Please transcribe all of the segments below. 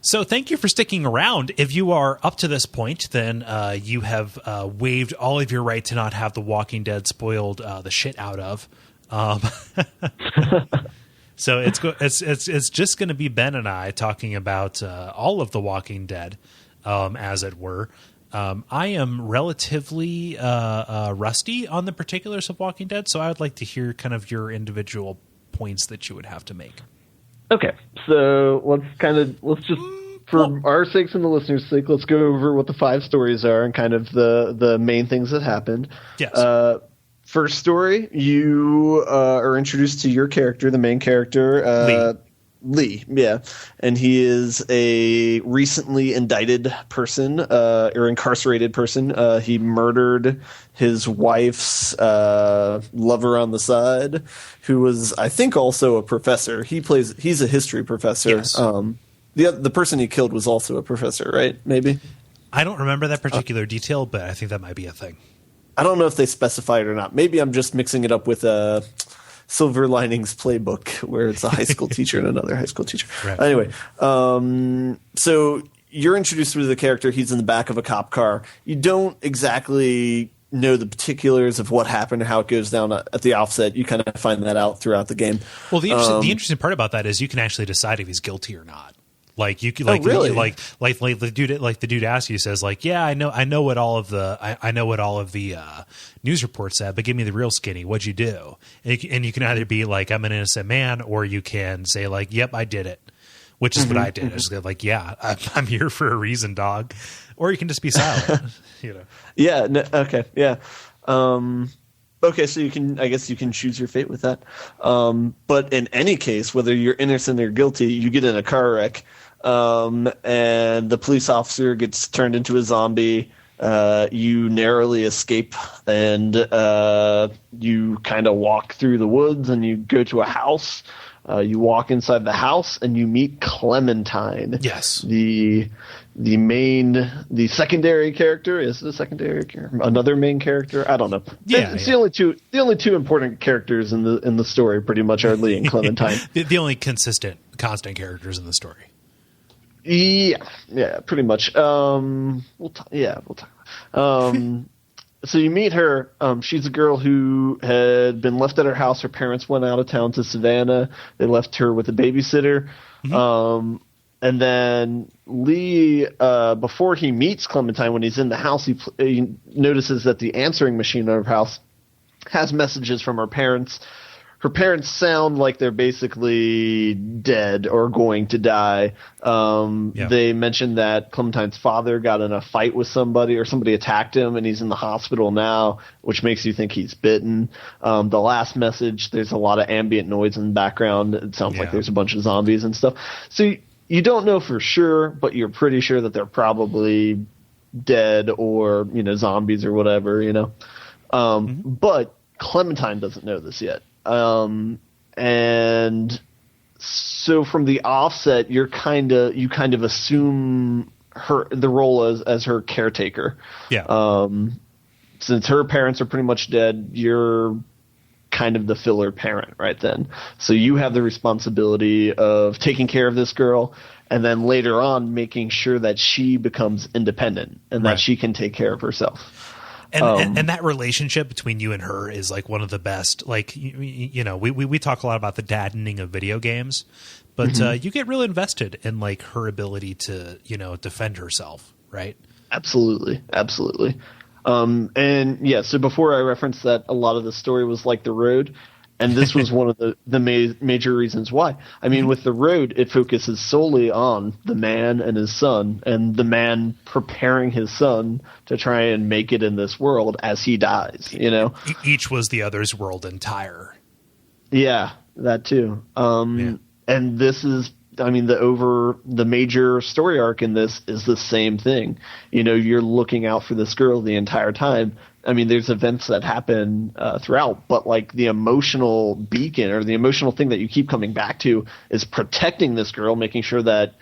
So thank you for sticking around. If you are up to this point, then you have waived all of your right to not have The Walking Dead spoiled the shit out of. So it's just going to be Ben and I talking about all of The Walking Dead, as it were. I am relatively rusty on the particulars of Walking Dead, so I would like to hear kind of your individual points that you would have to make. Okay, so let's just, for our sakes and the listeners' sake, let's go over what the 5 stories are and kind of the main things that happened. Yes. First story, you are introduced to your character, the main character, Lee, yeah. And he is a recently indicted person, or incarcerated person. He murdered his wife's lover on the side, who was, I think, also a professor. He's a history professor. Yes. The person he killed was also a professor, right? Maybe? I don't remember that particular detail, but I think that might be a thing. I don't know if they specified it or not. Maybe I'm just mixing it up with Silver Linings Playbook, where it's a high school teacher and another high school teacher. Right. Anyway, so you're introduced to the character. He's in the back of a cop car. You don't exactly know the particulars of what happened or how it goes down at the offset. You kind of find that out throughout the game. Well, the interesting part about that is you can actually decide if he's guilty or not. Like you can, really? like the dude asks you, says like, yeah, I know what all of the news reports said, but give me the real skinny. What'd you do? And you can either be like, I'm an innocent man, or you can say like, yep, I did it, which is what I did. It's like, yeah, I'm here for a reason, dog. Or you can just be silent, you know? Yeah. No, okay. Yeah. Okay, so I guess you can choose your fate with that. But in any case, whether you're innocent or guilty, you get in a car wreck, and the police officer gets turned into a zombie. You narrowly escape, and you kind of walk through the woods, and you go to a house. You walk inside the house, and you meet Clementine. Yes. The secondary character is the secondary character, another main character. I don't know. Yeah, it's the only two important characters in the story. Pretty much are Lee and Clementine. the only constant characters in the story. Yeah, pretty much. We'll talk. So you meet her. She's a girl who had been left at her house. Her parents went out of town to Savannah. They left her with a babysitter. Mm-hmm. And then Lee, before he meets Clementine, when he's in the house, he notices that the answering machine of her house has messages from her parents. Her parents sound like they're basically dead or going to die. They mentioned that Clementine's father got in a fight with somebody, or somebody attacked him, and he's in the hospital now, which makes you think he's bitten. The last message, there's a lot of ambient noise in the background. It sounds like there's a bunch of zombies and stuff. So you don't know for sure, but you're pretty sure that they're probably dead or, zombies or whatever, But Clementine doesn't know this yet. And so from the offset, you kind of assume the role as her caretaker. Yeah. Since her parents are pretty much dead, you're kind of the filler parent right then. So you have the responsibility of taking care of this girl, and then later on making sure that she becomes independent and that she can take care of herself. And that relationship between you and her is like one of the best. Like, we talk a lot about the daddening of video games, but you get real invested in like her ability to, defend herself. Right. Absolutely. So before I referenced that a lot of the story was like The Road, and this was one of the major reasons why. I mean, with The Road, it focuses solely on the man and his son, and the man preparing his son to try and make it in this world as he dies, Each was the other's world entire. Yeah, that too. And this is, the major story arc in this is the same thing. You're looking out for this girl the entire time. There's events that happen throughout, but like the emotional beacon or the emotional thing that you keep coming back to is protecting this girl, making sure that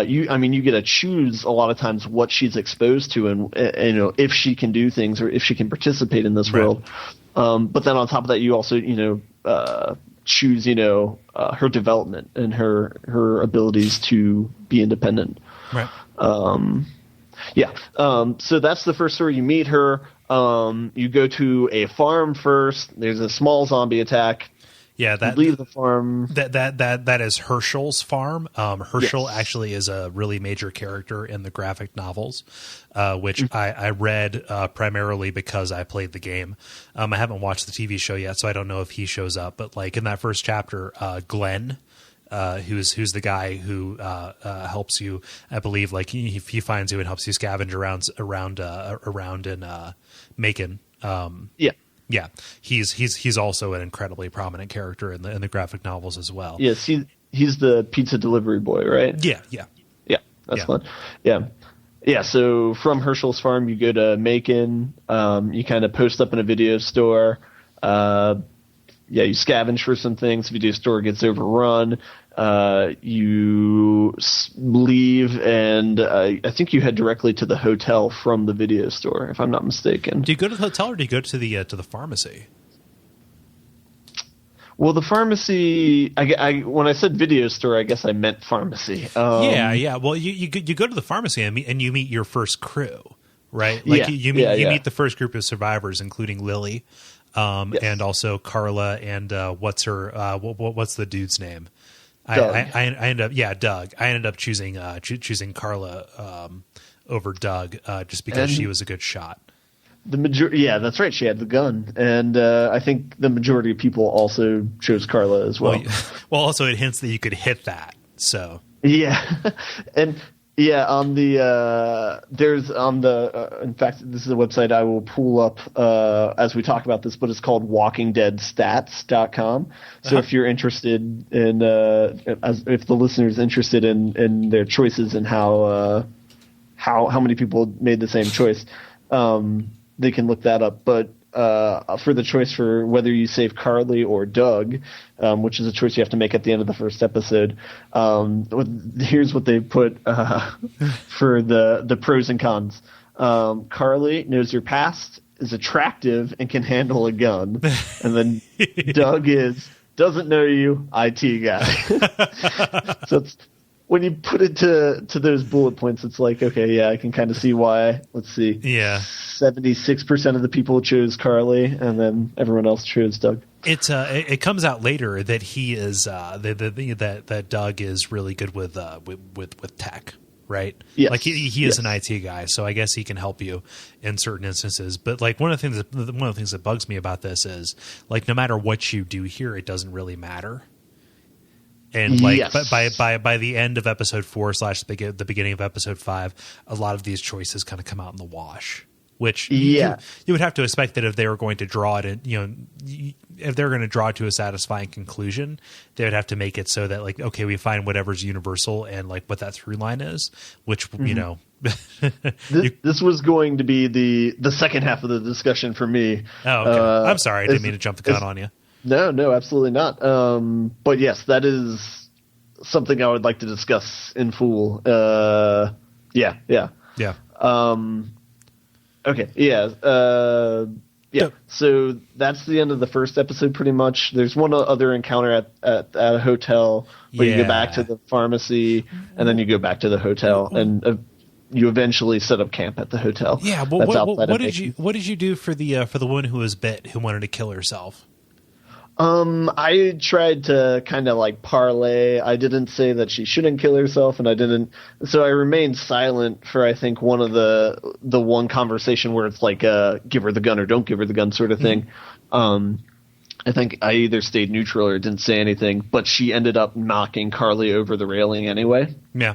you get to choose a lot of times what she's exposed to and if she can do things or if she can participate in this world. But then on top of that, you also, choose, her development and her abilities to be independent. Right. So that's the first story. You meet her. You go to a farm first. There's a small zombie attack. Yeah, you leave the farm. That is Herschel's farm. Herschel Yes. actually is a really major character in the graphic novels, which I read primarily because I played the game. I haven't watched the TV show yet, so I don't know if he shows up. But like in that first chapter, Glenn, who's the guy who helps you, I believe, like he finds you and helps you scavenge around in Macon. Yeah, he's also an incredibly prominent character in the graphic novels as well. Yes, he's the pizza delivery boy, right? Yeah. That's fun. Yeah. So from Herschel's farm, you go to Macon. You kind of post up in a video store. You scavenge for some things. The video store gets overrun. You leave, and I think you head directly to the hotel from the video store, if I'm not mistaken. Do you go to the hotel or do you go to the pharmacy? Well, the pharmacy. When I said video store, I guess I meant pharmacy. Yeah. Well, you go to the pharmacy and you meet your first crew, right? Like you meet the first group of survivors, including Lily, Yes. and also Carla, and what's the dude's name? Doug. I ended up Doug. I ended up choosing Carla over Doug just because she was a good shot. The majority, that's right. She had the gun, and I think the majority of people also chose Carla as well. Well, also it hints that you could hit that. So and on the in fact, this is a website I will pull up as we talk about this, but it's called WalkingDeadStats.com. So if you're interested in if the listener's interested in their choices and how many people made the same choice, they can look that up. But for the choice for whether you save Carly or Doug, which is a choice you have to make at the end of the first episode, here's what they put for the pros and cons. Carly knows your past, is attractive, and can handle a gun. And then Doug doesn't know you, IT guy. So it's, when you put it to those bullet points, it's like, okay, I can kind of see why. Let's see. 76% of the people chose Carly, and then everyone else chose Doug. It comes out later that he is that Doug is really good with tech, right? Yes. Like he is an IT guy, so I guess he can help you in certain instances. But like one of the things that bugs me about this is like no matter what you do here, it doesn't really matter. And like, but by the end of episode 4 / the beginning of episode 5, a lot of these choices kind of come out in the wash. Which you would have to expect that if they were going to draw it, if they're going to draw it to a satisfying conclusion, they would have to make it so that like, okay, we find whatever's universal and like what that through line is. Which this was going to be the second half of the discussion for me. Oh, okay. I'm sorry, I didn't mean to jump the gun on you. No, absolutely not. But yes, that is something I would like to discuss in full. Yeah. Okay. Yeah. So that's the end of the first episode, pretty much. There's one other encounter at a hotel where you go back to the pharmacy, and then you go back to the hotel, and you eventually set up camp at the hotel. Yeah. Well, what did you do for the woman who was bit, who wanted to kill herself? I tried to kind of like parlay. I didn't say that she shouldn't kill herself, and I didn't. So I remained silent for I think one of the one conversation where it's like give her the gun or don't give her the gun sort of thing. I think I either stayed neutral or didn't say anything, but she ended up knocking Carly over the railing anyway. Yeah.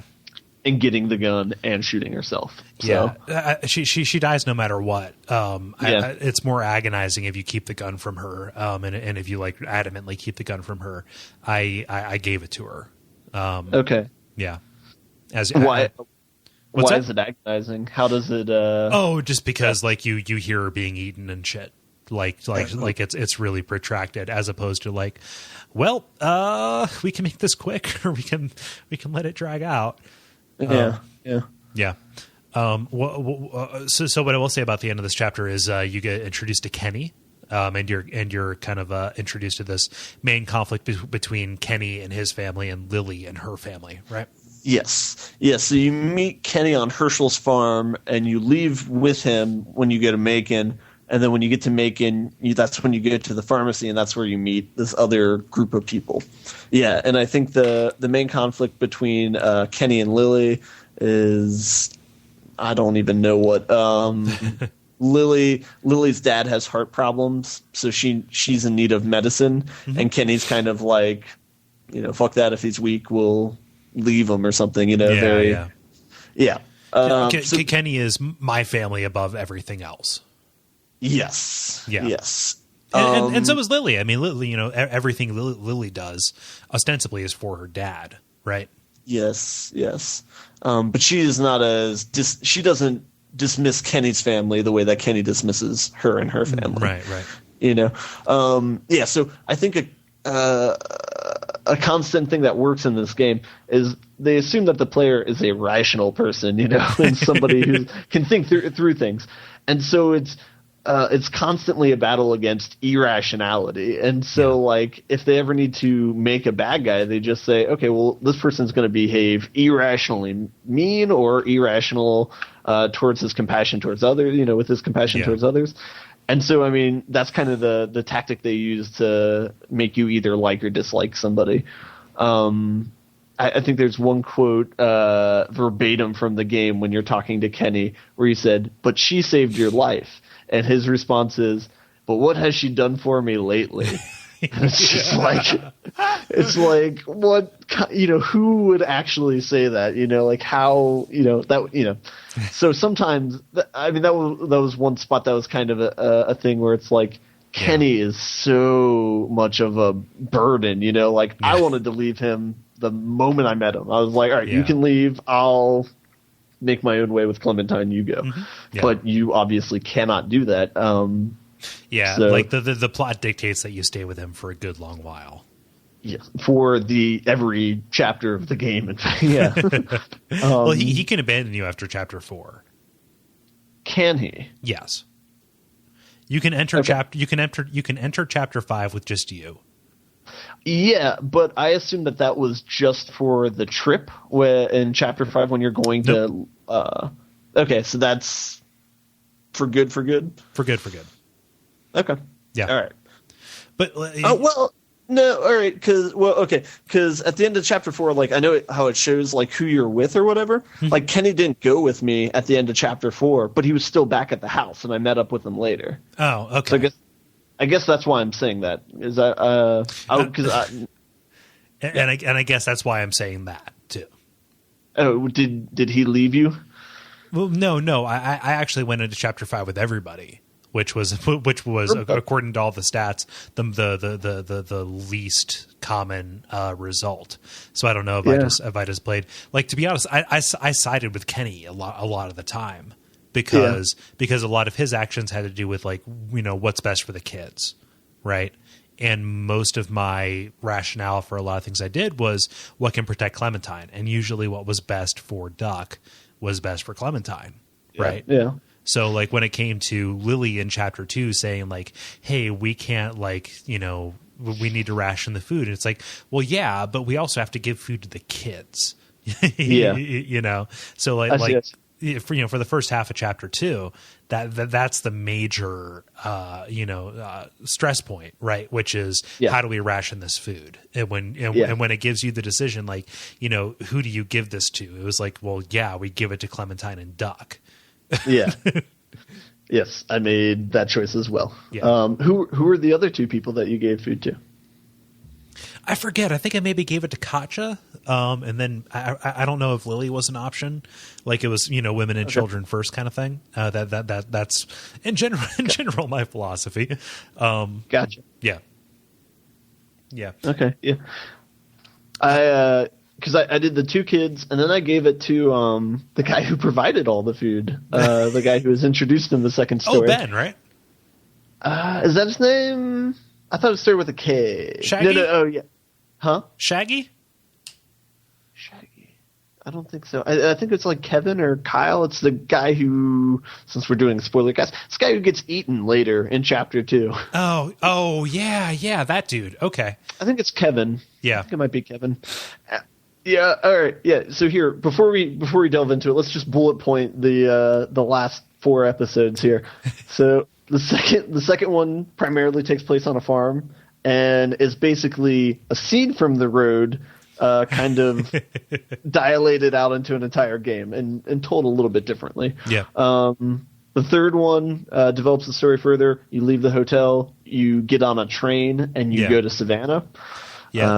And getting the gun and shooting herself. So. Yeah, she dies no matter what. It's more agonizing if you keep the gun from her, and if you like adamantly keep the gun from her. I gave it to her. Okay. Yeah. Why is it agonizing? How does it? Just because like you hear her being eaten and shit. Like it's really protracted as opposed to like, well, we can make this quick or we can let it drag out. Yeah. So what I will say about the end of this chapter is you get introduced to Kenny, and you're kind of introduced to this main conflict between Kenny and his family and Lily and her family, right? Yes. So you meet Kenny on Herschel's farm, and you leave with him when you go to Macon. And then when you get to Macon, that's when you go to the pharmacy, and that's where you meet this other group of people. Yeah, and I think the main conflict between Kenny and Lily is, I don't even know what. Lily's dad has heart problems, so she's in need of medicine, and Kenny's kind of like, fuck that. If he's weak, we'll leave him or something. Yeah. Kenny is my family above everything else. Yes. Yeah. Yes. And so is Lily. I mean, Lily, everything Lily does ostensibly is for her dad, right? Yes. But she is not she doesn't dismiss Kenny's family the way that Kenny dismisses her and her family. Right. So I think a constant thing that works in this game is they assume that the player is a rational person, and somebody who can think through things. And so it's constantly a battle against irrationality. And so, like, if they ever need to make a bad guy, they just say, okay, well, this person's going to behave irrationally mean or irrational towards his compassion towards others, with his compassion towards others. And so, I mean, that's kind of the tactic they use to make you either like or dislike somebody. I think there's one quote verbatim from the game when you're talking to Kenny where you said, "But she saved your life." And his response is, "But what has she done for me lately?" And it's just it's like, what, who would actually say that, like how, that, so sometimes, that was one spot that was kind of a thing where it's like, Kenny is so much of a burden, I wanted to leave him the moment I met him. I was like, all right, you can leave. I'll make my own way with Clementine. You go. But you obviously cannot do that. So, like the plot dictates that you stay with him for a good long while. Yes, for every chapter of the game. In fact, yeah. Well, he can abandon you after chapter 4. Can he? Yes. You can enter chapter. You can enter chapter 5 with just you. Yeah, but I assume that was just for the trip in chapter 5 when you're going to. Okay, so that's for good. For good. Okay. Yeah. All right. But no, all right, because at the end of chapter 4, like, I know how it shows like who you're with or whatever. Like, Kenny didn't go with me at the end of chapter 4, but he was still back at the house, and I met up with him later. Oh, okay. So I guess that's why I'm saying that. Is that I guess that's why I'm saying that too. Oh, did he leave you? Well, no. I actually went into chapter 5 with everybody. Which was according to all the stats the least common result. So I don't know if I just played, like, to be honest, I sided with Kenny a lot of the time because a lot of his actions had to do with, like, what's best for the kids, right? And most of my rationale for a lot of things I did was what can protect Clementine, and usually what was best for Duck was best for Clementine, right? Yeah. So, like, when it came to Lily in chapter 2 saying, like, hey, we can't, like, we need to ration the food. And it's like, well, yeah, but we also have to give food to the kids. Yeah. So, for the first half of chapter 2, that's the major, stress point, right? Which is how do we ration this food? And when it gives you the decision, like, who do you give this to? It was like, well, yeah, we give it to Clementine and Duck. Yeah. Yes, I made that choice as well. Yeah. Who were the other 2 people that you gave food to? I forget. I think I maybe gave it to Katja, and then I don't know if Lily was an option. Like, it was women and children first kind of thing. That's in general my philosophy. Gotcha. Yeah. Okay. Yeah. Because I did the 2 kids, and then I gave it to the guy who provided all the food, the guy who was introduced in the second story. Oh, Ben, right? Is that his name? I thought it started with a K. Shaggy? No, oh, yeah. Huh? Shaggy? I don't think so. I think it's like Kevin or Kyle. It's the guy who, since we're doing spoiler cast, it's the guy who gets eaten later in chapter 2. Oh, yeah, that dude. Okay. I think it's Kevin. Yeah. I think it might be Kevin. Yeah. All right. Yeah. So here, before we delve into it, let's just bullet point the last 4 episodes here. So the second one primarily takes place on a farm and is basically a scene from The Road, kind of dilated out into an entire game and told a little bit differently. Yeah. The third one develops the story further. You leave the hotel, you get on a train, and you go to Savannah. Yeah,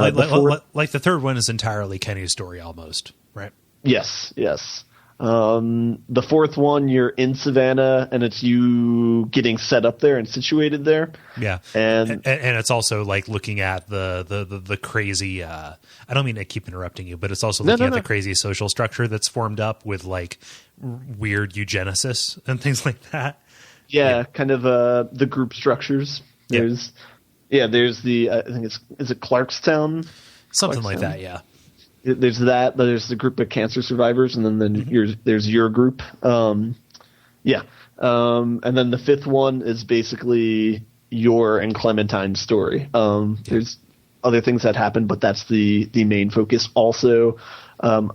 like the third one is entirely Kenny's story almost, right? Yes. The fourth one, you're in Savannah, and it's you getting set up there and situated there. Yeah, and it's also like looking at the crazy. I don't mean to keep interrupting you, but it's also looking at the crazy social structure that's formed up with like weird eugenicists and things like that. Yeah, kind of the group structures. There's the I think is it Clarkstown? Something like that, yeah. There's that. There's the group of cancer survivors, and then there's your group. And then the fifth one is basically your and Clementine's story. There's other things that happen, but that's the main focus. Also, one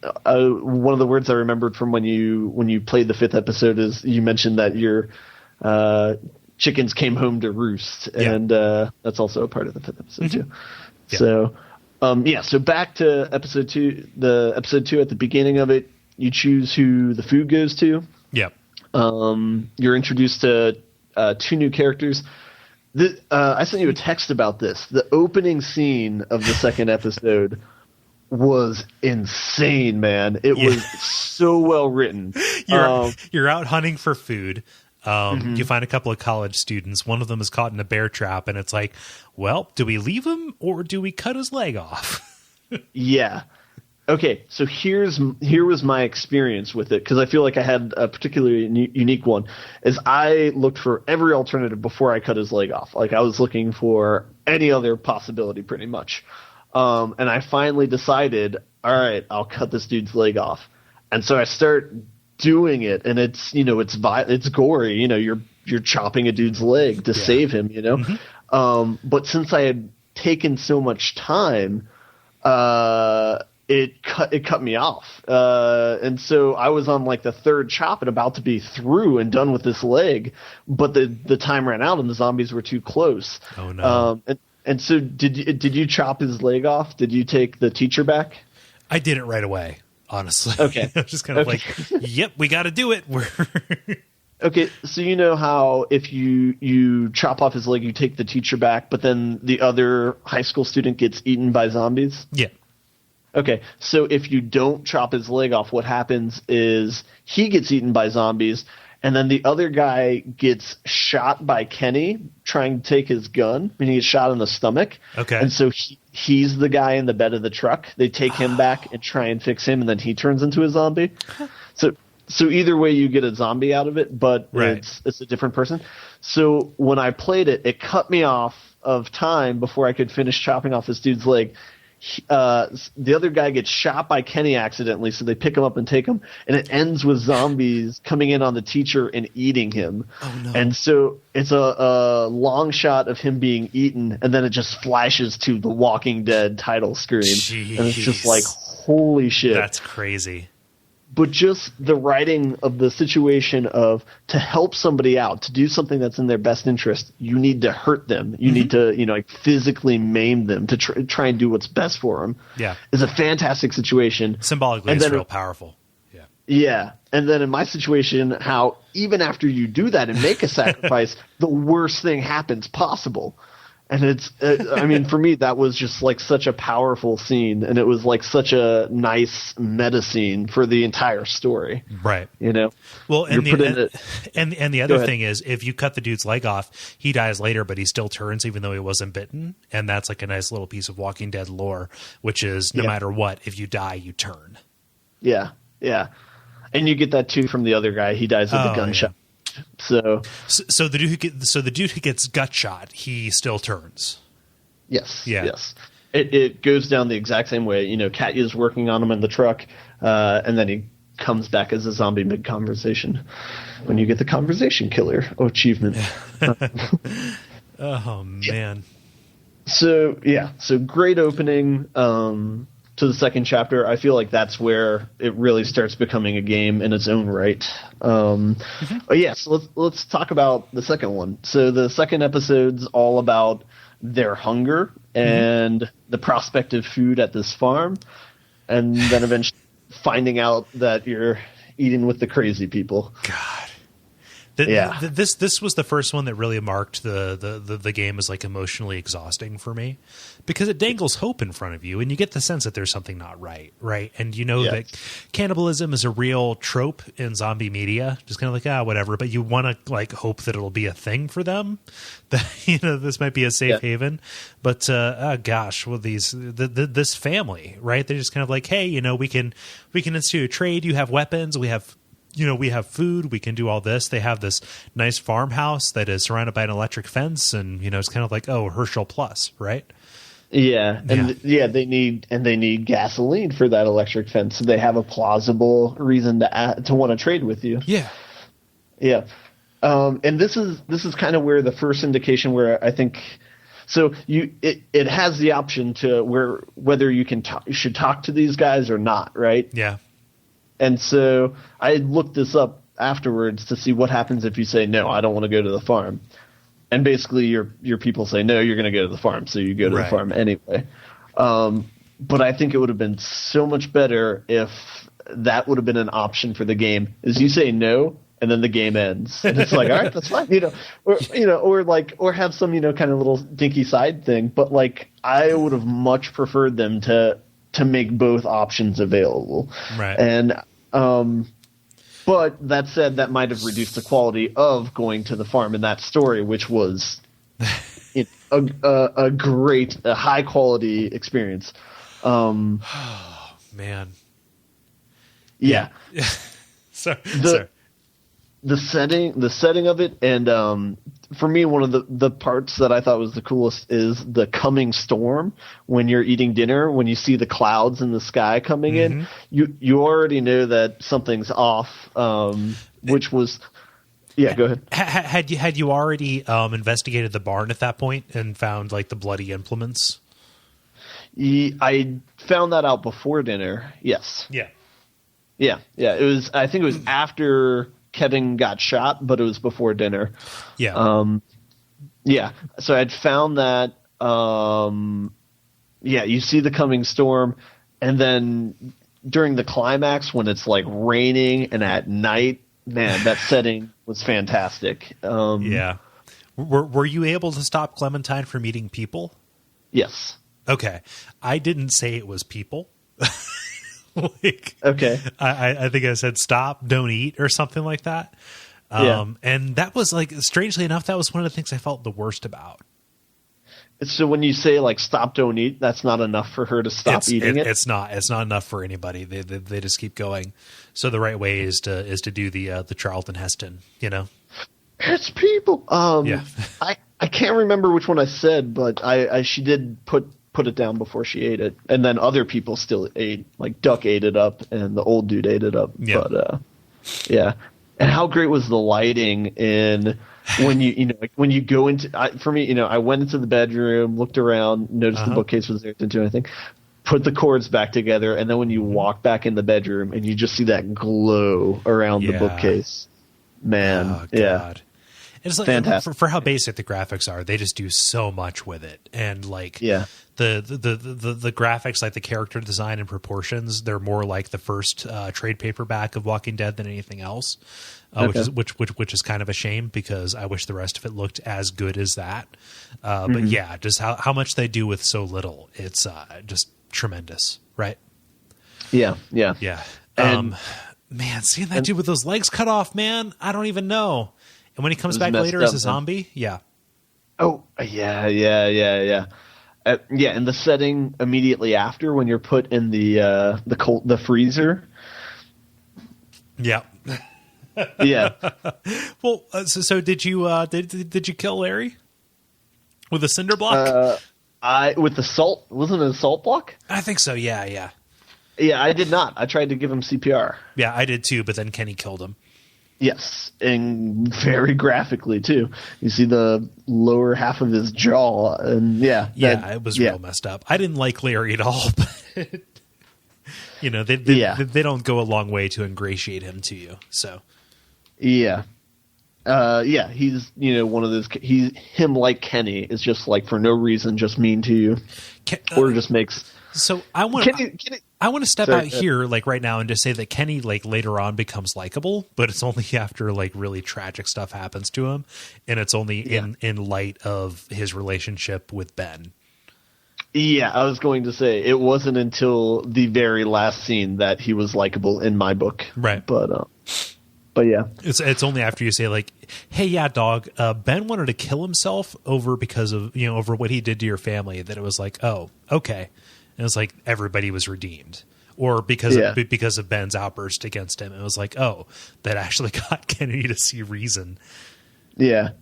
of the words I remembered from when you played the fifth episode is you mentioned that your chickens came home to roost, and that's also a part of the fifth episode too. Yeah. So back to episode 2. The episode 2 at the beginning of it, you choose who the food goes to. Yeah. You're introduced to 2 new characters. I sent you a text about this. The opening scene of the second episode was insane, man. It was so well written. You're out hunting for food. You find a couple of college students. One of them is caught in a bear trap, and it's like, well, do we leave him or do we cut his leg off? Yeah. Okay, so here was my experience with it, because I feel like I had a particularly unique one. Is I looked for every alternative before I cut his leg off. Like I was looking for any other possibility, pretty much. And I finally decided, all right, I'll cut this dude's leg off. And so I start doing it, and it's gory. You're chopping a dude's leg to save him. But since I had taken so much time, it cut me off, and so I was on like the third chop and about to be through and done with this leg, but the time ran out and the zombies were too close. Oh no! And so did you chop his leg off? Did you take the teacher back? I did it right away. Honestly. Okay. I was just kind of like, yep, we got to do it. Okay, so you know how if you chop off his leg, you take the teacher back, but then the other high school student gets eaten by zombies? Yeah. Okay, so if you don't chop his leg off, what happens is he gets eaten by zombies, and then the other guy gets shot by Kenny trying to take his gun, and he gets shot in the stomach. Okay. And so he's the guy in the bed of the truck. They take him back and try and fix him, and then he turns into a zombie. So either way, you get a zombie out of it, but it's a different person. So when I played it, it cut me off of time before I could finish chopping off this dude's leg. The other guy gets shot by Kenny accidentally, so they pick him up and take him, and it ends with zombies coming in on the teacher and eating him. Oh, no. And so it's a long shot of him being eaten, and then it just flashes to the Walking Dead title screen. Jeez. And it's just like, holy shit. That's crazy. But just the writing of the situation of to help somebody out, to do something that's in their best interest, you need to hurt them. You need to, like physically maim them to try and do what's best for them. Yeah. Is a fantastic situation. Symbolically, it's real powerful. Yeah. Yeah. And then in my situation, how even after you do that and make a sacrifice, the worst thing happens possible. And it's, for me, that was just like such a powerful scene, and it was like such a nice meta scene for the entire story. Right. Well, and the other thing is, if you cut the dude's leg off, he dies later, but he still turns even though he wasn't bitten. And that's like a nice little piece of Walking Dead lore, which is no matter what, if you die, you turn. Yeah. Yeah. And you get that too from the other guy. He dies with a gunshot. Yeah. So the dude who gets gut shot, he still turns. Yes. Yeah. Yes. it goes down the exact same way. You know, Katya's working on him in the truck, and then he comes back as a zombie mid-conversation when you get the conversation killer achievement. Oh, man. So great opening to the second chapter. I feel like that's where it really starts becoming a game in its own right. So let's talk about the second one. So the second episode's all about their hunger and the prospect of food at this farm, and then eventually finding out that you're eating with the crazy people. God. Yeah. This was the first one that really marked the game as like emotionally exhausting for me, because it dangles hope in front of you and you get the sense that there's something not right. And you know that cannibalism is a real trope in zombie media, just kind of like, whatever, but you want to like hope that it'll be a thing for them, that, you know, this might be a safe haven. But gosh, well, this family, right? They're just kind of like, hey, you know, we can institute a trade. You have weapons, we have food, we can do all this. They have this nice farmhouse that is surrounded by an electric fence, and, you know, it's kind of like, oh, Herschel Plus, right? Yeah, and they need gasoline for that electric fence. So they have a plausible reason to want to trade with you. Yeah. Yeah. And this is kind of where the first indication where I think so it has the option to whether you should talk to these guys or not, right? Yeah. And so I looked this up afterwards to see what happens if you say, no, I don't want to go to the farm. And basically your people say, no, you're going to go to the farm. So you go to the farm anyway. But I think it would have been so much better if that would have been an option for the game, is you say no, and then the game ends. And it's like, all right, that's fine. Or have some, kind of little dinky side thing. But like, I would have much preferred them to make both options available. Right. And, but that said, that might have reduced the quality of going to the farm in that story, which was a great, high quality experience. Oh, man. Yeah. Sorry. The setting of it, and for me, one of the parts that I thought was the coolest is the coming storm. When you're eating dinner, when you see the clouds in the sky coming in, you already know that something's off. Which was, go ahead. Had you already investigated the barn at that point and found like the bloody implements? I found that out before dinner. Yes. Yeah. It was. I think it was after Kevin got shot, but it was before dinner. Yeah. So I'd found that. You see the coming storm, and then during the climax when it's like raining and at night, man, that setting was fantastic. Yeah. Were you able to stop Clementine from eating people? Yes. Okay. I didn't say it was people. Okay. I think I said stop, don't eat, or something like that. And that was like, strangely enough, that was one of the things I felt the worst about. So when you say like stop, don't eat, that's not enough for her to stop eating it. It's not enough for anybody. They just keep going. So the right way is to do the Charlton Heston, It's people. I can't remember which one I said, but she did put it down before she ate it, and then other people still ate. Like Duck ate it up, and the old dude ate it up. Yeah. But and how great was the lighting in when when you go into? For me, I went into the bedroom, looked around, noticed the bookcase was there, didn't do anything. Put the cords back together, and then when you walk back in the bedroom and you just see that glow around the bookcase, man, oh, God. It's like, fantastic. For how basic the graphics are, they just do so much with it, and like the graphics, like the character design and proportions, they're more like the first trade paperback of Walking Dead than anything else, which is kind of a shame, because I wish the rest of it looked as good as that. But yeah, just how much they do with so little, it's just tremendous, right? Yeah. And, man, seeing that dude with those legs cut off, man, I don't even know. And when he comes back later as a zombie, Oh, yeah. And the setting immediately after, when you're put in the freezer. Yeah. Yeah. Well, so did you kill Larry with a cinder block? With the salt, wasn't it a salt block? I think so. Yeah, yeah. Yeah, I did not. I tried to give him CPR. Yeah, I did too, but then Kenny killed him. Yes, and very graphically too. You see the lower half of his jaw, and it was real messed up. I didn't like Larry at all, but they don't go a long way to ingratiate him to you. So he's one of those. Him like Kenny is just like for no reason, just mean to you, or just makes. So I want to step out here like right now and just say that Kenny like later on becomes likable, but it's only after like really tragic stuff happens to him, and it's only in light of his relationship with Ben. Yeah, I was going to say it wasn't until the very last scene that he was likable in my book, right? But yeah, it's only after you say like, "Hey, yeah, dog, Ben wanted to kill himself over what he did to your family," that it was like, "Oh, okay." And it was like everybody was redeemed, or because of Ben's outburst against him. It was like, oh, that actually got Kennedy to see reason. Yeah.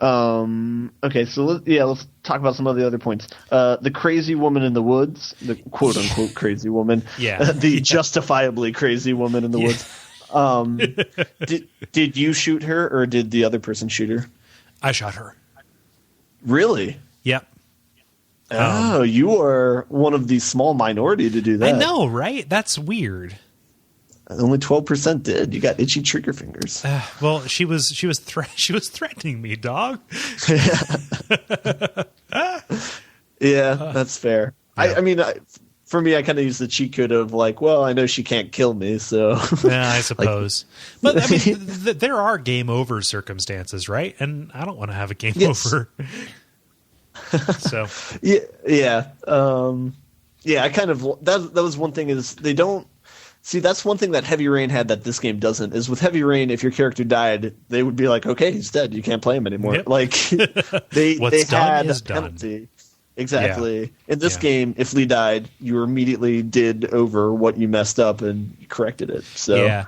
Okay, so let's talk about some of the other points. The crazy woman in the woods, the quote unquote crazy woman. Yeah. The justifiably crazy woman in the woods. Did you shoot her, or did the other person shoot her? I shot her. Really? Yep. You are one of the small minority to do that. I know, right? That's weird. Only 12% did. You got itchy trigger fingers. Well, she was threatening me, dog. Yeah, that's fair. Yeah. I mean, for me, I kind of use the cheat code of like, well, I know she can't kill me, so. Yeah, I suppose. But I mean, there are game over circumstances, right? And I don't want to have a game over. So I kind of that was one thing is they don't see. That's one thing that Heavy Rain had that this game doesn't. Is with Heavy Rain, if your character died, they would be like, okay, he's dead, you can't play him anymore. Yep. Like they had a penalty. Done. Exactly. Yeah. In this game, if Lee died, you immediately did over what you messed up and you corrected it. So yeah.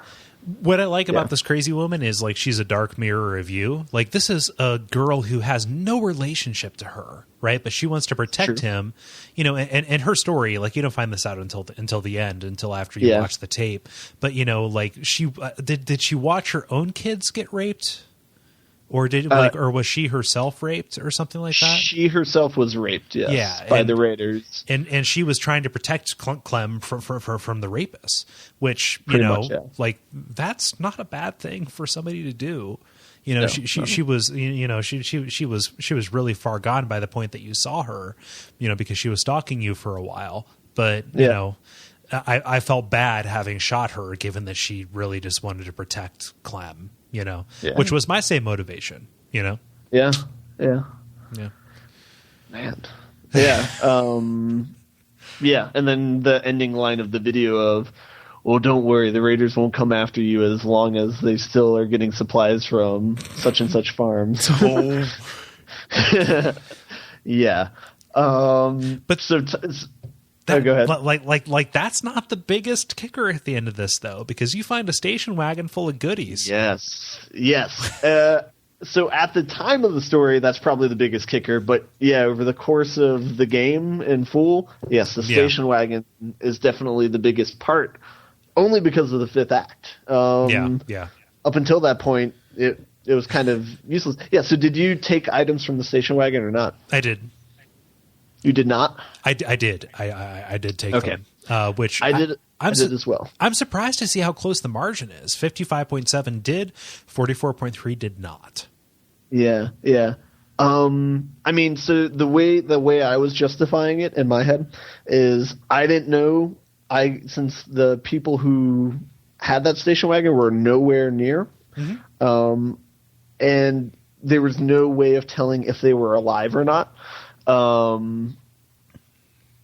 What I like about this crazy woman is like she's a dark mirror of you. Like this is a girl who has no relationship to her, right? But she wants to protect him, and her story, like you don't find this out until the end, until after you watch the tape. But like she did she watch her own kids get raped? Or or was she herself raped or something like that? She herself was raped, by the Raiders, and she was trying to protect Clem from the rapists, which like that's not a bad thing for somebody to do. She was she was really far gone by the point that you saw her, because she was stalking you for a while. But I felt bad having shot her, given that she really just wanted to protect Clem. Which was my same motivation, Yeah. Man. Yeah. And then the ending line of the video of, well, don't worry, the Raiders won't come after you as long as they still are getting supplies from such and such farms. Yeah. But so go ahead. Like that's not the biggest kicker at the end of this, though, because you find a station wagon full of goodies. Yes. So at the time of the story, that's probably the biggest kicker. But over the course of the game in full, yes, the station wagon is definitely the biggest part, only because of the fifth act. Up until that point, it was kind of useless. Yeah. So did you take items from the station wagon or not? I did. You did not? I did. I did take them. Which I did as well. I'm surprised to see how close the margin is. 55.7 did, 44.3 did not. Yeah. I mean, so the way I was justifying it in my head is I didn't know. Since the people who had that station wagon were nowhere near, and there was no way of telling if they were alive or not.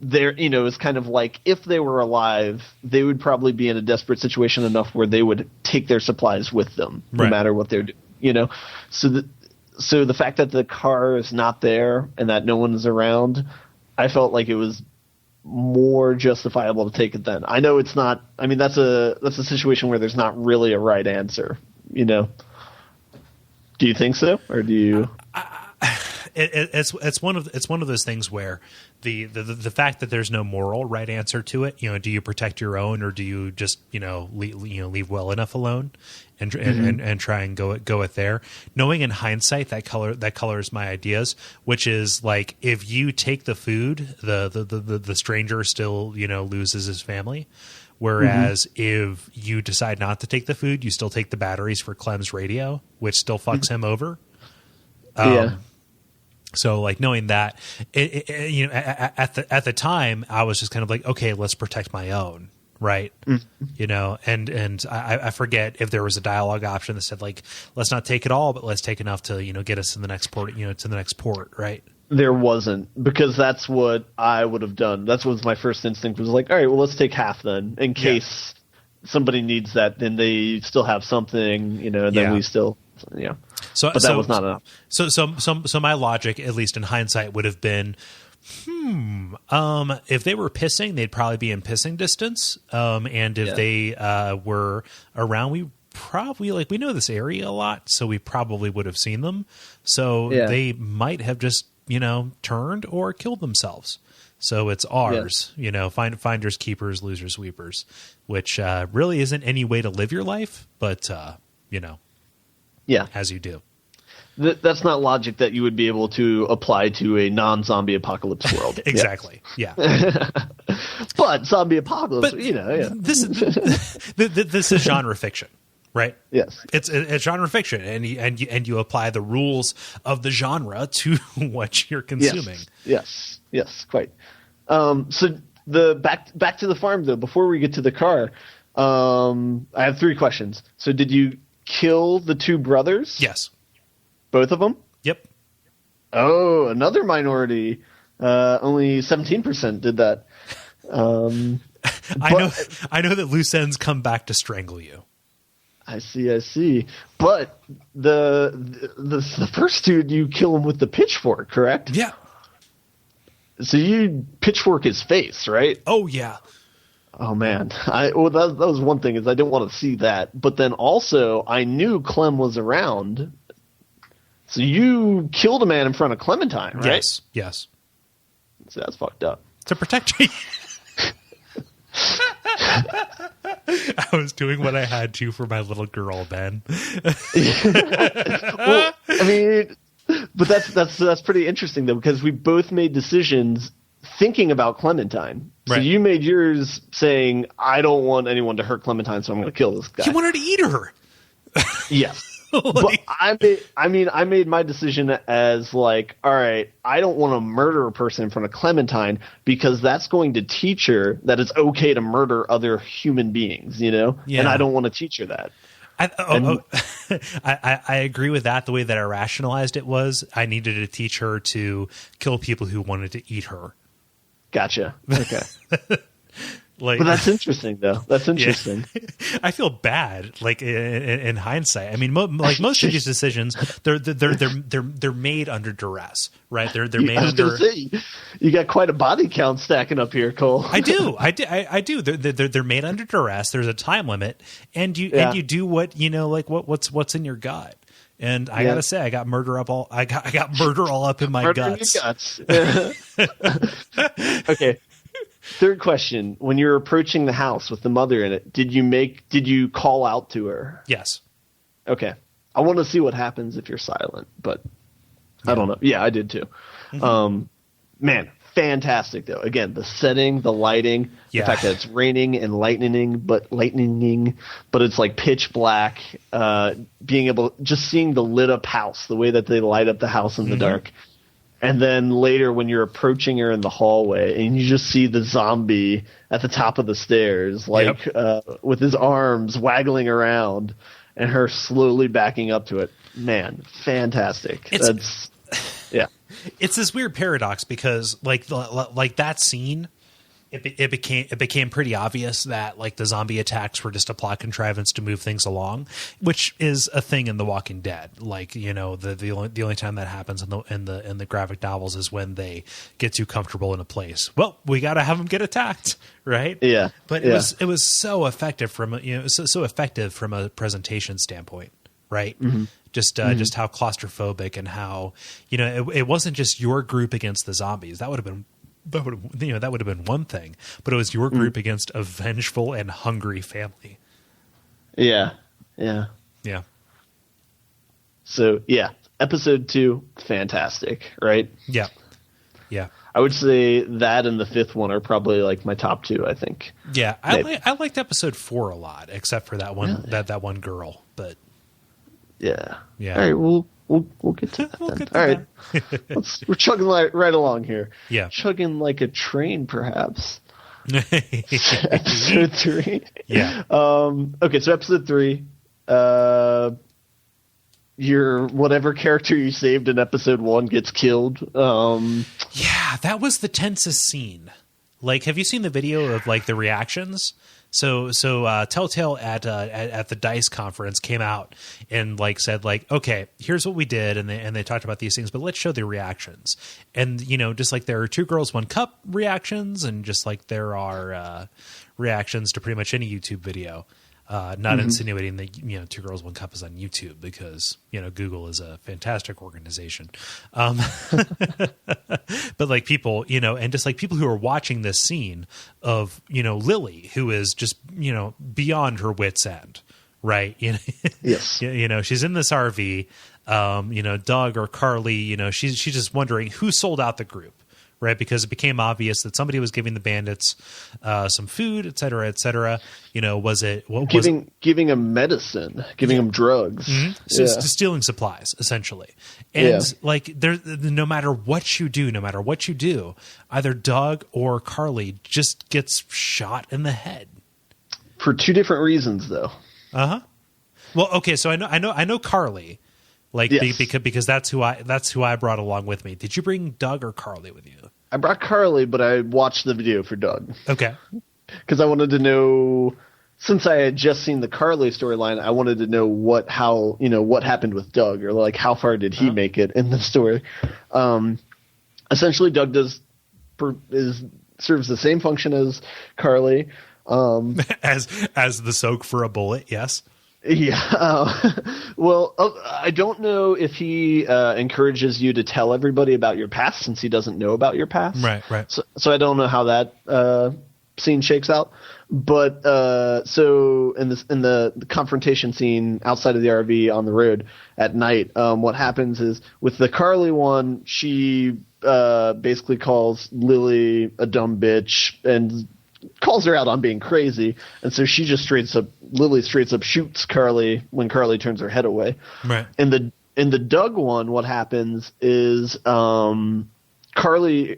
It's kind of like if they were alive, they would probably be in a desperate situation enough where they would take their supplies with them, no matter what they're doing. So the fact that the car is not there and that no one is around, I felt like it was more justifiable to take it then. I know it's not. I mean, that's a situation where there's not really a right answer. Do you think so, or do you? it's one of those things where the fact that there's no moral right answer to it. Do you protect your own, or do you just leave well enough alone and and try and go it there? Knowing in hindsight that colors my ideas, which is like, if you take the food, the stranger still loses his family. Whereas if you decide not to take the food, you still take the batteries for Clem's radio, which still fucks him over. So like, knowing that, at the time, I was just kind of like, okay, let's protect my own, right? And I forget if there was a dialogue option that said like, let's not take it all, but let's take enough to get us to the next port, to the next port, right? There wasn't, because that's what I would have done. That's what was my first instinct, was like, all right, well, let's take half then, in case somebody needs that, then they still have something, and then we still, but that was not enough. So my logic, at least in hindsight, would have been, if they were pissing, they'd probably be in pissing distance. And if they were around, we probably, we know this area a lot, so we probably would have seen them. So they might have just turned or killed themselves. So it's ours, finders, keepers, losers, weepers, which really isn't any way to live your life, but as you do. That's not logic that you would be able to apply to a non-zombie apocalypse world. Exactly. Yeah. But zombie apocalypse, This is genre fiction. Right. Yes. It's genre fiction, and you apply the rules of the genre to what you're consuming. Yes. Quite. So the back to the farm though. Before we get to the car, I have 3 questions. So did you kill the 2 brothers? Yes. Both of them? Yep. Oh, another minority. Only 17% did that. I know that loose ends come back to strangle you. I see. But the first dude, you kill him with the pitchfork, correct? Yeah. So you pitchfork his face, right? Oh yeah. Oh man. That was one thing, is I didn't want to see that. But then also I knew Clem was around. So you killed a man in front of Clementine, right? Yes. So that's fucked up. To protect you. I was doing what I had to for my little girl, Ben. Well, I mean, but that's pretty interesting though, because we both made decisions thinking about Clementine. So you made yours saying, I don't want anyone to hurt Clementine, so I'm going to kill this guy. You wanted to eat her. Yes. But I made my decision as like, all right, I don't want to murder a person in front of Clementine, because that's going to teach her that it's okay to murder other human beings, and I don't want to teach her that. I agree with that. The way that I rationalized it was, I needed to teach her to kill people who wanted to eat her. Gotcha. Okay. But that's interesting, though. That's interesting. Yeah. I feel bad, in hindsight. I mean, most of these decisions, they're made under duress, right? They're made under. Say, you got quite a body count stacking up here, Cole. I do. They're made under duress. There's a time limit, and you do what what's in your gut. And I gotta say, I got murder all up in my guts. Okay. Third question: when you're approaching the house with the mother in it, did you call out to her? Yes. Okay. I want to see what happens if you're silent, but I don't know. Yeah, I did too. Mm-hmm. Man, fantastic though. Again, the setting, the lighting, the fact that it's raining and lightning, but it's like pitch black. Being able, just seeing the lit up house, the way that they light up the house in the dark. And then later when you're approaching her in the hallway and you just see the zombie at the top of the stairs, with his arms waggling around and her slowly backing up to it. Man, fantastic. It's this weird paradox because like that scene, it became pretty obvious that like the zombie attacks were just a plot contrivance to move things along, which is a thing in The Walking Dead. Like, the only time that happens in the graphic novels is when they get too comfortable in a place. Well, we got to have them get attacked, right? Yeah. But it was so effective from a presentation standpoint, right? Mm-hmm. just how claustrophobic and how, it wasn't just your group against the zombies. That would have been one thing, but it was your group against a vengeful and hungry family. Yeah. So yeah, episode 2, fantastic, right? Yeah. I would say that and the 5th one are probably like my top 2, I think. Yeah, I liked episode 4 a lot, except for that one that one girl. But yeah. All right, we'll get to that. We'll then. get to All right, we're chugging right along here. Yeah, chugging like a train, perhaps. Episode 3. Yeah. Okay, so episode 3. Your whatever character you saved in episode 1 gets killed. Yeah, that was the tensest scene. Like, have you seen the video of like the reactions? So Telltale at the DICE conference came out and like said like, okay, here's what we did, and they talked about these things, but let's show the reactions. And just like there are 2 girls 1 cup reactions, and just like there are reactions to pretty much any YouTube video. Not insinuating that 2 girls 1 cup is on YouTube, because Google is a fantastic organization, but like people and just like people who are watching this scene of Lily, who is just beyond her wits end, right? Yes. She's in this RV. Doug or Carly, she's just wondering who sold out the group. Right, because it became obvious that somebody was giving the bandits some food, et cetera, et cetera. Was it giving them medicine, giving them drugs, so stealing supplies essentially? And like no matter what you do, either Doug or Carly just gets shot in the head for 2 different reasons, though. Well, okay, so I know Carly. Like, yes. because that's who I brought along with me. Did you bring Doug or Carly with you? I brought Carly, but I watched the video for Doug. Okay. Because I wanted to know, since I had just seen the Carly storyline, I wanted to know what happened with Doug, or like how far did he make it in the story. Essentially, Doug serves the same function as Carly. As the soak for a bullet, yes. Yeah. Well, I don't know if he encourages you to tell everybody about your past, since he doesn't know about your past. Right. So I don't know how that scene shakes out. But so in the confrontation scene outside of the RV on the road at night, what happens is with the Carly one, she basically calls Lily a dumb bitch and calls her out on being crazy, and so she just Lily straight up shoots Carly when Carly turns her head away. Right. In the Doug one, what happens is Carly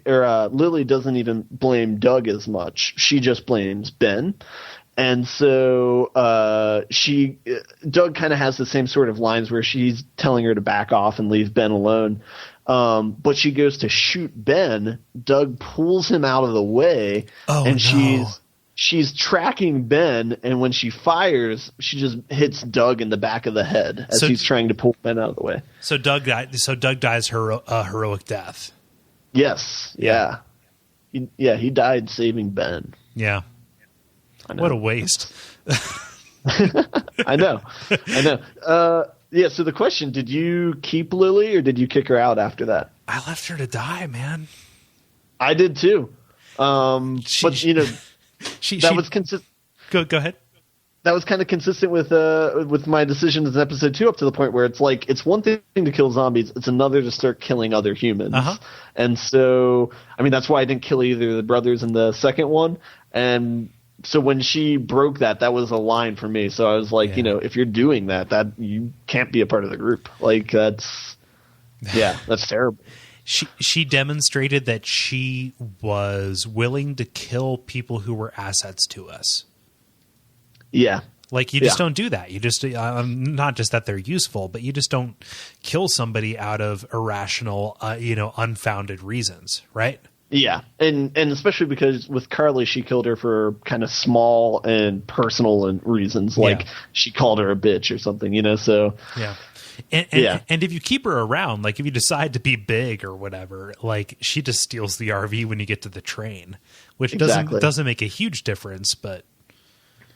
or Lily doesn't even blame Doug as much. She just blames Ben. And so Doug kind of has the same sort of lines where she's telling her to back off and leave Ben alone. But she goes to shoot Ben. Doug pulls him out of the way, and she's tracking Ben. And when she fires, she just hits Doug in the back of the head as he's trying to pull Ben out of the way. So Doug dies a heroic death. Yes. Yeah. He died saving Ben. Yeah. What a waste. I know. Yeah, so the question, did you keep Lily or did you kick her out after that? I left her to die, man. I did too. But that was consistent. Go ahead. That was kind of consistent with my decisions in episode 2, up to the point where it's like, it's one thing to kill zombies, it's another to start killing other humans. And so, I mean, that's why I didn't kill either of the brothers in the second one. And so when she broke that was a line for me. So I was like, if you're doing that you can't be a part of the group. Like that's terrible. She demonstrated that she was willing to kill people who were assets to us. Yeah. Like you just don't do that. You just not just that they're useful, but you just don't kill somebody out of irrational, unfounded reasons, right? Yeah, and especially because with Carly, she killed her for kind of small and personal reasons, like she called her a bitch or something, So and if you keep her around, like if you decide to be big or whatever, like she just steals the RV when you get to the train, which doesn't make a huge difference, but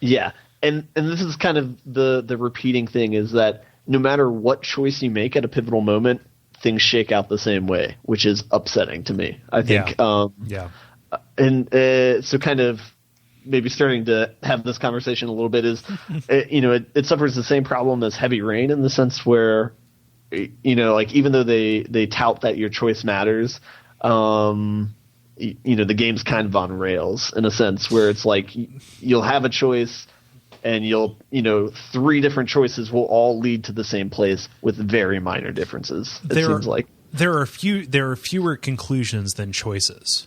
and this is kind of the repeating thing is that no matter what choice you make at a pivotal moment, things shake out the same way, which is upsetting to me. I think. So kind of maybe starting to have this conversation a little bit is, it suffers the same problem as Heavy Rain in the sense where, like even though they tout that your choice matters, the game's kind of on rails in a sense where it's like you'll have a choice and three different choices will all lead to the same place with very minor differences. It seems like there are fewer conclusions than choices.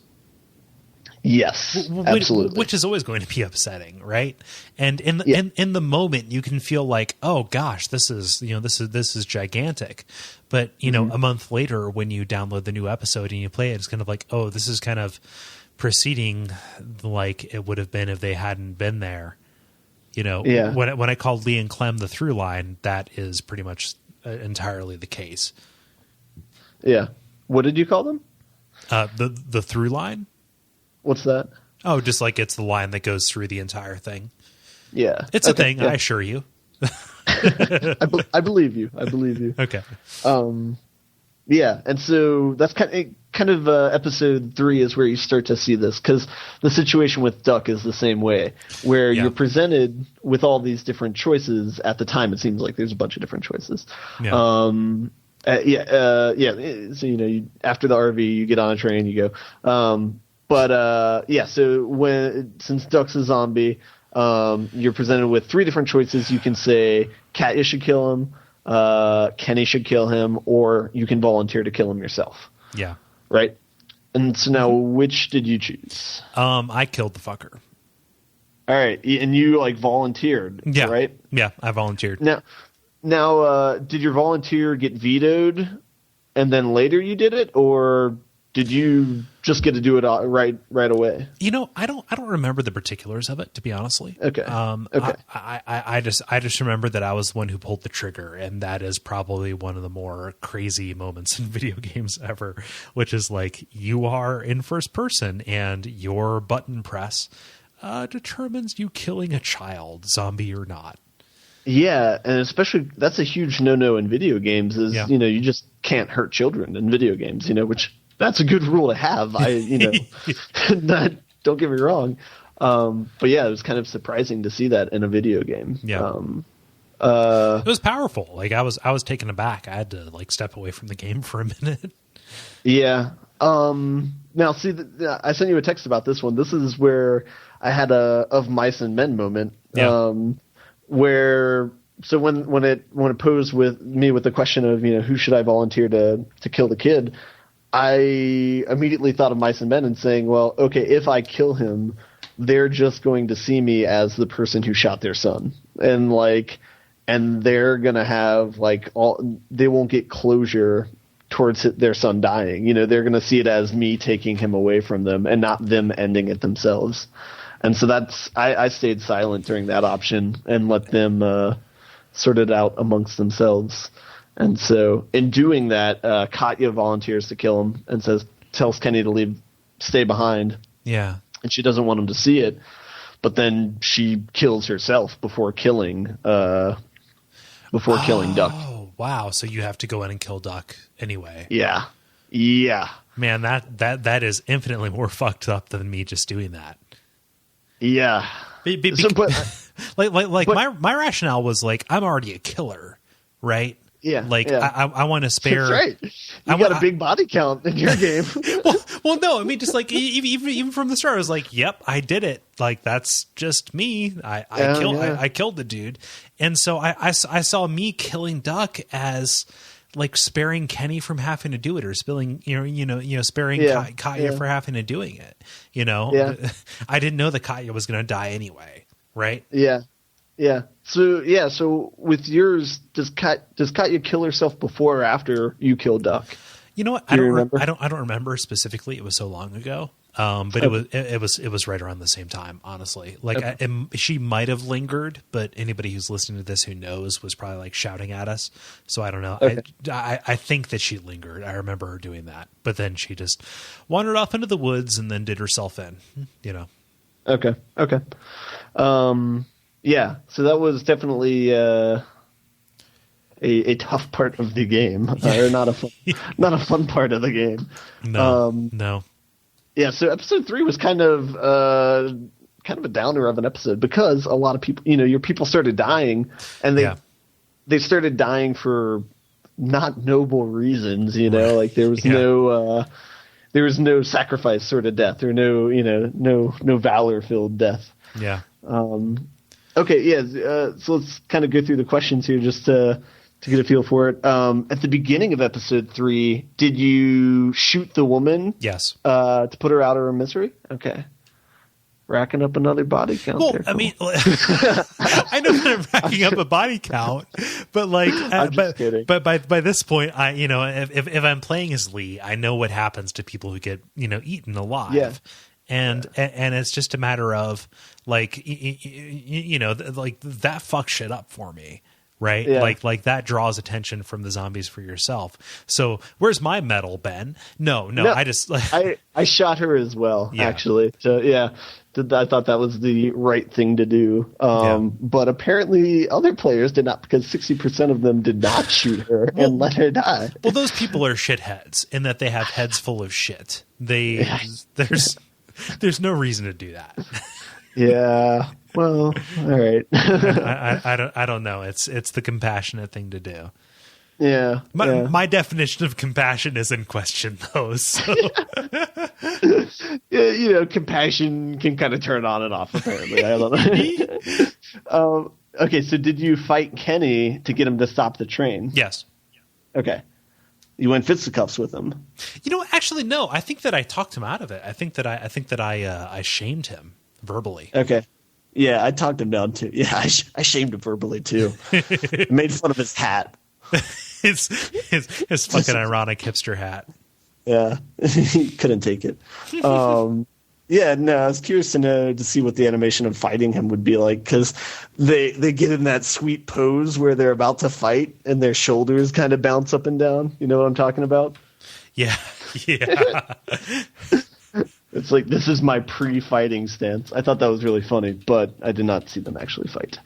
Yes, absolutely. Which is always going to be upsetting, right? And in the moment, you can feel like, oh gosh, this is gigantic. But a month later, when you download the new episode and you play it, it's kind of like, oh, this is kind of proceeding like it would have been if they hadn't been there. When I called Lee and Clem the through line, that is pretty much entirely the case. Yeah. What did you call them? The through line. What's that? Oh, just like it's the line that goes through the entire thing. Yeah. It's a thing, yeah. I assure you. I believe you. I believe you. Okay. Yeah, and so that's kind of episode 3 is where you start to see this, because the situation with Duck is the same way, where you're presented with all these different choices. At the time, it seems like there's a bunch of different choices. Yeah. So after the RV, you get on a train, you go. So since Duck's a zombie, you're presented with 3 different choices. You can say Katya should kill him, Kenny should kill him, or you can volunteer to kill him yourself. Yeah. Right? And so now, which did you choose? I killed the fucker. All right. And you volunteered, right? Yeah, I volunteered. Now, did your volunteer get vetoed and then later you did it, or did you just get to do it right away? I don't remember the particulars of it, to be honestly. Okay. Okay. I just remember that I was the one who pulled the trigger, and that is probably one of the more crazy moments in video games ever, which is like you are in first person and your button press determines you killing a child, zombie or not. Yeah, and especially that's a huge no-no in video games is, you just can't hurt children in video games, which that's a good rule to have. Don't get me wrong. But yeah, it was kind of surprising to see that in a video game. Yeah. It was powerful. I was taken aback. I had to step away from the game for a minute. Yeah. Now see, I sent you a text about this one. This is where I had a of mice and men moment. Yeah. When it posed with me with the question of, who should I volunteer to kill the kid, I immediately thought of Mice and Men and saying, well, okay, if I kill him, they're just going to see me as the person who shot their son. And they're going to have they won't get closure towards their son dying. They're going to see it as me taking him away from them and not them ending it themselves. And so I stayed silent during that option and let them sort it out amongst themselves. And so in doing that, Katya volunteers to kill him and tells Kenny to stay behind. Yeah. And she doesn't want him to see it, but then she kills herself before killing Duck. Oh, wow. So you have to go in and kill Duck anyway. Yeah. Yeah. Man, that is infinitely more fucked up than me just doing that. Yeah. My rationale was I'm already a killer, right? Yeah. I want to spare. That's right. You got a big body count in your game. well, no, I mean, just even from the start, I was like, yep, I did it. That's just me. I killed the dude. And so I saw me killing Duck as sparing Kenny from having to do it, or sparing Katya for having to doing it. I didn't know that Katya was going to die anyway. Right. Yeah. Yeah. So with yours, does Katya kill herself before or after you kill Duck? You know what? I don't remember specifically. It was so long ago. But it was right around the same time, honestly. She might have lingered, but anybody who's listening to this who knows was probably shouting at us. So I don't know. Okay. I think that she lingered. I remember her doing that, but then she just wandered off into the woods and then did herself in. Okay. Yeah. So that was definitely a tough part of the game, or not a fun part of the game. No. Yeah, so episode 3 was kind of a downer of an episode because a lot of people, your people started dying, and they started dying for not noble reasons. Like there was no sacrifice sort of death, or no valor filled death. Yeah. Okay, yeah. So let's kind of go through the questions here just to get a feel for it. At the beginning of episode 3, did you shoot the woman? Yes. To put her out of her misery? Okay. Racking up another body count. Well, there. I mean, I know that I'm racking up a body count, but but by this point, if I'm playing as Lee, I know what happens to people who get eaten alive. Yeah. And it's just a matter of like that fucks shit up for me. Right. Yeah. Like that draws attention from the zombies for yourself. So where's my medal, Ben? No, I shot her as well, actually. So yeah, I thought that was the right thing to do. But apparently other players did not, because 60% of them did not shoot her and let her die. Well, those people are shitheads in that they have heads full of shit. There's no reason to do that. Yeah. Well, all right. I don't know. It's the compassionate thing to do. Yeah. My definition of compassion is in question, though. So. Yeah, compassion can kind of turn on and off, apparently. I don't know. Okay, so did you fight Kenny to get him to stop the train? Yes. Okay. You went fisticuffs with him. Actually, no. I think that I talked him out of it. I think that I shamed him verbally. Okay. Yeah, I talked him down too. Yeah, I shamed him verbally too. Made fun of his hat. his fucking ironic hipster hat. Yeah, he couldn't take it. Yeah, no, I was curious to see what the animation of fighting him would be like, because they get in that sweet pose where they're about to fight and their shoulders kind of bounce up and down. You know what I'm talking about? Yeah. It's like, this is my pre-fighting stance. I thought that was really funny, but I did not see them actually fight.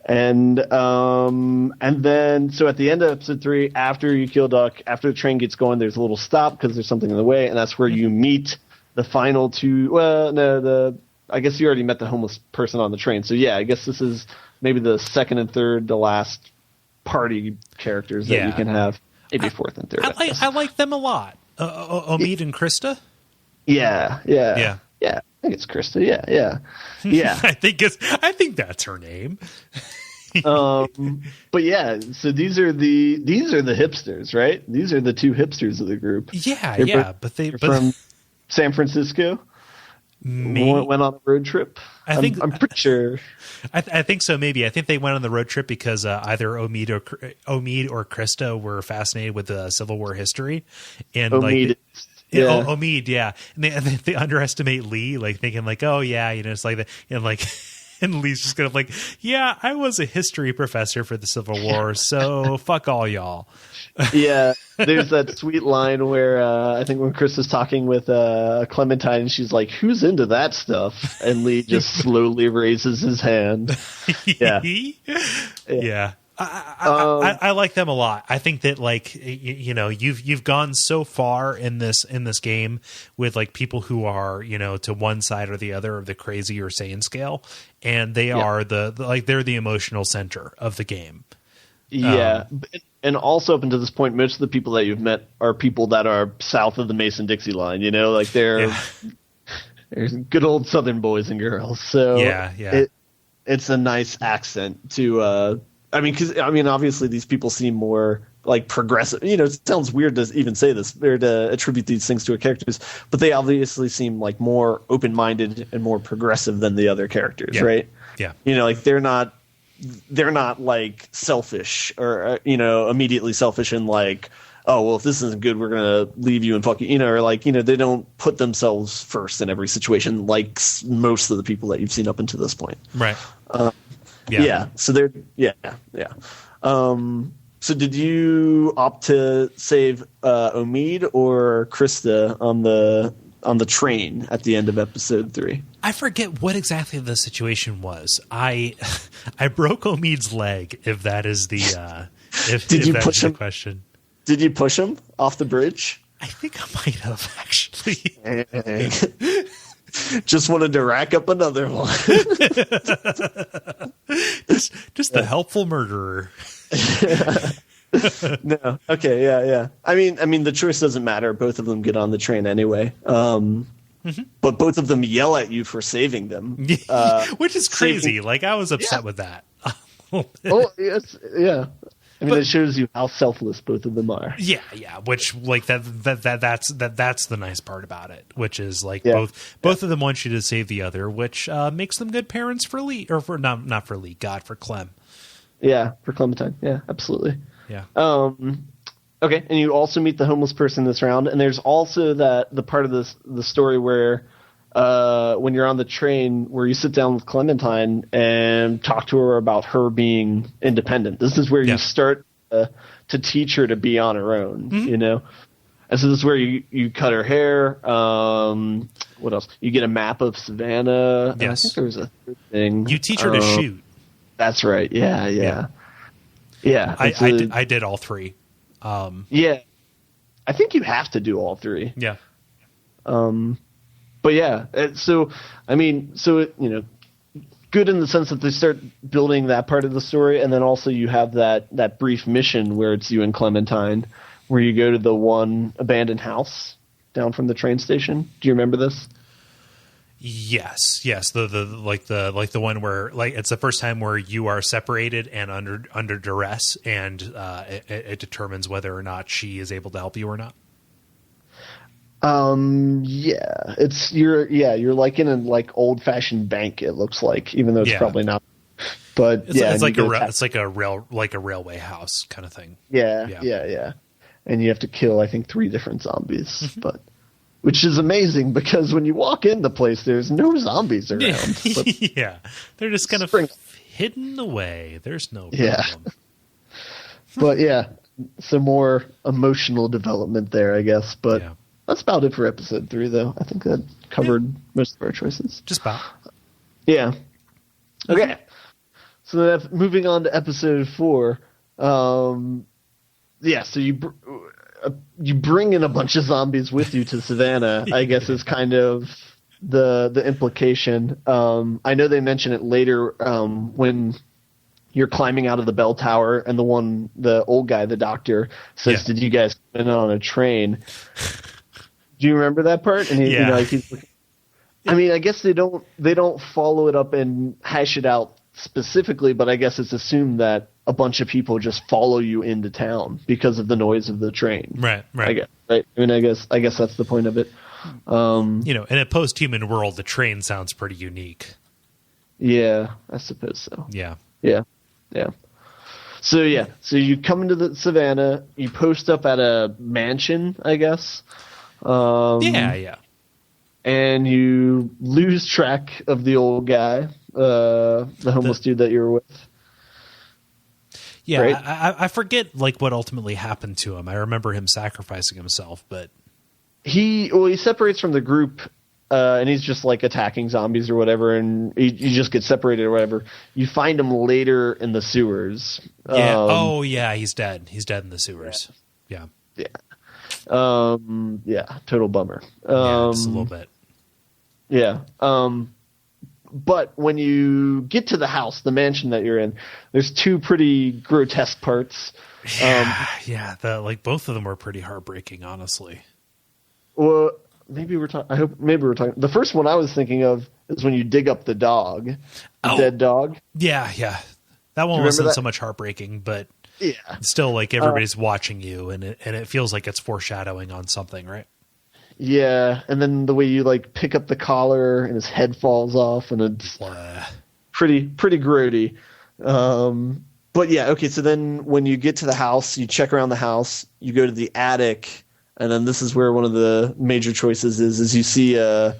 And then, so at the end of episode 3, after you kill Duck, after the train gets going, there's a little stop because there's something in the way, and that's where you meet the final two. Well, no, I guess you already met the homeless person on the train. So yeah, I guess this is maybe the second and third to last party characters that you can have. Maybe fourth and third. I like them a lot. Omid and Krista. Yeah. I think it's Krista. Yeah. I think that's her name. But yeah, so these are the hipsters, right? These are the two hipsters of the group. Yeah, but from San Francisco. Went on a road trip. I'm pretty sure. I think so. Maybe I think they went on the road trip because either Omid or Krista were fascinated with the Civil War history, and Omid. Omid, yeah, and they underestimate Lee, like thinking like, oh yeah, it's like that, and like, and Lee's just kind of like, yeah, I was a history professor for the Civil War, so fuck all y'all. Yeah, there's that sweet line where I think when Chris is talking with Clementine, she's like, "Who's into that stuff?" And Lee just slowly raises his hand. Yeah. I like them a lot. I think that like you've gone so far in this game with like people who are to one side or the other of the crazy or sane scale, and they are they're the emotional center of the game. Yeah, and also up until this point, most of the people that you've met are people that are south of the Mason-Dixie line. Like they're good old Southern boys and girls. So it's a nice accent to. Obviously these people seem more like progressive. It sounds weird to even say this or to attribute these things to a characters, but they obviously seem like more open-minded and more progressive than the other characters, right? Yeah. Like they're not like selfish or immediately selfish and like, oh well, if this isn't good, we're gonna leave you and fuck you, or like they don't put themselves first in every situation like most of the people that you've seen up until this point, right? So they're so did you opt to save Omid or Krista on the train at the end of episode 3? I forget what exactly the situation was. I broke Omid's leg, if that is the Did you that's push the him? question. Did you push him off the bridge? I think I might have actually. Just wanted to rack up another one. just the helpful murderer. No. Okay. Yeah. I mean, the choice doesn't matter. Both of them get on the train anyway. But both of them yell at you for saving them, which is crazy. Like, I was upset with that. Oh, yes, yeah. I mean, it shows you how selfless both of them are. Yeah. Which, like, that's the nice part about it. Which is like both of them want you to save the other, which makes them good parents for Lee, or for not for Lee, God, for Clem. Yeah, for Clementine. Yeah, absolutely. Yeah. Okay, and you also meet the homeless person this round, and there's also the part of the story where when you're on the train where you sit down with Clementine and talk to her about her being independent. This is where you start to teach her to be on her own, you know? And so this is where you cut her hair. What else? You get a map of Savannah. Yes. I think there was a third thing. You teach her to shoot. That's right. Yeah. I did all three. Yeah. I think you have to do all three. Yeah. But yeah, so good in the sense that they start building that part of the story, and then also you have that brief mission where it's you and Clementine, where you go to the one abandoned house down from the train station. Do you remember this? Yes. The one where, like, it's the first time where you are separated and under duress, and it determines whether or not she is able to help you or not. You're like in an old fashioned bank. It looks like, even though it's probably not. But it's like a railway house kind of thing. Yeah. And you have to kill, I think, 3 different zombies, which is amazing because when you walk in the place, there's no zombies around. Yeah, they're just kind of hidden away. There's no problem. Yeah. But yeah, some more emotional development there, I guess. But that's about it for episode 3, though. I think that covered most of our choices. Just about. Yeah. Okay. So moving on to episode 4. So you bring in a bunch of zombies with you to Savannah, I guess is kind of the implication. I know they mention it later when you're climbing out of the bell tower and the old guy, the doctor, says, "Did you guys come in on a train?" Do you remember that part? And he's I mean, I guess they don't follow it up and hash it out specifically, but I guess it's assumed that a bunch of people just follow you into town because of the noise of the train. Right. I guess, right. I mean, I guess that's the point of it. In a post-human world, the train sounds pretty unique. Yeah, I suppose so. Yeah. So you come into the Savannah, you post up at a mansion, I guess. Yeah. And you lose track of the old guy, the homeless dude that you were with. Yeah, right? I forget what ultimately happened to him. I remember him sacrificing himself, but he separates from the group, and he's just attacking zombies or whatever, and you just get separated or whatever. You find him later in the sewers. Yeah. He's dead. He's dead in the sewers. Yeah. Total bummer. Just a little bit. Yeah. But when you get to the house, the mansion that you're in, there's 2 pretty grotesque parts. Both of them were pretty heartbreaking, honestly. Well, maybe we're talking. The first one I was thinking of is when you dig up the dog, dead dog. Yeah. That one wasn't so much heartbreaking, but still, everybody's watching you, and it feels like it's foreshadowing on something, right? Yeah, and then the way you pick up the collar and his head falls off, and it's pretty grody. But yeah, okay. So then when you get to the house, you check around the house, you go to the attic, and then this is where one of the major choices is you see a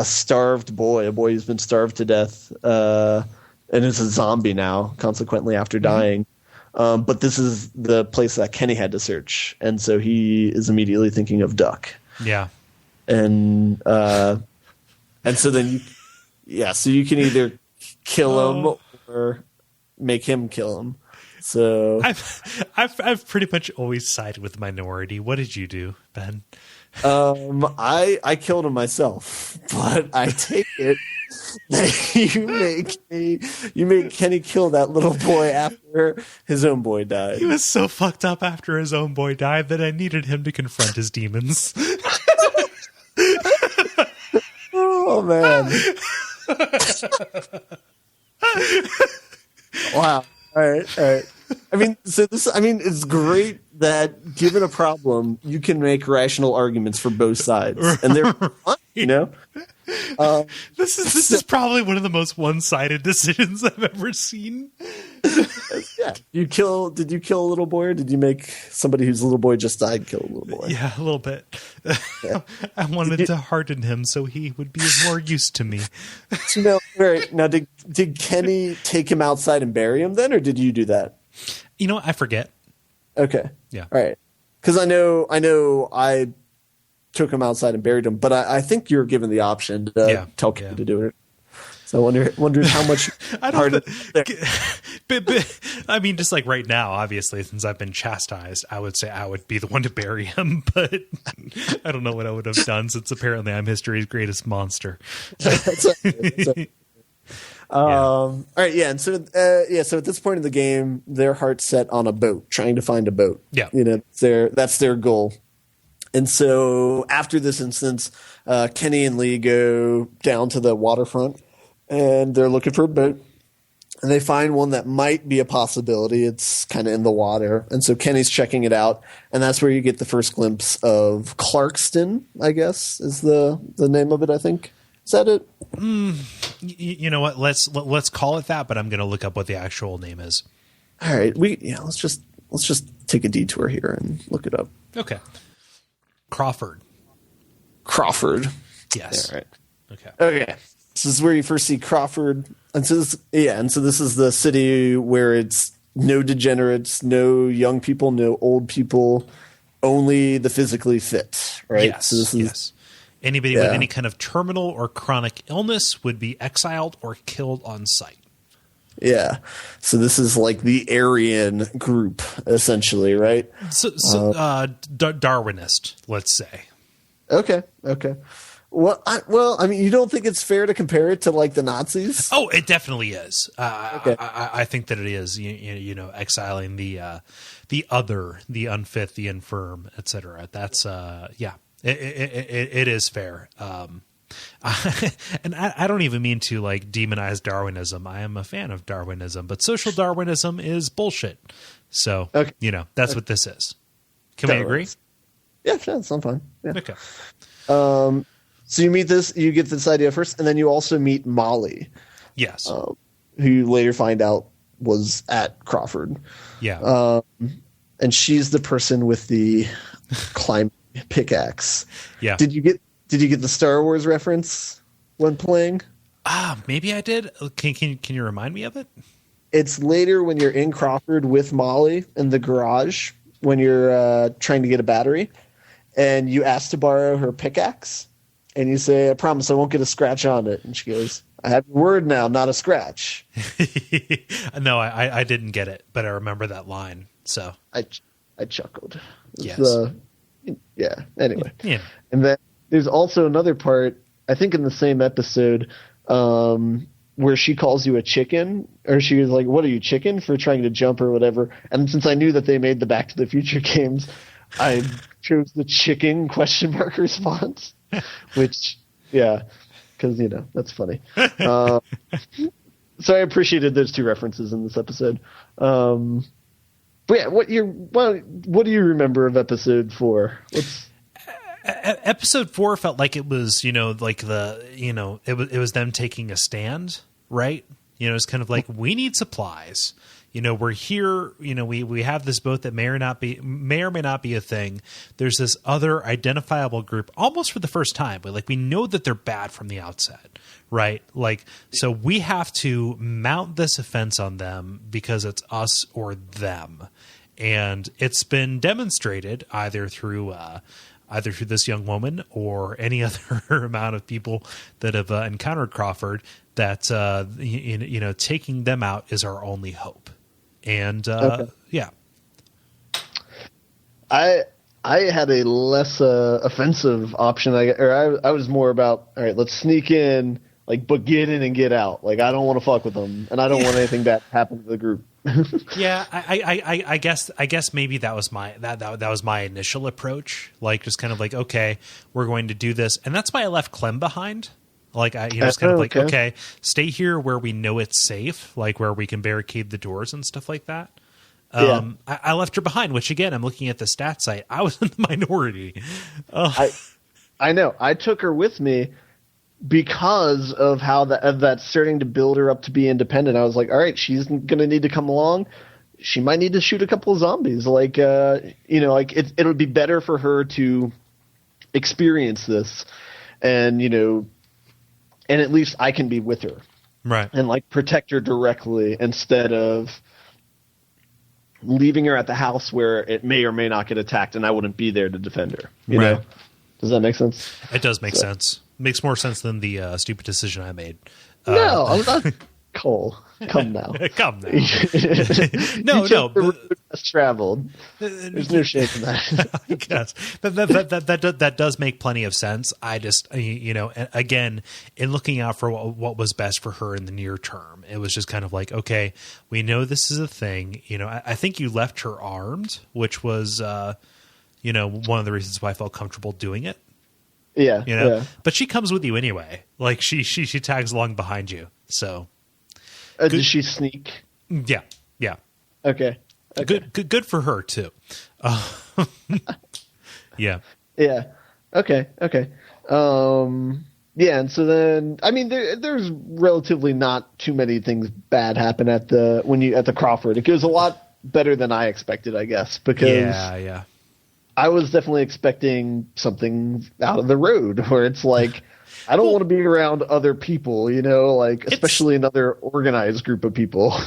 starved boy, a boy who's been starved to death, and is a zombie now, consequently after dying. But this is the place that Kenny had to search, and so he is immediately thinking of Duck. Yeah. And so then so you can either kill him or make him kill him. So I've pretty much always sided with the minority. What did you do, Ben? I killed him myself, but I take it that you make Kenny kill that little boy after his own boy died. He was so fucked up after his own boy died that I needed him to confront his demons. Oh man. Wow. All right. I mean, it's great that given a problem, you can make rational arguments for both sides, and they're fun, you know. This is probably one of the most one-sided decisions I've ever seen. Yeah. Did you kill a little boy, or did you make somebody whose little boy just died kill a little boy? Yeah, a little bit. Yeah. I wanted to harden him so he would be more used to me. Right. Now, did Kenny take him outside and bury him then, or did you do that? You know what? I forget. Okay. Yeah. All right. Because I know I took him outside and buried him, but I think you're given the option to tell Kenny to do it. So I wonder how much harder. But I mean, just like right now, obviously, since I've been chastised, I would say I would be the one to bury him, but I don't know what I would have done since apparently I'm history's greatest monster. That's right. All right, yeah, and so at this point in the game, their heart's set on a boat, trying to find a boat. Yeah, you know, that's their goal. And so after this instance, Kenny and Lee go down to the waterfront, and they're looking for a boat, and they find one that might be a possibility. It's kind of in the water, and so Kenny's checking it out, and that's where you get the first glimpse of Clarkston, I guess is the name of it. I think. Is that it? You know what? Let's call it that. But I'm going to look up what the actual name is. All right, let's just take a detour here and look it up. Okay. Crawford. Yes. Yeah, right. Okay. This is where you first see Crawford, and so this is the city where it's no degenerates, no young people, no old people, only the physically fit. Right. Yes. So this is, yes. Anybody with any kind of terminal or chronic illness would be exiled or killed on sight. Yeah. So this is like the Aryan group, essentially, right? So Darwinist, let's say. Okay. Well, I mean, you don't think it's fair to compare it to like the Nazis? Oh, it definitely is. Okay. I think that it is. You know, exiling the other, the unfit, the infirm, etc. That's It is fair. And I don't even mean to like demonize Darwinism. I am a fan of Darwinism, but social Darwinism is bullshit. So, that's what this is. Can we agree? Yeah, that's fine. Yeah. Okay. So you get this idea first, and then you also meet Molly. Yes. Who you later find out was at Crawford. Yeah. And she's the person with the climb pickaxe. Yeah. Did you get the Star Wars reference when playing? Maybe I did. Can you remind me of it? It's later when you're in Crawford with Molly in the garage when you're trying to get a battery, and you ask to borrow her pickaxe, and you say, "I promise I won't get a scratch on it." And she goes, "I have your word now, not a scratch." No, I didn't get it, but I remember that line. So I chuckled. Yes. Yeah. Anyway. Yeah. And then there's also another part, I think in the same episode, where she calls you a chicken, or she was like, "What are you, chicken?" for trying to jump or whatever. And since I knew that they made the Back to the Future games, I chose the chicken ? Response, which, because, that's funny. So I appreciated those two references in this episode. But yeah, what do you remember of episode 4? Episode 4 felt like it was, it was them taking a stand, right? It's kind of like, we need supplies. We're here. We have this boat that may or may not be a thing. There's this other identifiable group, almost for the first time, but we know that they're bad from the outset, right? So we have to mount this offense on them because it's us or them, and it's been demonstrated either through this young woman or any other amount of people that have encountered Crawford that taking them out is our only hope. And yeah. I had a less offensive option. I was more about, all right, let's sneak in, like, but get in and get out. Like, I don't want to fuck with them, and I don't want anything bad to happen to the group. Yeah, I guess maybe that was my initial approach. Like, just kind of like, okay, we're going to do this, and that's why I left Clem behind. Like, it's kind of like, okay, stay here where we know it's safe, like where we can barricade the doors and stuff like that. I left her behind, which again, I'm looking at the stat site. I was in the minority. I know. I took her with me because of how that starting to build her up to be independent. I was like, all right, she's going to need to come along. She might need to shoot a couple of zombies. Like, like it would be better for her to experience this, and and at least I can be with her, right, and like protect her directly instead of leaving her at the house where it may or may not get attacked, and I wouldn't be there to defend her. You know? Does that make sense? It does make sense. Makes more sense than the stupid decision I made. No, I'm not. Cole, come now. Come now. No. Has traveled. There's no shame in that. I guess that does make plenty of sense. I just, again, in looking out for what was best for her in the near term, it was just kind of like, okay, we know this is a thing. I think you left her armed, which was, one of the reasons why I felt comfortable doing it. Yeah, yeah. But she comes with you anyway. Like she tags along behind you. So. Does she sneak? Yeah. Okay. Good for her too. Yeah. Yeah. Okay. Yeah, and so then there's relatively not too many things bad happen at the Crawford. It goes a lot better than I expected, I guess, because yeah. I was definitely expecting something out of the road where it's like. I don't want to be around other people, especially another organized group of people.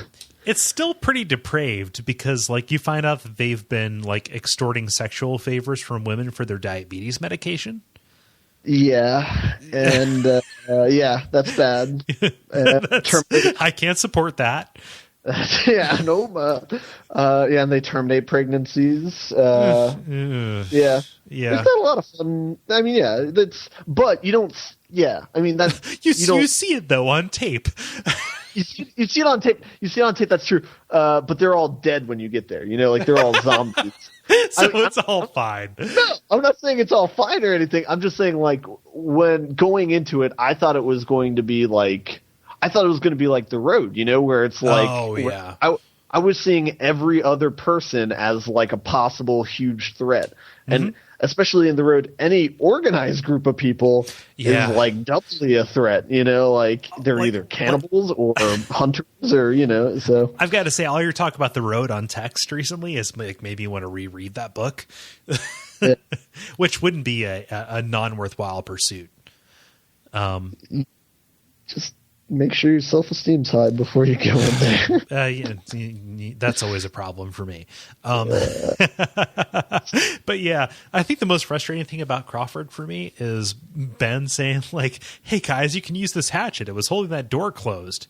It's still pretty depraved because, you find out that they've been, extorting sexual favors from women for their diabetes medication. Yeah, and, that's bad. I can't support that. Yeah, no. And they terminate pregnancies. Yeah. It's not a lot of fun. But you don't. Yeah, that's you see it though on tape. you see it on tape. That's true. But they're all dead when you get there. They're all zombies. So it's all fine. No, I'm not saying it's all fine or anything. I'm just saying, when going into it, I thought it was going to be like The Road, where it's like, oh yeah. I was seeing every other person as a possible huge threat, and especially in The Road, any organized group of people is doubly a threat. They're either cannibals or hunters, or So I've got to say, all your talk about The Road on text recently is maybe you want to reread that book, which wouldn't be a non-worthwhile pursuit. Just make sure your self-esteem's high before you go in there. That's always a problem for me. But yeah, I think the most frustrating thing about Crawford for me is Ben saying hey guys, you can use this hatchet. It was holding that door closed.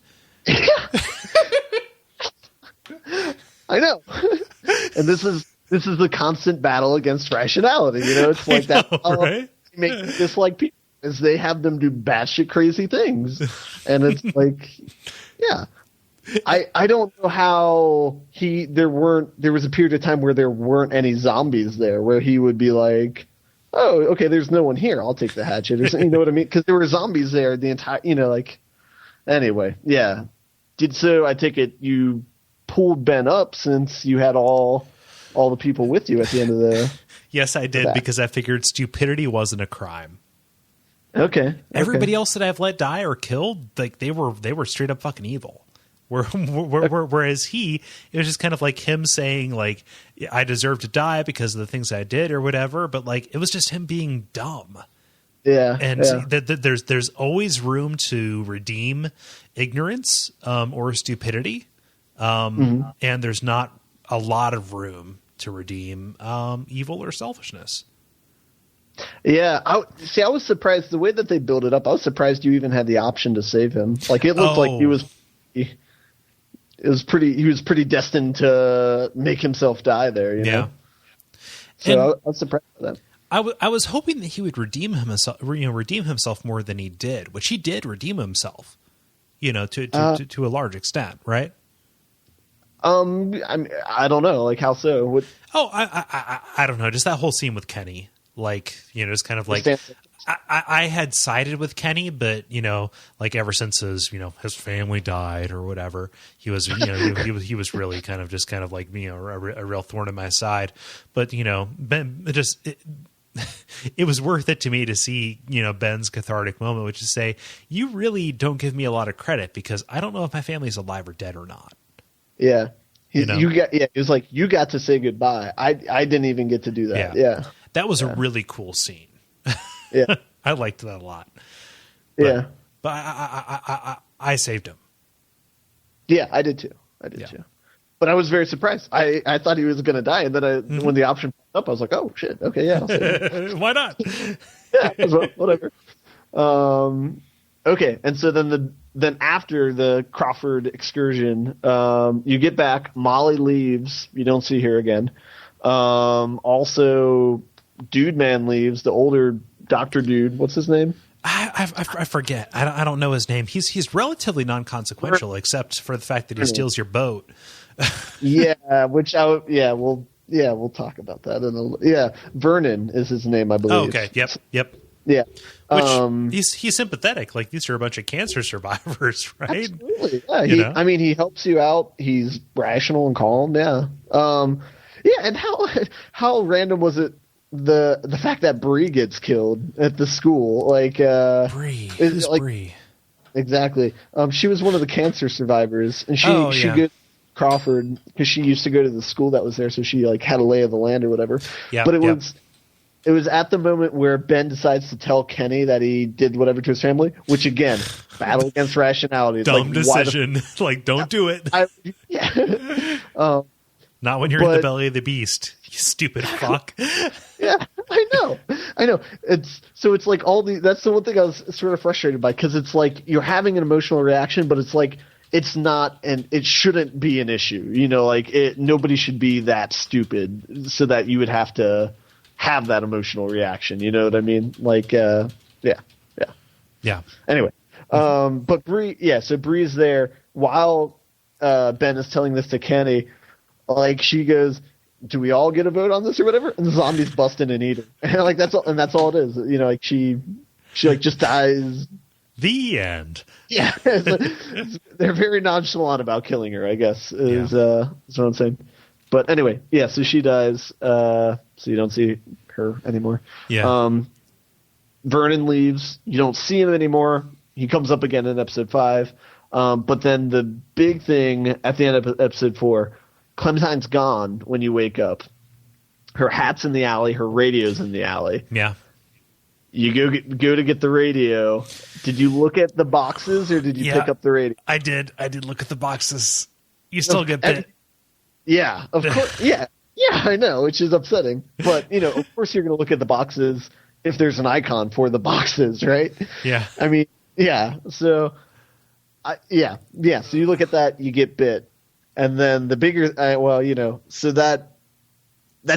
I know. And this is the constant battle against rationality. It's like that. Right? Make dislike people. Is they have them do batshit crazy things, and it's yeah. I don't know how there was a period of time where there weren't any zombies there, where he would be like, oh, okay, there's no one here, I'll take the hatchet, or something, you know what I mean? Because there were zombies there the entire, anyway, yeah. So I take it you pulled Ben up since you had all the people with you at the end of the. Yes, I did, because I figured stupidity wasn't a crime. Okay. Everybody else that I've let die or killed, they were straight up fucking evil. Whereas it was just kind of like him saying I deserve to die because of the things I did or whatever. But it was just him being dumb. Yeah. And there's always room to redeem ignorance or stupidity, and there's not a lot of room to redeem evil or selfishness. Yeah, I was surprised the way that they built it up. I was surprised you even had the option to save him. It looked like he was. he was pretty destined to make himself die there, you know? So I was surprised by that. I was hoping that he would redeem himself more than he did, which he did redeem himself, to a large extent, right? I don't know, like how so? I don't know. Just that whole scene with Kenny, like, just kind of like I had sided with Kenny, but like ever since his family died or whatever, he was he was really kind of like a real thorn in my side. But Ben it was worth it to me to see Ben's cathartic moment, which is say, you really don't give me a lot of credit because I don't know if my family's alive or dead or not. Yeah. It was like, you got to say goodbye. I didn't even get to do that. Yeah. That was a really cool scene. Yeah. I liked that a lot. But I saved him. Yeah, I did too. Too. But I was very surprised. I thought he was going to die. And then when the option popped up, I was like, oh shit. Okay. Yeah. I'll save him. Why not? Yeah. Whatever. Okay. And so then after the Crawford excursion, you get back, Molly leaves. You don't see her again. Also Dude Man leaves, the older doctor dude. What's his name? I forget. I don't know his name. He's relatively non-consequential, except for the fact that he steals your boat. We'll talk about that. Vernon is his name, I believe. Oh, okay. Yep. Yeah. Which he's sympathetic. Like, these are a bunch of cancer survivors, right? Absolutely. Yeah. He helps you out. He's rational and calm. Yeah. And how random was it? The fact that Bree gets killed at the school, Bree, who's Bree? Exactly. She was one of the cancer survivors, and she goes Crawford because she used to go to the school that was there, so she had a lay of the land or whatever. Yeah. But it was at the moment where Ben decides to tell Kenny that he did whatever to his family, which again, battle against rationality. It's dumb decision. Don't do it. Not when you're in the belly of the beast, you stupid fuck. Yeah, I know. It's like that's the one thing I was sort of frustrated by, because it's like you're having an emotional reaction, but it's like it's not, and it shouldn't be an issue. Nobody should be that stupid so that you would have to have that emotional reaction. You know what I mean? Yeah. Anyway, but Bree, so Bree's there while Ben is telling this to Kenny. She goes, do we all get a vote on this or whatever? And the zombies bust in and eat her. And that's all it is. She just dies. The end. Yeah. They're very nonchalant about killing her, I guess, is what I'm saying. But anyway, so she dies. So you don't see her anymore. Yeah. Vernon leaves. You don't see him anymore. He comes up again in episode 5. But then the big thing at the end of episode 4, Clementine's gone when you wake up. Her hat's in the alley. Her radio's in the alley. Yeah. You go to get the radio. Did you look at the boxes or did you pick up the radio? I did. I did look at the boxes. You still get bit. Yeah, of course. Yeah, I know, which is upsetting. But, of course you're going to look at the boxes if there's an icon for the boxes, right? Yeah. I mean, yeah. So, so you look at that, you get bit. And then the bigger, so that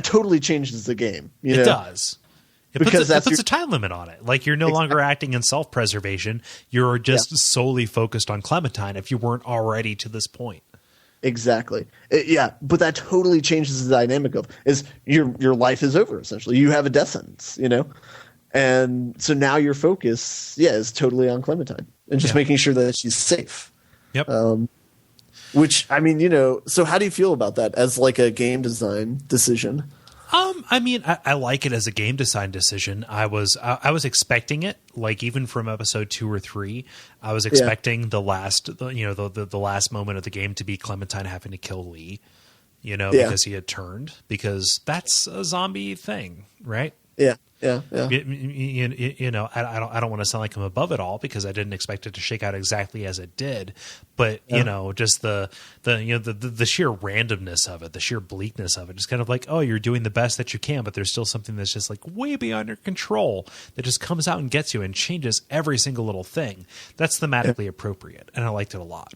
totally changes the game. It does. It puts a time limit on it. Like, you're no longer acting in self-preservation. You're just solely focused on Clementine if you weren't already to this point. Exactly. But that totally changes the dynamic of your life is over, essentially. You have a death sentence, And so now your focus, is totally on Clementine and just making sure that she's safe. Yep. Which, so how do you feel about that as a game design decision? I like it as a game design decision. I was expecting it, even from episode 2 or 3. I was expecting the last, the last moment of the game to be Clementine having to kill Lee, because he had turned, because that's a zombie thing, right? Yeah. I don't want to sound like I'm above it all, because I didn't expect it to shake out exactly as it did. But just the sheer randomness of it, the sheer bleakness of it, just kind of like, oh, you're doing the best that you can, but there's still something that's just way beyond your control that just comes out and gets you and changes every single little thing. That's thematically appropriate, and I liked it a lot.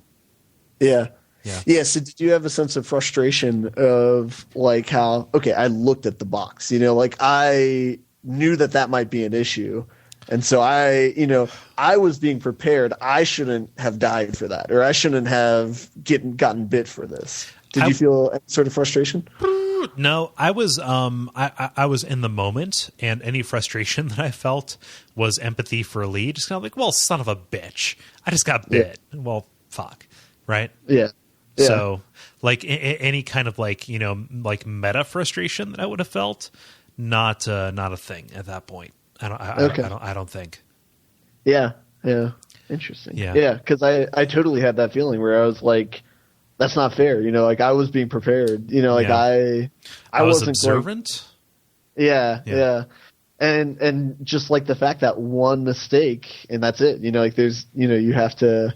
Yeah. Yeah. So did you have a sense of frustration of like how, okay, I looked at the box, like I knew that might be an issue. And so I was being prepared. I shouldn't have died for that, or I shouldn't have gotten bit for this. Did you feel any sort of frustration? No, I was I was in the moment, and any frustration that I felt was empathy for Lee. Just kind of like, well, son of a bitch, I just got bit. Yeah. Well, fuck, right? Yeah. So, like any kind of like like meta frustration that I would have felt, not a thing at that point. I don't think. Yeah. Interesting. Yeah. Because I totally had that feeling where I was like, that's not fair. Like I was being prepared. Like I was wasn't observant. Yeah. And just like the fact that one mistake and that's it. Like there's you have to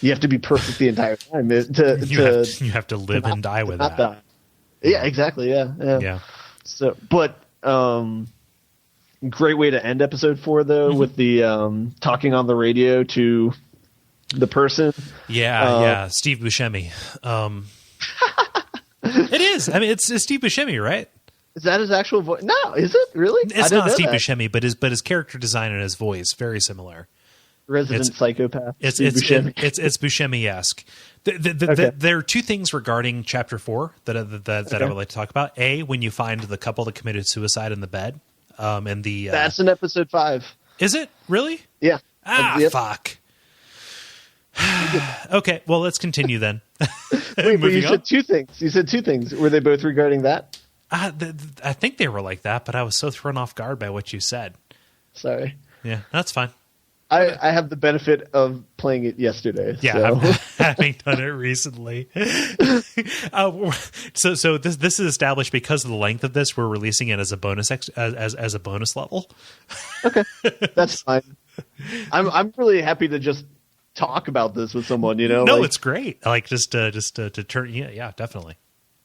be perfect the entire time you have to live and die with that. Die. Yeah, exactly. Yeah. So, but great way to end episode 4 though, with the talking on the radio to the person. Yeah. Steve Buscemi. It is. I mean, it's Steve Buscemi, right? Is that his actual voice? No, is it really? It's not Steve Buscemi, but his character design and his voice very similar. Resident psychopath. It's Buscemi-esque. There are two things regarding chapter 4 that I would like to talk about. A, when you find the couple that committed suicide in the bed, and the that's in episode 5. Is it really? Yeah. Yep. Fuck. Okay, well, let's continue then. Wait, but you said two things. Were they both regarding that? I think they were like that, but I was so thrown off guard by what you said. Sorry. Yeah, that's fine. I have the benefit of playing it yesterday. Yeah, so. having done it recently. So this is established because of the length of this. We're releasing it as a bonus as a bonus level. Okay, that's fine. I'm really happy to just talk about this with someone. No, it's great. Like just to turn. Yeah, definitely.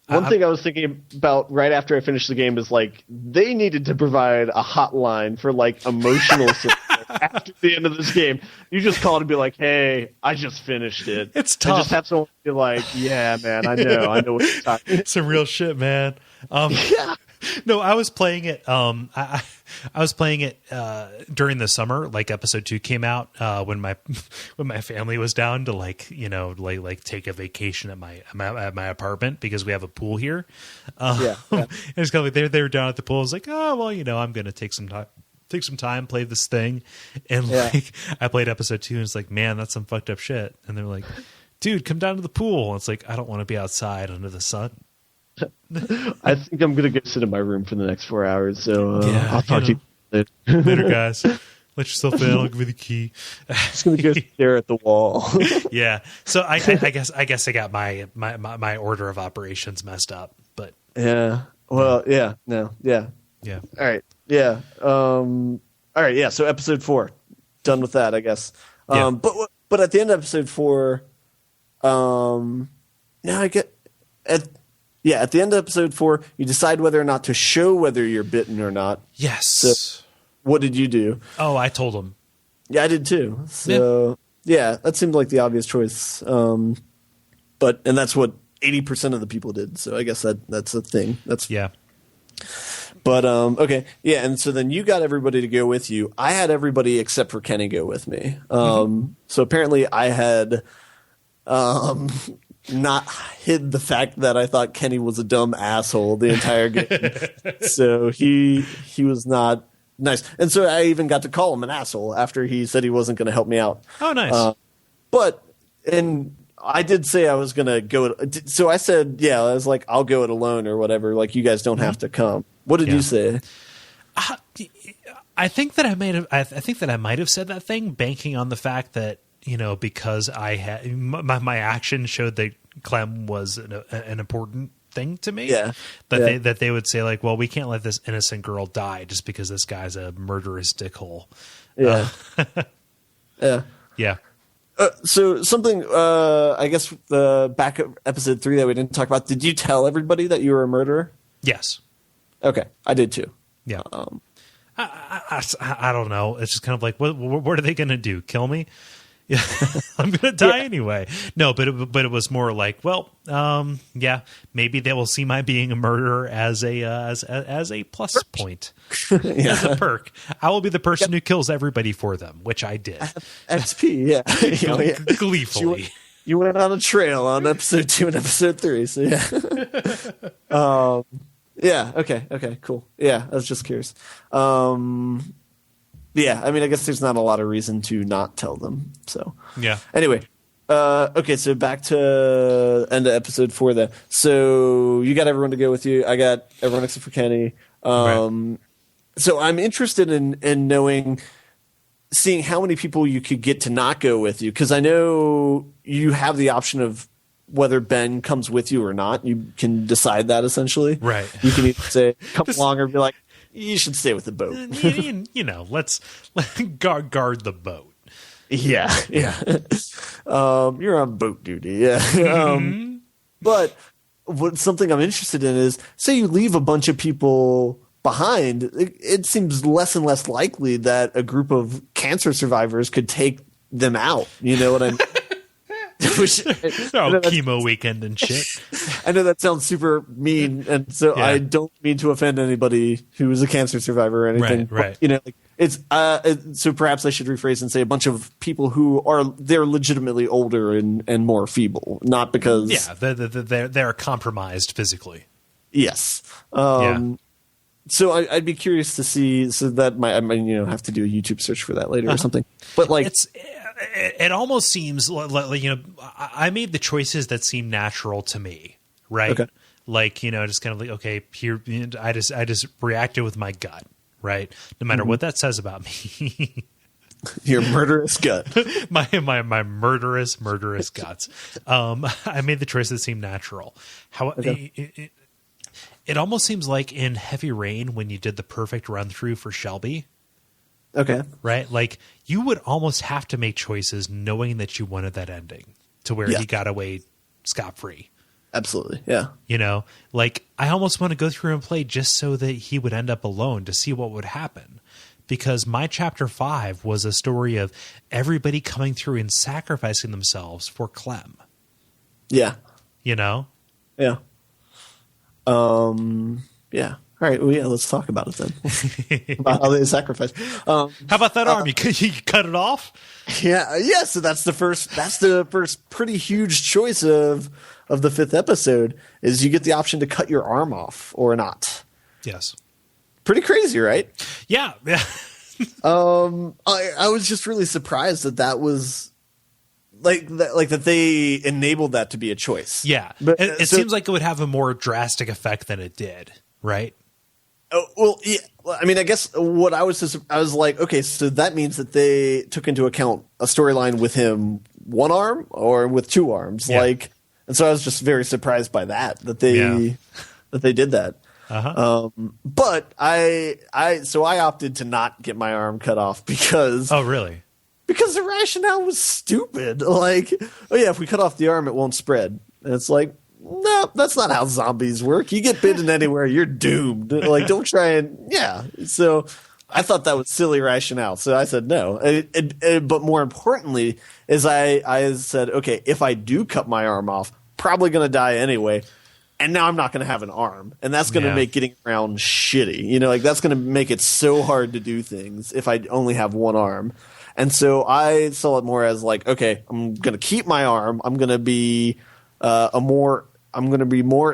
One thing I was thinking about right after I finished the game is like they needed to provide a hotline for like emotional support after the end of this game. You just call and be like, "Hey, I just finished it." It's tough. And just have someone be like, "Yeah, man, I know what you're talking about." Some real shit, man. Yeah. No, I was playing it. I was playing it during the summer. Like episode 2 came out when my family was down to like take a vacation at my apartment because we have a pool here. Yeah. And it's kind of like they were down at the pool. I was like, oh well, I'm going to take some time, play this thing, and like I played episode 2, and it's like, man, that's some fucked up shit. And they're like, dude, come down to the pool. And it's like, I don't want to be outside under the sun. I think I'm gonna go sit in my room for the next 4 hours. So I'll talk to you later, guys. Let yourself in. I'll give you the key. Just gonna go stare at the wall. Yeah. So I guess I got my order of operations messed up. But yeah. Well, yeah. No. Yeah. Yeah. All right. Yeah. All right. Yeah. So episode 4, done with that, I guess. Yeah. But at the end of episode 4, now I get at the end of episode 4, you decide whether or not to show whether you're bitten or not. Yes. So what did you do? Oh, I told him. Yeah, I did too. So yeah, that seemed like the obvious choice. And that's what 80% of the people did. So I guess that's a thing. Yeah. But okay, yeah, and so then you got everybody to go with you. I had everybody except for Kenny go with me. So apparently I had not hid the fact that I thought Kenny was a dumb asshole the entire game. So he was not nice. And so I even got to call him an asshole after he said he wasn't going to help me out. Oh, nice. And I did say I was going to go. So I said, yeah, I was like, I'll go it alone or whatever. Like, you guys don't have to come. What did you say? I think that I might have said that thing banking on the fact that, because I had my action showed that Clem was an important thing to me. Yeah. That they would say like, well, we can't let this innocent girl die just because this guy's a murderous dickhole. Yeah. Yeah. Yeah. So something, I guess the back of episode 3 that we didn't talk about. Did you tell everybody that you were a murderer? Yes. Okay, I did too. Yeah. I don't know. It's just kind of like, what are they going to do? Kill me? Yeah, I'm going to die anyway. No, but it was more like, well, yeah, maybe they will see my being a murderer as a plus point, as a perk. I will be the person who kills everybody for them, which I did. XP, yeah. Gleefully. You went on a trail on episode 2 and episode 3, so yeah. Yeah, okay, cool. Yeah, I was just curious. Yeah, I mean, I guess there's not a lot of reason to not tell them. So yeah. Anyway, okay, so back to end of episode 4 then. So you got everyone to go with you. I got everyone except for Kenny. Right. So I'm interested in knowing, seeing how many people you could get to not go with you, because I know you have the option of whether Ben comes with you or not. You can decide that essentially. Right. You can either say, come along, or be like, you should stay with the boat. Let's guard the boat. Yeah. You're on boat duty. Yeah. But something I'm interested in is, say you leave a bunch of people behind, it seems less and less likely that a group of cancer survivors could take them out. You know what I mean? Chemo weekend and shit. I know that sounds super mean, and so I don't mean to offend anybody who is a cancer survivor or anything. Right. But, it's so perhaps I should rephrase and say a bunch of people who they're legitimately older and more feeble, not because they're compromised physically. Yes. So I'd be curious to see. So that I might have to do a YouTube search for that later or something. But it almost seems like I made the choices that seem natural to me, right? Okay. Like just kind of like, okay, here I just reacted with my gut, right? No matter what that says about me. Your murderous gut. my murderous guts. I made the choice that seemed natural. It almost seems like in Heavy Rain when you did the perfect run through for Shelby. Okay. Right? Like you would almost have to make choices knowing that you wanted that ending to where he got away scot-free. Absolutely. Yeah. Like I almost want to go through and play just so that he would end up alone to see what would happen. Because my chapter 5 was a story of everybody coming through and sacrificing themselves for Clem. Yeah. Yeah. Yeah. All right. Well, yeah. Let's talk about it then. About how they sacrifice. How about that arm? You cut it off? Yeah. Yeah. So that's the first pretty huge choice of the 5th episode is you get the option to cut your arm off or not. Yes. Pretty crazy, right? Yeah. I was just really surprised that was that they enabled that to be a choice. Yeah. But it seems like it would have a more drastic effect than it did, right? Oh, well, yeah. I mean, I guess what I was like, okay, so that means that they took into account a storyline with him one arm or with 2 arms, and so I was just very surprised by that they did that. But I opted to not get my arm cut off because really? Because the rationale was stupid. Like, oh yeah, if we cut off the arm, it won't spread. And it's like, no, that's not how zombies work. You get bitten anywhere, you're doomed. Like, don't try and So I thought that was silly rationale. So I said no. But more importantly, is I said, okay, if I do cut my arm off, probably going to die anyway. And now I'm not going to have an arm. And that's going to make getting around shitty. Like that's going to make it so hard to do things if I only have one arm. And so I saw it more as like, okay, I'm going to keep my arm. I'm going to be more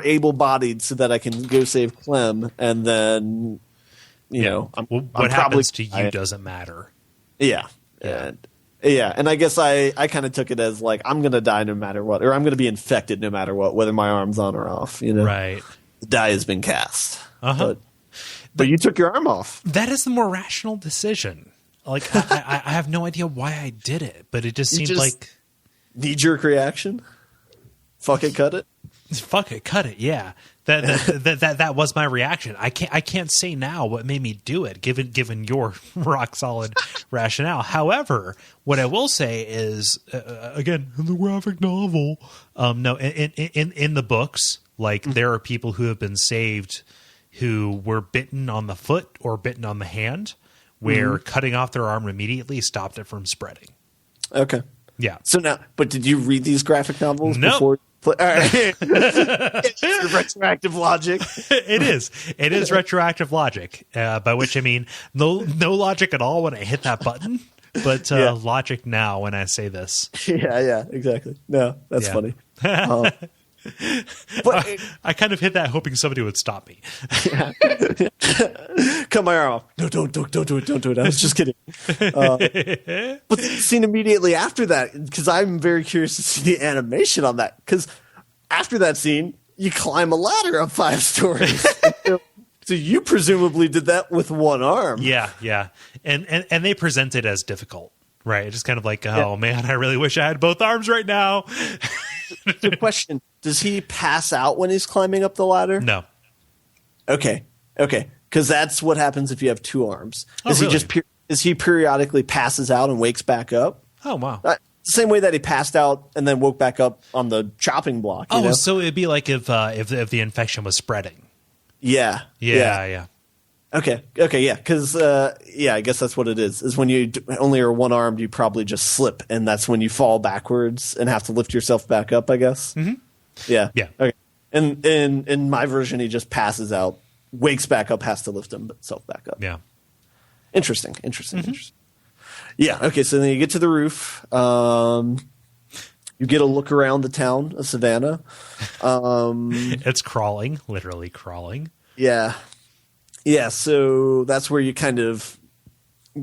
able-bodied so that I can go save Clem. And then, what happens to you doesn't matter. Yeah. And I guess I kind of took it as like, I'm going to die no matter what, or I'm going to be infected no matter what, whether my arm's on or off, Right. The die has been cast. But you took your arm off. That is the more rational decision. Like, I have no idea why I did it, but it just seemed like knee-jerk reaction. Fuck it, cut it. Fuck it, cut it. Yeah, that was my reaction. I can't say now what made me do it, given your rock solid rationale. However, what I will say is, again, in the graphic novel, no, in the books, like there are people who have been saved who were bitten on the foot or bitten on the hand, where cutting off their arm immediately stopped it from spreading. Okay. Yeah. So now, but did you read these graphic novels Nope. before? All right. It's retroactive logic. It is retroactive logic, by which I mean no logic at all when I hit that button, but logic now when I say this. Yeah, exactly. No, that's funny. But I kind of hit that hoping somebody would stop me. Cut my arm off. No, don't do it. Don't do it. I was just kidding. But the scene immediately after that, because I'm very curious to see the animation on that. Because after that scene, you climb a ladder up 5 stories. So you presumably did that with one arm. Yeah. And they present it as difficult, right? Just kind of like, oh man, I really wish I had both arms right now. The question, does he pass out when he's climbing up the ladder? No. Okay. Because that's what happens if you have 2 arms. Oh, Is really? Is he periodically passes out and wakes back up? Oh, wow. Same way that he passed out and then woke back up on the chopping block. You know? So it'd be like if the infection was spreading. Yeah. Okay, yeah, because I guess that's what it is. Is when you only are one armed, you probably just slip, and that's when you fall backwards and have to lift yourself back up. I guess. Mm-hmm. Yeah. Okay. And in my version, he just passes out, wakes back up, has to lift himself back up. Yeah. Interesting. Yeah. Okay. So then you get to the roof. You get a look around the town of Savannah. It's crawling, literally crawling. Yeah. Yeah, so that's where you kind of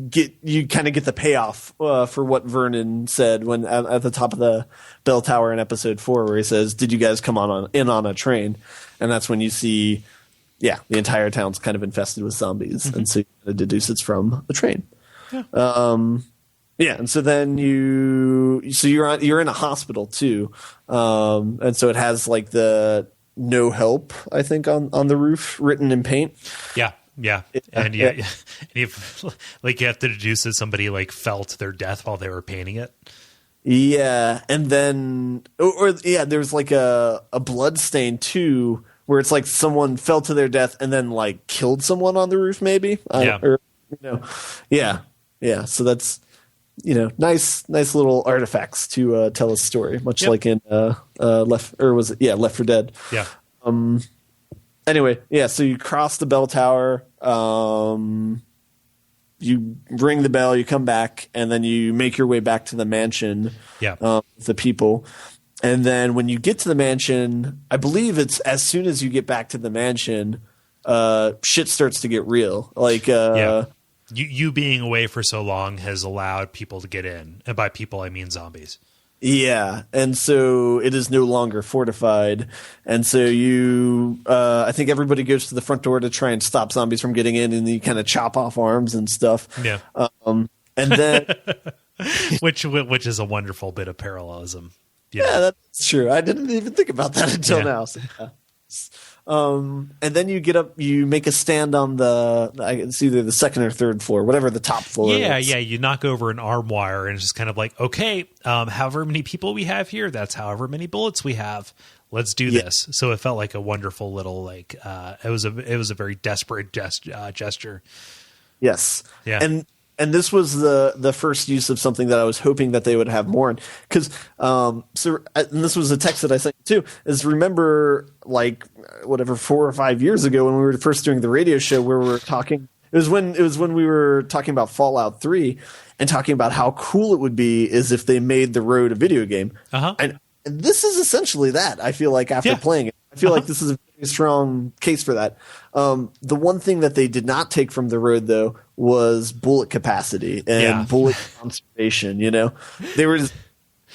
get the payoff for what Vernon said when at the top of the bell tower in episode 4, where he says, "Did you guys come in on a train?" And that's when you see, the entire town's kind of infested with zombies, and so you kind of deduce it's from the train. Yeah. And so then you're in a hospital too, and so it has like the "no help," I think, on the roof written in paint. Yeah. And you have to deduce that somebody like felt their death while they were painting it. Yeah. And then there's like a blood stain too, where it's like someone fell to their death and then like killed someone on the roof, maybe. Yeah. So that's nice little artifacts to tell a story, much like in Left 4 Dead. Yeah. Anyway, so you cross the bell tower, you ring the bell, you come back, and then you make your way back to the mansion with the people. And then when you get to the mansion, I believe it's as soon as you get back to the mansion, shit starts to get real. Like, you being away for so long has allowed people to get in. And by people, I mean zombies. Yeah, and so it is no longer fortified, and so I think everybody goes to the front door to try and stop zombies from getting in, and you kind of chop off arms and stuff. Yeah, and then which is a wonderful bit of parallelism. Yeah, that's true. I didn't even think about that until now. So, and then you get up, you make a stand on it's either the second or third floor, whatever the top floor is. Yeah, you knock over an arm wire and it's just kind of like, okay, however many people we have here, that's however many bullets we have. Let's do this. So it felt like a wonderful little it was a very desperate gesture. Yes. Yeah. And this was the first use of something that I was hoping that they would have more in. Because, and this was a text that I sent too, is remember like whatever 4 or 5 years ago when we were first doing the radio show where we were talking, it was when we were talking about Fallout 3 and talking about how cool it would be is if they made the road a video game. Uh-huh. And this is essentially that, I feel like, after playing it. I feel like this is a very strong case for that. The one thing that they did not take from the road, though, was bullet capacity and bullet conservation.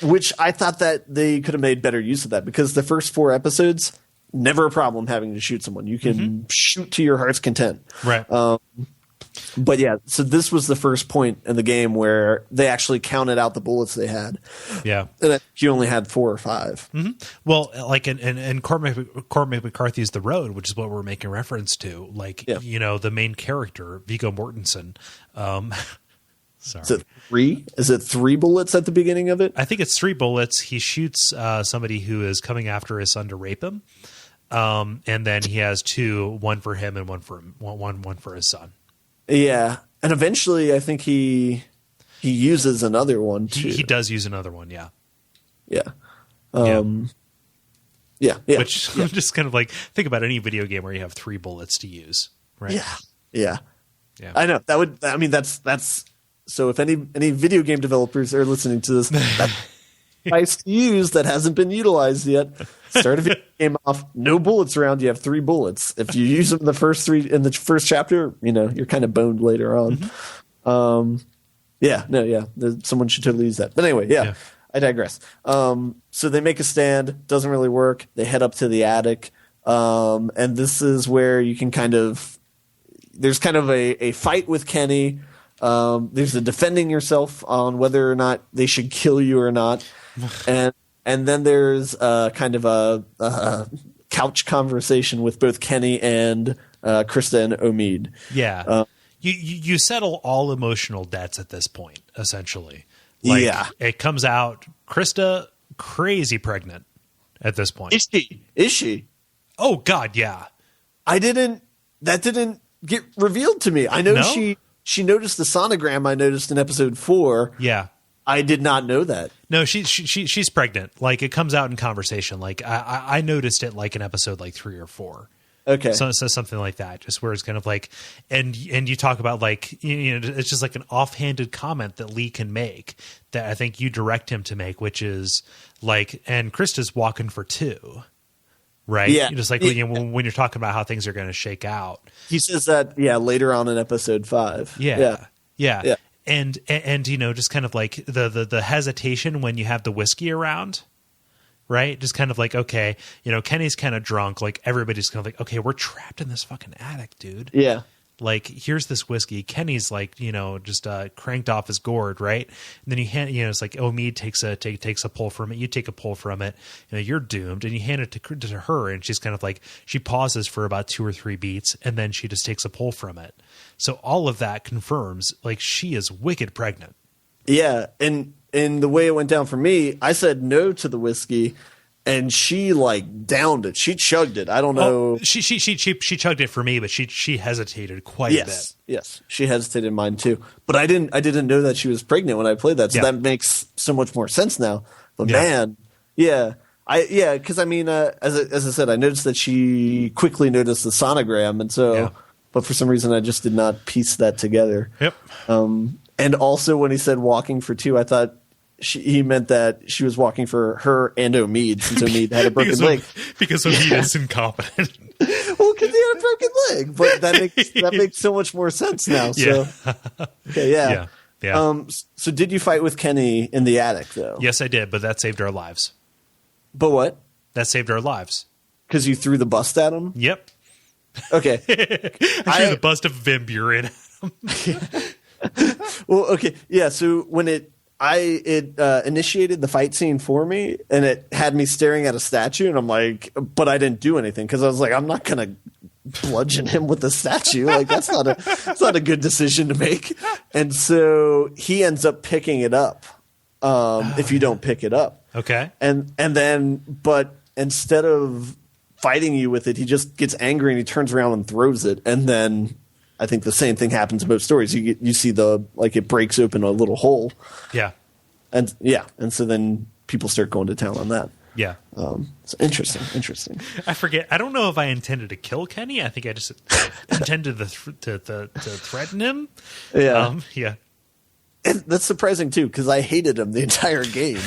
Which I thought that they could have made better use of that, because the first 4 episodes, never a problem having to shoot someone. You can shoot to your heart's content. Right. But yeah, so this was the first point in the game where they actually counted out the bullets they had. Yeah. And you only had 4 or 5. Mm-hmm. Well, like in Cormac McCarthy's The Road, which is what we're making reference to, the main character, Viggo Mortensen. Sorry. Is it 3? Is it 3 bullets at the beginning of it? I think it's 3 bullets. He shoots somebody who is coming after his son to rape him. And then he has 2, one for him and one for his son. Yeah, and eventually I think he he uses another one too. He does use another one, yeah. Yeah. Yeah. Which just kind of like, think about any video game where you have 3 bullets to use, right? Yeah. I know that's so if any video game developers are listening to this, that's nice to use that hasn't been utilized yet. Start a video game off, no bullets around, you have 3 bullets. If you use them in the first chapter, you're kind of boned later on. Someone should totally use that. But anyway, I digress. So they make a stand, doesn't really work. They head up to the attic, and this is where you can there's kind of a fight with Kenny. There's a defending yourself on whether or not they should kill you or not, and then there's kind of a couch conversation with both Kenny and Krista and Omid. Yeah, you settle all emotional debts at this point, essentially. It comes out, Krista crazy pregnant at this point. Is she? Oh God, yeah. That didn't get revealed to me. I know she noticed the sonogram I noticed in episode 4. Yeah. I did not know that. No, she's pregnant. Like, it comes out in conversation. Like, I noticed it like in episode like 3 or 4. Okay. So something like that, just where it's kind of like, and you talk about like, it's just like an offhanded comment that Lee can make that I think you direct him to make, which is like, and Krista's walking for 2. Right. Yeah. Just like when you're talking about how things are going to shake out. He says that, later on in episode 5. Yeah. And just kind of like the hesitation when you have the whiskey around, right? Just kind of like, okay, Kenny's kind of drunk. Like, everybody's kind of like, okay, we're trapped in this fucking attic, dude. Yeah. Like, here's this whiskey. Kenny's like, just cranked off his gourd, right? And then you hand, it's like, Omid takes a pull from it. You take a pull from it. You're doomed. And you hand it to her, and she's kind of like, she pauses for about 2 or 3 beats, and then she just takes a pull from it. So all of that confirms, like, she is wicked pregnant. Yeah, and the way it went down for me, I said no to the whiskey. And she downed it. She chugged it. I don't know. She chugged it for me, but she hesitated quite a bit. Yes, she hesitated in mine too. But I didn't know that she was pregnant when I played that. So that makes so much more sense now. But man, because as I said, I noticed that she quickly noticed the sonogram, and so, but for some reason I just did not piece that together. Yep. And also when he said walking for 2, I thought he meant that she was walking for her and Omid, since Omid had a broken leg. Because Omid is incompetent. Well, because he had a broken leg, but that makes so much more sense now. So, okay, yeah. So, did you fight with Kenny in the attic, though? Yes, I did, but that saved our lives. But what? That saved our lives. Because you threw the bust at him? Yep. Okay. I threw the bust of Van Buren at him. Well, okay, yeah. So when it initiated the fight scene for me, and it had me staring at a statue, and I'm like, but I didn't do anything because I was like, I'm not gonna bludgeon him with a statue. Like, that's not a good decision to make. And so he ends up picking it up. If you don't pick it up, okay. And then, but instead of fighting you with it, he just gets angry and he turns around and throws it, and then I think the same thing happens in both stories. You see it breaks open a little hole. Yeah. And so then people start going to town on that. Yeah. So interesting. I forget. I don't know if I intended to kill Kenny. I think I just intended to threaten him. Yeah. Yeah. And that's surprising too, because I hated him the entire game,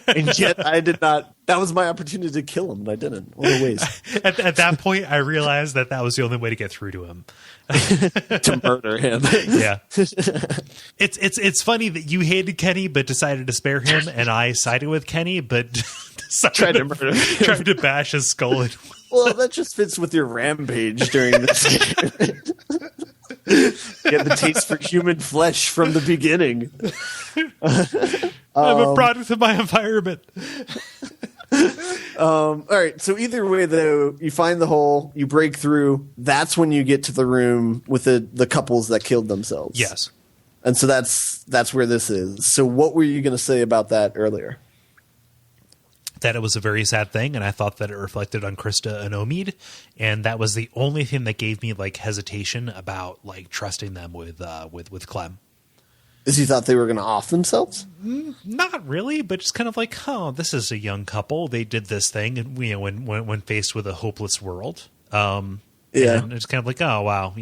and yet I did not. That was my opportunity to kill him, and I didn't. What a waste! At that point, I realized that was the only way to get through to him. To murder him. Yeah. It's funny that you hated Kenny but decided to spare him, and I sided with Kenny but tried to murder him. Tried to bash his skull in. Well, that just fits with your rampage during this game. Get the taste for human flesh from the beginning. I'm a product of my environment. All right. So either way, though, you find the hole, you break through. That's when you get to the room with the couples that killed themselves. Yes. And so that's where this is. So what were you going to say about that earlier? That it was a very sad thing, and I thought that it reflected on Krista and Omid, and that was the only thing that gave me hesitation about trusting them with Clem. Is he thought they were going to off themselves? Not really, but just kind of like, oh, this is a young couple. They did this thing, and when faced with a hopeless world, and it's kind of like, oh wow,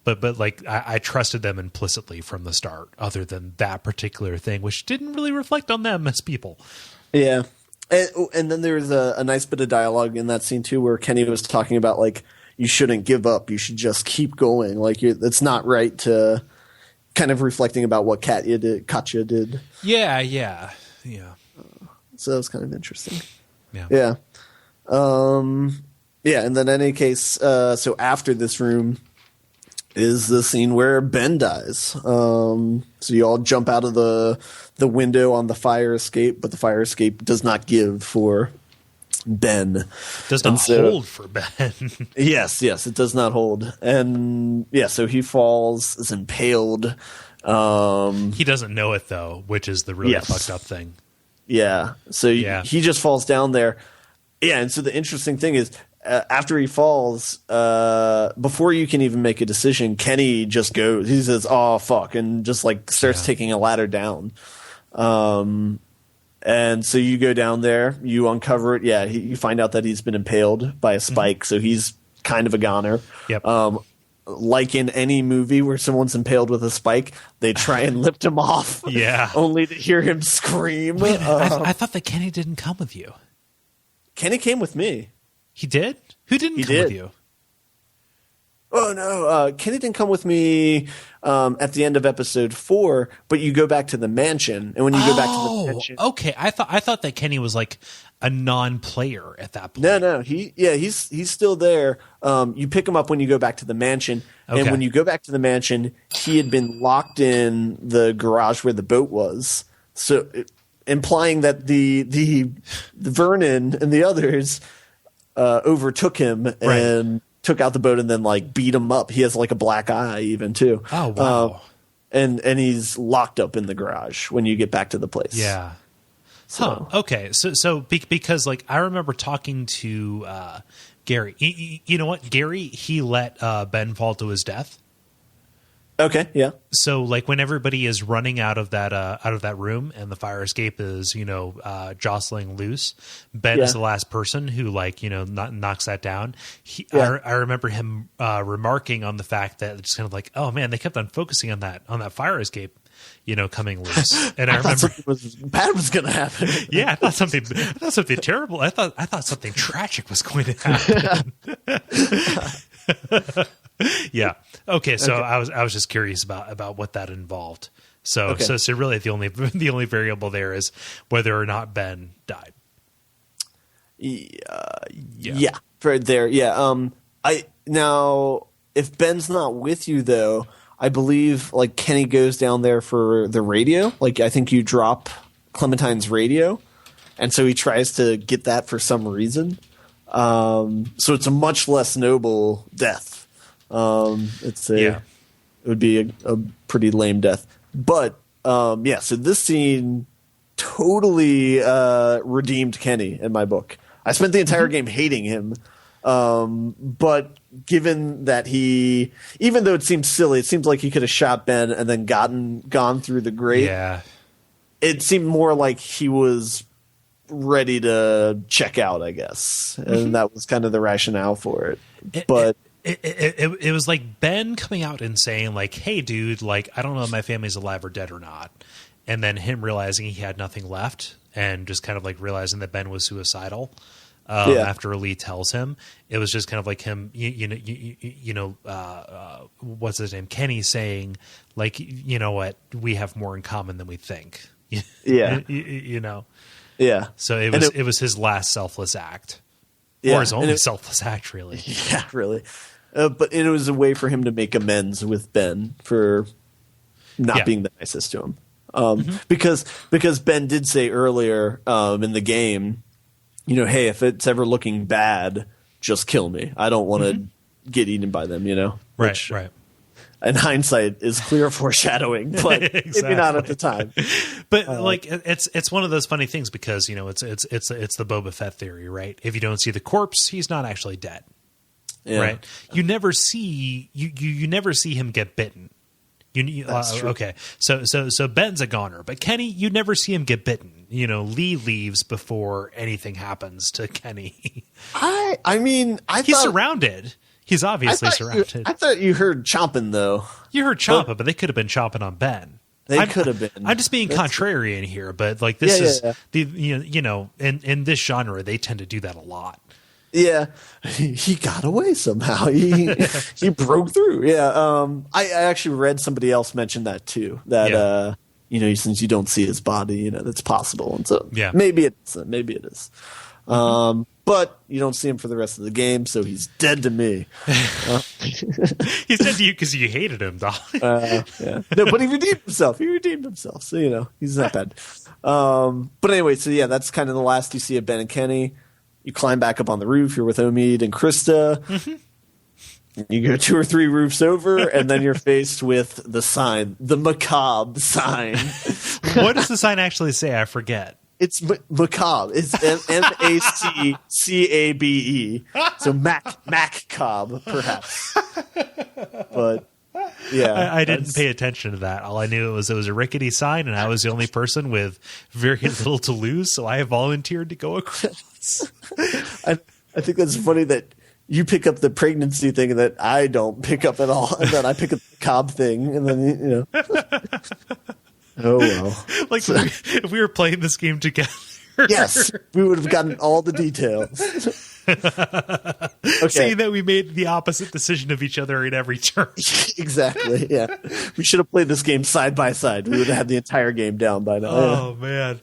but like I trusted them implicitly from the start. Other than that particular thing, which didn't really reflect on them as people. Yeah, and then there's a nice bit of dialogue in that scene too, where Kenny was talking about like you shouldn't give up, you should just keep going. Like it's not right to. Kind of reflecting about what Katya did. Yeah. So that was kind of interesting. Yeah. And then in any case, so after this room is the scene where Ben dies. So you all jump out of the window on the fire escape, but the fire escape does not give for Ben. Does not hold for Ben. Yes, it does not hold. And so he falls, is impaled. He doesn't know it though, which is the really fucked up thing. Yeah. So he just falls down there. Yeah, and so the interesting thing is after he falls, before you can even make a decision, Kenny just goes, he says, "Oh fuck," and just like starts taking a ladder down. And so you go down there, you uncover it. Yeah, you find out that he's been impaled by a spike, so he's kind of a goner. Yep. Like in any movie where someone's impaled with a spike, they try and lift him off. Yeah. Only to hear him scream. Wait, I thought that Kenny didn't come with you. Kenny came with me. He did? Who didn't come with you? Oh no, Kenny didn't come with me at the end of episode 4, but you go back to the mansion, and when you go back to the mansion, okay, I thought that Kenny was like a non-player at that point. No, he's still there. You pick him up when you go back to the mansion, and when you go back to the mansion, he had been locked in the garage where the boat was, so implying that the Vernon and the others overtook him and. Took out the boat and then like beat him up. He has like a black eye even too. Oh wow! And he's locked up in the garage when you get back to the place. Yeah. So. Huh. Okay. So because like I remember talking to Gary. You know what? Gary, he let Ben fall to his death. Okay. Yeah. So like when everybody is running out of that room and the fire escape is jostling loose, Ben is the last person who knocks that down. I remember him remarking on the fact that it's kind of like, oh man, they kept on focusing on that fire escape, coming loose. And I remember something bad was going to happen. Yeah, I thought something terrible. I thought something tragic was going to happen. Yeah. Okay. So I was just curious about what that involved. So really the only variable there is whether or not Ben died. Yeah. Right there. Yeah. Now if Ben's not with you though, I believe like Kenny goes down there for the radio. Like I think you drop Clementine's radio, and so he tries to get that for some reason. So it's a much less noble death. It would be a pretty lame death, but so this scene totally redeemed Kenny in my book. I spent the entire game hating him, but given that even though it seems silly, it seems like he could have shot Ben and then gone through the grate. Yeah, it seemed more like he was ready to check out, I guess, and that was kind of the rationale for it. But it was like Ben coming out and saying like, "Hey, dude, like I don't know if my family's alive or dead or not," and then him realizing he had nothing left and just kind of like realizing that Ben was suicidal. After Lee tells him, it was just kind of like him, what's his name, Kenny saying like, you know what, we have more in common than we think. Yeah, Yeah. So it was his last selfless act, or his only selfless act, really. Yeah, really. But it was a way for him to make amends with Ben for not being the nicest to him. Because Ben did say earlier in the game, hey, if it's ever looking bad, just kill me. I don't want to get eaten by them, Right. In hindsight is clear foreshadowing, but maybe not at the time. But it's one of those funny things because it's the Boba Fett theory, right? If you don't see the corpse, he's not actually dead, right? You never see you never see him get bitten. Okay, so Ben's a goner, but Kenny, you never see him get bitten. Lee leaves before anything happens to Kenny. He's surrounded. He's obviously surrounded. I thought you heard chomping though. You heard chomping, but they could have been chomping on Ben. They could have been. I'm just being contrarian here, but like this is the in this genre they tend to do that a lot. Yeah, he got away somehow. He broke through. Yeah, I actually read somebody else mention that too. That since you don't see his body, that's possible, and so maybe it is. But you don't see him for the rest of the game, so he's dead to me. He's dead to you because you hated him, dog. Yeah. No, but he redeemed himself. So he's not bad. But anyway, so that's kind of the last you see of Ben and Kenny. You climb back up on the roof. You're with Omid and Krista. Mm-hmm. You go 2 or 3 roofs over, and then you're faced with the sign, the macabre sign. What does the sign actually say? I forget. It's macabre. It's MACCABE. So Mac Cobb, perhaps. But yeah, I didn't pay attention to that. All I knew it was a rickety sign, and I was the only person with very little to lose, so I volunteered to go across. I think that's funny that you pick up the pregnancy thing and that I don't pick up at all, and then I pick up the Cobb thing, and then Oh well. Like if we were playing this game together. Yes, we would have gotten all the details. Okay. Saying that we made the opposite decision of each other in every turn. Exactly. Yeah, we should have played this game side by side. We would have had the entire game down by now. Oh man.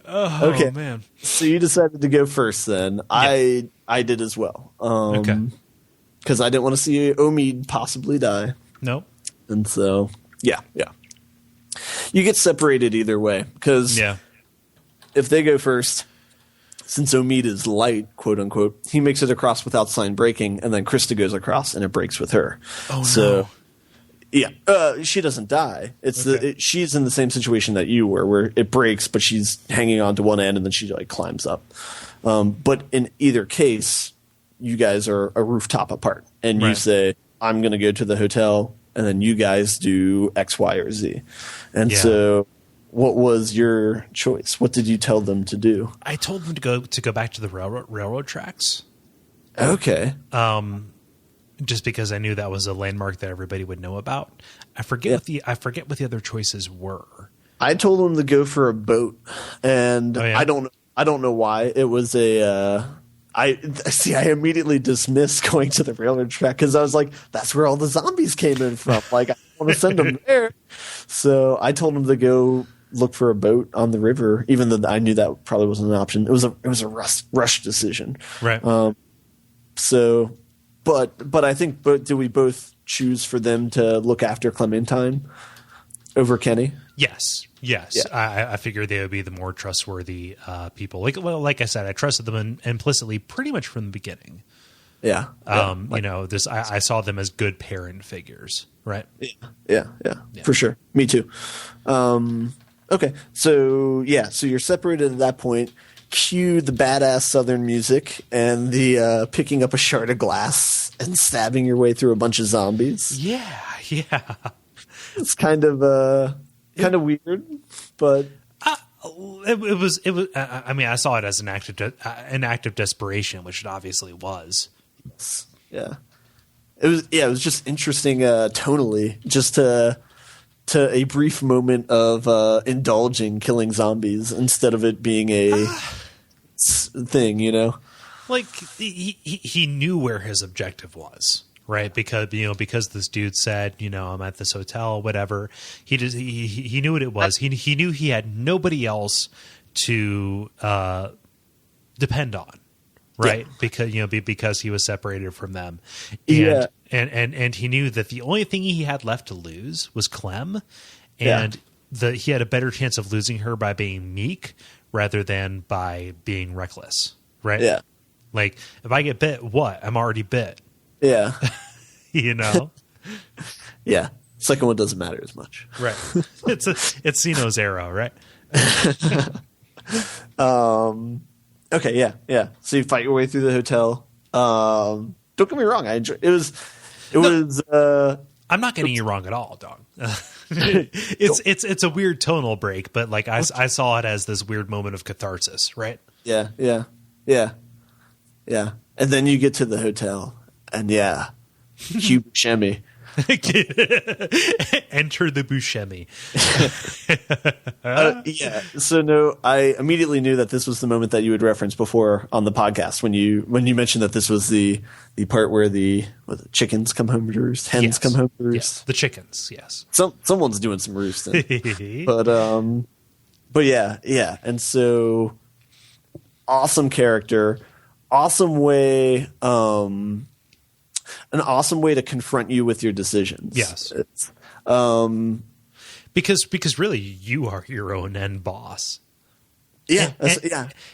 Okay, man. So you decided to go first, then. Yeah. I did as well. Okay. Because I didn't want to see Omid possibly die. Nope. And so, yeah. You get separated either way, because if they go first, since Omid is light, quote unquote, he makes it across without sign breaking, and then Krista goes across and it breaks with her. Oh, so, no. Yeah, she doesn't die. It's she's in the same situation that you were, where it breaks, but she's hanging on to one end, and then she climbs up. But in either case, you guys are a rooftop apart, and you say, "I'm going to go to the hotel," and then you guys do X, Y, or Z. And so, what was your choice? What did you tell them to do? I told them to go back to the railroad tracks. Okay. Just because I knew that was a landmark that everybody would know about. I forget what the other choices were. I told them to go for a boat, and I don't know why. It was I immediately dismissed going to the railroad track because I was like, that's where all the zombies came in from. Like, I don't want to send them there. So I told them to go look for a boat on the river, even though I knew that probably wasn't an option. It was a rush decision. Right. But I think, do we both choose for them to look after Clementine over Kenny? Yes. Yeah. I figured they would be the more trustworthy people. Like I said, I trusted them implicitly pretty much from the beginning. Yeah. I saw them as good parent figures, right? Yeah, for sure. Me too. Okay. So you're separated at that point. Cue the badass Southern music and the picking up a shard of glass and stabbing your way through a bunch of zombies. Yeah. It's kind of weird, but it was. I mean, I saw it as an act of desperation, which it obviously was. Yeah. It was just interesting tonally, just to a brief moment of indulging killing zombies instead of it being a thing, Like he knew where his objective was, right? Because this dude said, I'm at this hotel, whatever. He knew what it was. He knew he had nobody else to depend on. Right. Yeah. Because he was separated from them. And he knew that the only thing he had left to lose was Clem. And he had a better chance of losing her by being meek rather than by being reckless. Right. Yeah. Like if I get bit, what? I'm already bit. Yeah. Yeah. Second one doesn't matter as much. Right. It's Zeno's arrow, right? Okay, yeah. So you fight your way through the hotel. Don't get me wrong, I enjoy it. It was. I'm not getting you wrong at all, dog. It's a weird tonal break, but like I saw it as this weird moment of catharsis, right? Yeah. And then you get to the hotel, and Hugh Buscemi. Enter the Buscemi. So no, I immediately knew that this was the moment that you had referenced before on the podcast when you mentioned that this was the part where the chickens come home to roost, hens come home to roost. Yes, the chickens. Yes, someone's doing some roosting. but yeah, and so awesome character, awesome way. An awesome way to confront you with your decisions. Yes. Because really you are your own end boss. Yeah.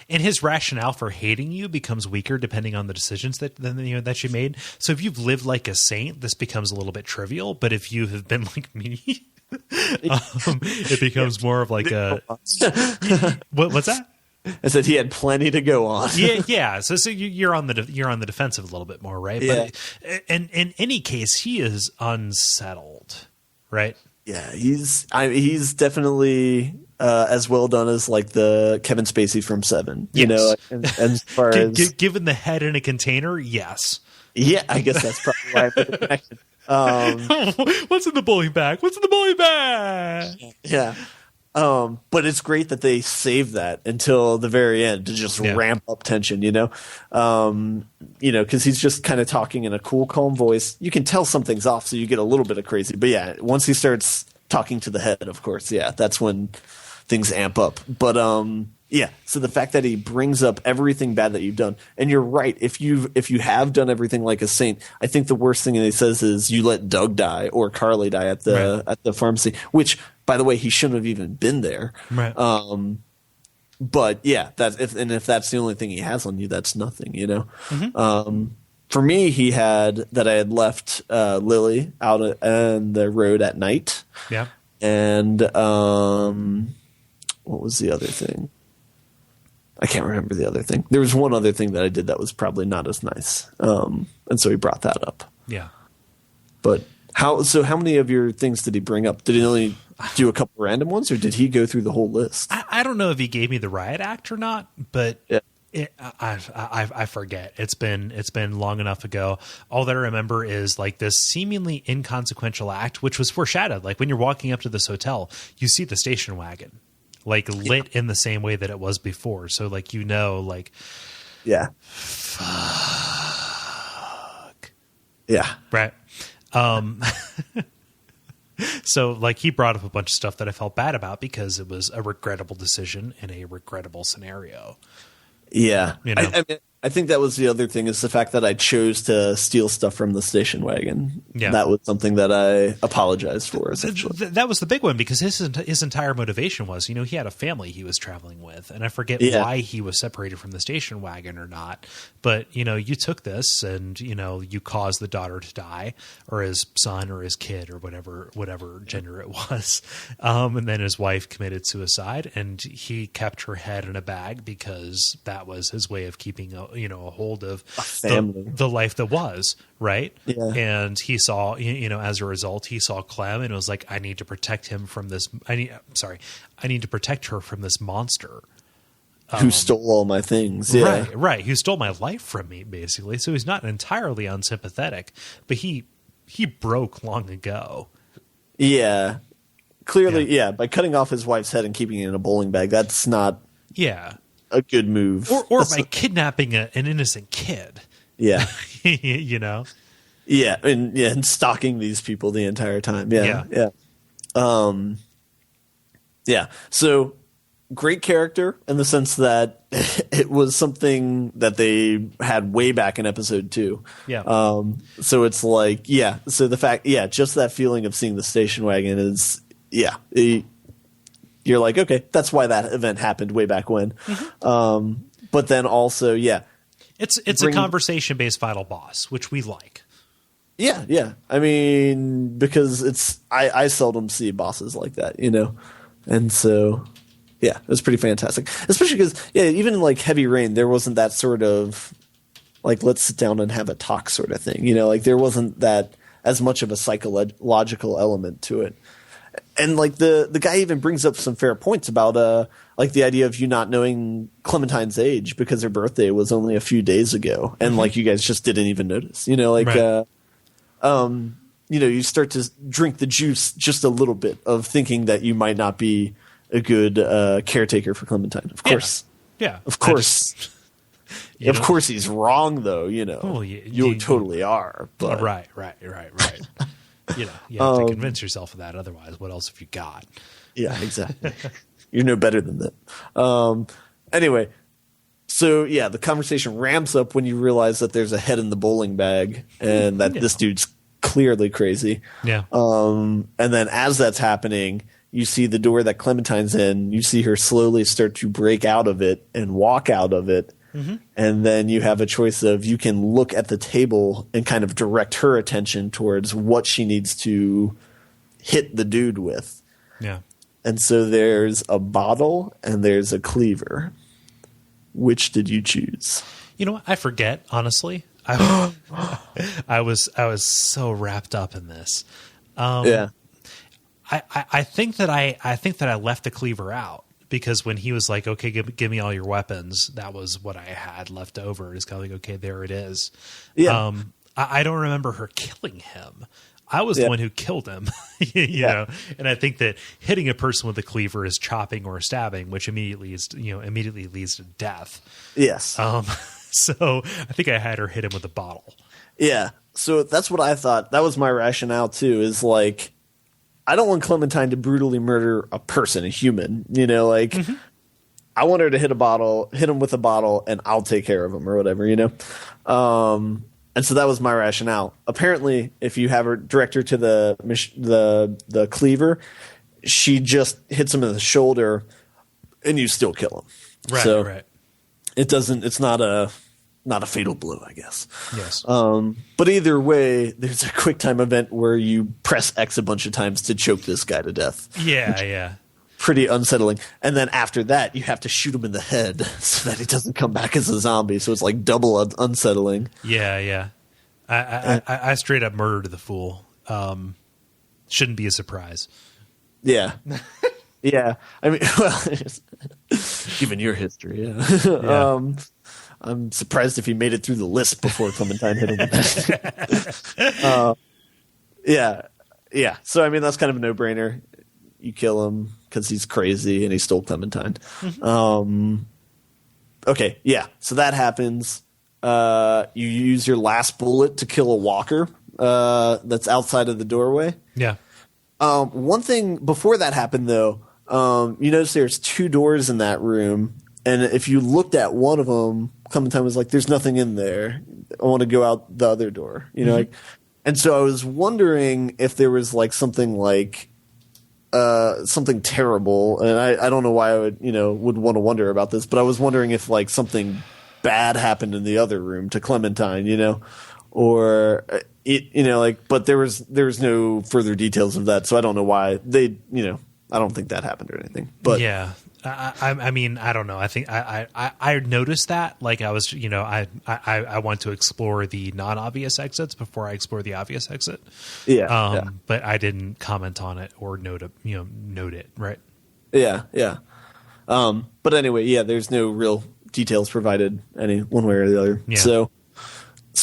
And his rationale for hating you becomes weaker depending on the decisions that you made. So if you've lived like a saint, this becomes a little bit trivial. But if you have been like me, it becomes more of like a what's that? I said he had plenty to go on. yeah. So you're on the defensive a little bit more, right? Yeah. But in any case, he is unsettled, right? Yeah, he's definitely as well done as like the Kevin Spacey from Seven. You know, and as far as given the head in a container, yes. Yeah, I guess that's probably why I put the connection. What's in the bowling bag? What's in the bowling bag? Yeah. But it's great that they save that until the very end to just ramp up tension, because he's just kind of talking in a cool, calm voice. You can tell something's off, so you get a little bit of crazy. But yeah, once he starts talking to the head, of course, that's when things amp up. But so the fact that he brings up everything bad that you've done, and you're right, if you have done everything like a saint, I think the worst thing that he says is you let Doug die or Carly die at the pharmacy, which, by the way, he shouldn't have even been there. Right. But yeah, if that's the only thing he has on you, that's nothing, Mm-hmm. For me, I had left Lily out on the road at night. Yeah. And what was the other thing? I can't remember the other thing. There was one other thing that I did that was probably not as nice. And so he brought that up. Yeah. But how many of your things did he bring up? Did he only do a couple random ones, or did he go through the whole list? I don't know if he gave me the riot act or not, but yeah. I forget. It's been long enough ago. All that I remember is like this seemingly inconsequential act, which was foreshadowed. Like when you're walking up to this hotel, you see the station wagon, like lit in the same way that it was before. So like fuck. Yeah. Right. So like he brought up a bunch of stuff that I felt bad about because it was a regrettable decision in a regrettable scenario. Yeah. I think that was the other thing, is the fact that I chose to steal stuff from the station wagon. Yeah. That was something that I apologized for, essentially. That was the big one, because his entire motivation was, he had a family he was traveling with, and I forget why he was separated from the station wagon or not. But, you took this and, you caused the daughter to die, or his son or his kid or whatever gender it was. And then his wife committed suicide, and he kept her head in a bag because that was his way of keeping a hold of the life that was, right? Yeah. And he saw, as a result, he saw Clem and was like, I need to protect him from this. I need to protect her from this monster who stole all my things. Yeah. Right. Who stole my life from me, basically. So he's not entirely unsympathetic, but he broke long ago. Yeah. Clearly, by cutting off his wife's head and keeping it in a bowling bag, that's not a good move. Or by kidnapping an innocent kid. Yeah. Yeah, and stalking these people the entire time. Yeah. So great character in the sense that it was something that they had way back in episode 2. Yeah. So it's like, so the fact, just that feeling of seeing the station wagon is, you're like, okay, that's why that event happened way back when. Mm-hmm. But then also, it's a conversation-based final boss, which we like. Yeah. I mean, because I seldom see bosses like that, and so it was pretty fantastic. Especially because even in like Heavy Rain, there wasn't that sort of like let's sit down and have a talk sort of thing. Like there wasn't that as much of a psychological element to it. And like the guy even brings up some fair points about like the idea of you not knowing Clementine's age because her birthday was only a few days ago, and like you guys just didn't even notice. You know, like Right. you know, you start to drink the juice just a little bit of thinking that you might not be a good caretaker for Clementine. Of course, Yeah. of course. You Of know? course, he's wrong, though. You know, Well, you totally are. But Right. You know, you have to convince yourself of that. Otherwise, what else have you got? yeah, exactly. You're no better than that. Anyway, so yeah, the conversation ramps up when you realize that there's a head in the bowling bag and that this dude's clearly crazy. Yeah. And then as that's happening, you see the door that Clementine's in. You see her slowly start to break out of it and walk out of it. And then you have a choice of you can look at the table and kind of direct her attention towards what she needs to hit the dude with. Yeah. And so there's a bottle and there's a cleaver. Which did you choose? You know what? I forget, honestly. I was so wrapped up in this. Yeah. I think that I left the cleaver out because when he was like, "Okay, give me all your weapons," that was what I had left over. It's kind of like, okay, there it is. Yeah. I don't remember her killing him. I was the one who killed him, you know. And I think that hitting a person with a cleaver is chopping or stabbing, which immediately leads to death. Yes. So I think I had her hit him with a bottle. Yeah. So that's what I thought. That was my rationale too, is like, I don't want Clementine to brutally murder a person, a human, you know, like I want her to hit him with a bottle and I'll take care of him or whatever, you know? And so that was my rationale. Apparently, if you have her direct her to the cleaver, she just hits him in the shoulder and you still kill him. Right. So right. it's not a fatal blow, I guess. Yes. But either way, there's a quick time event where you press X a bunch of times to choke this guy to death. Yeah. Pretty unsettling. And then after that, you have to shoot him in the head so that he doesn't come back as a zombie. So it's like double unsettling. Yeah. I straight up murdered the fool. Shouldn't be a surprise. Yeah. Yeah. I mean, well, given your history, yeah. I'm surprised if he made it through the list before Clementine hit him. Yeah. So, I mean, that's kind of a no-brainer. You kill him because he's crazy and he stole Clementine. Okay, yeah. So that happens. You use your last bullet to kill a walker that's outside of the doorway. Yeah. One thing before that happened, though, you notice there's two doors in that room. And if you looked at one of them, Clementine was like, "There's nothing in there. I want to go out the other door." You know, and so I was wondering if there was like something terrible, and I don't know why I would want to wonder about this, but I was wondering if like something bad happened in the other room to Clementine, you know, or but there was no further details of that, so I don't know why they, I don't think that happened or anything. But yeah. I mean, I don't know. I think I noticed that. Like I was, I want to explore the non-obvious exits before I explore the obvious exit. Yeah. But I didn't comment on it or note it. Right. Yeah. But anyway, yeah, there's no real details provided one way or the other. Yeah. So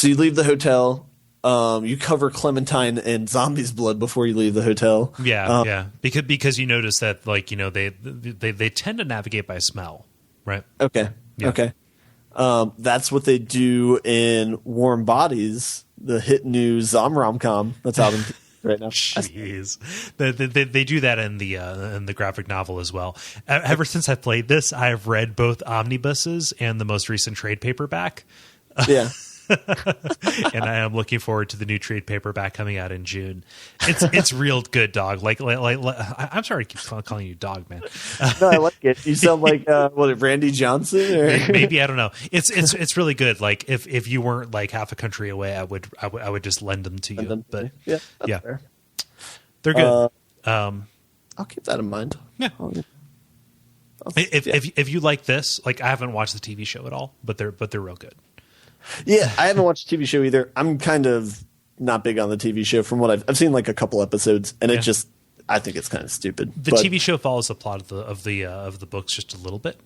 you leave the hotel. You cover Clementine in zombie's blood before you leave the hotel. Yeah. Because you notice that, like, they tend to navigate by smell, right? Okay. Yeah. Okay. That's what they do in Warm Bodies, the hit new rom-com that's out right now. Jeez, they do that in the graphic novel as well. Ever since I played this, I have read both omnibuses and the most recent trade paperback. Yeah. And I am looking forward to the new trade paperback coming out in June. It's real good, dog. Like I'm sorry to keep calling you dog, man. No, I like it. You sound like Randy Johnson, or maybe I don't know. It's really good. Like if you weren't like half a country away, I would just lend them to you. But yeah, fair. They're good. I'll keep that in mind. Yeah. If you like this, like I haven't watched the TV show at all, but they're real good. Yeah, I haven't watched the TV show either. I'm kind of not big on the TV show. From what I've seen, like a couple episodes, and I think it's kind of stupid. The TV show follows the plot of the books just a little bit.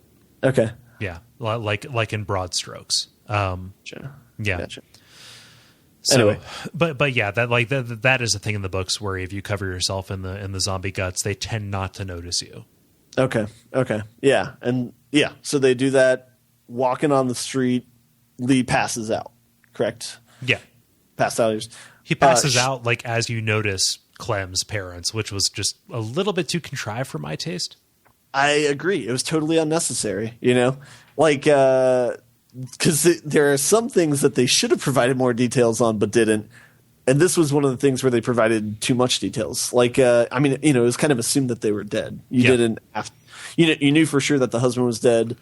Okay. Yeah, like in broad strokes. Gotcha. Yeah. Gotcha. So, anyway, but yeah, that is a thing in the books where if you cover yourself in the zombie guts, they tend not to notice you. Okay. Yeah. And yeah, so they do that walking on the street. Lee passes out, correct? Yeah. Passed out. He passes out like as you notice Clem's parents, which was just a little bit too contrived for my taste. I agree. It was totally unnecessary, like, because there are some things that they should have provided more details on, but didn't. And this was one of the things where they provided too much details. Like, it was kind of assumed that they were dead. You didn't have, you knew for sure that the husband was dead.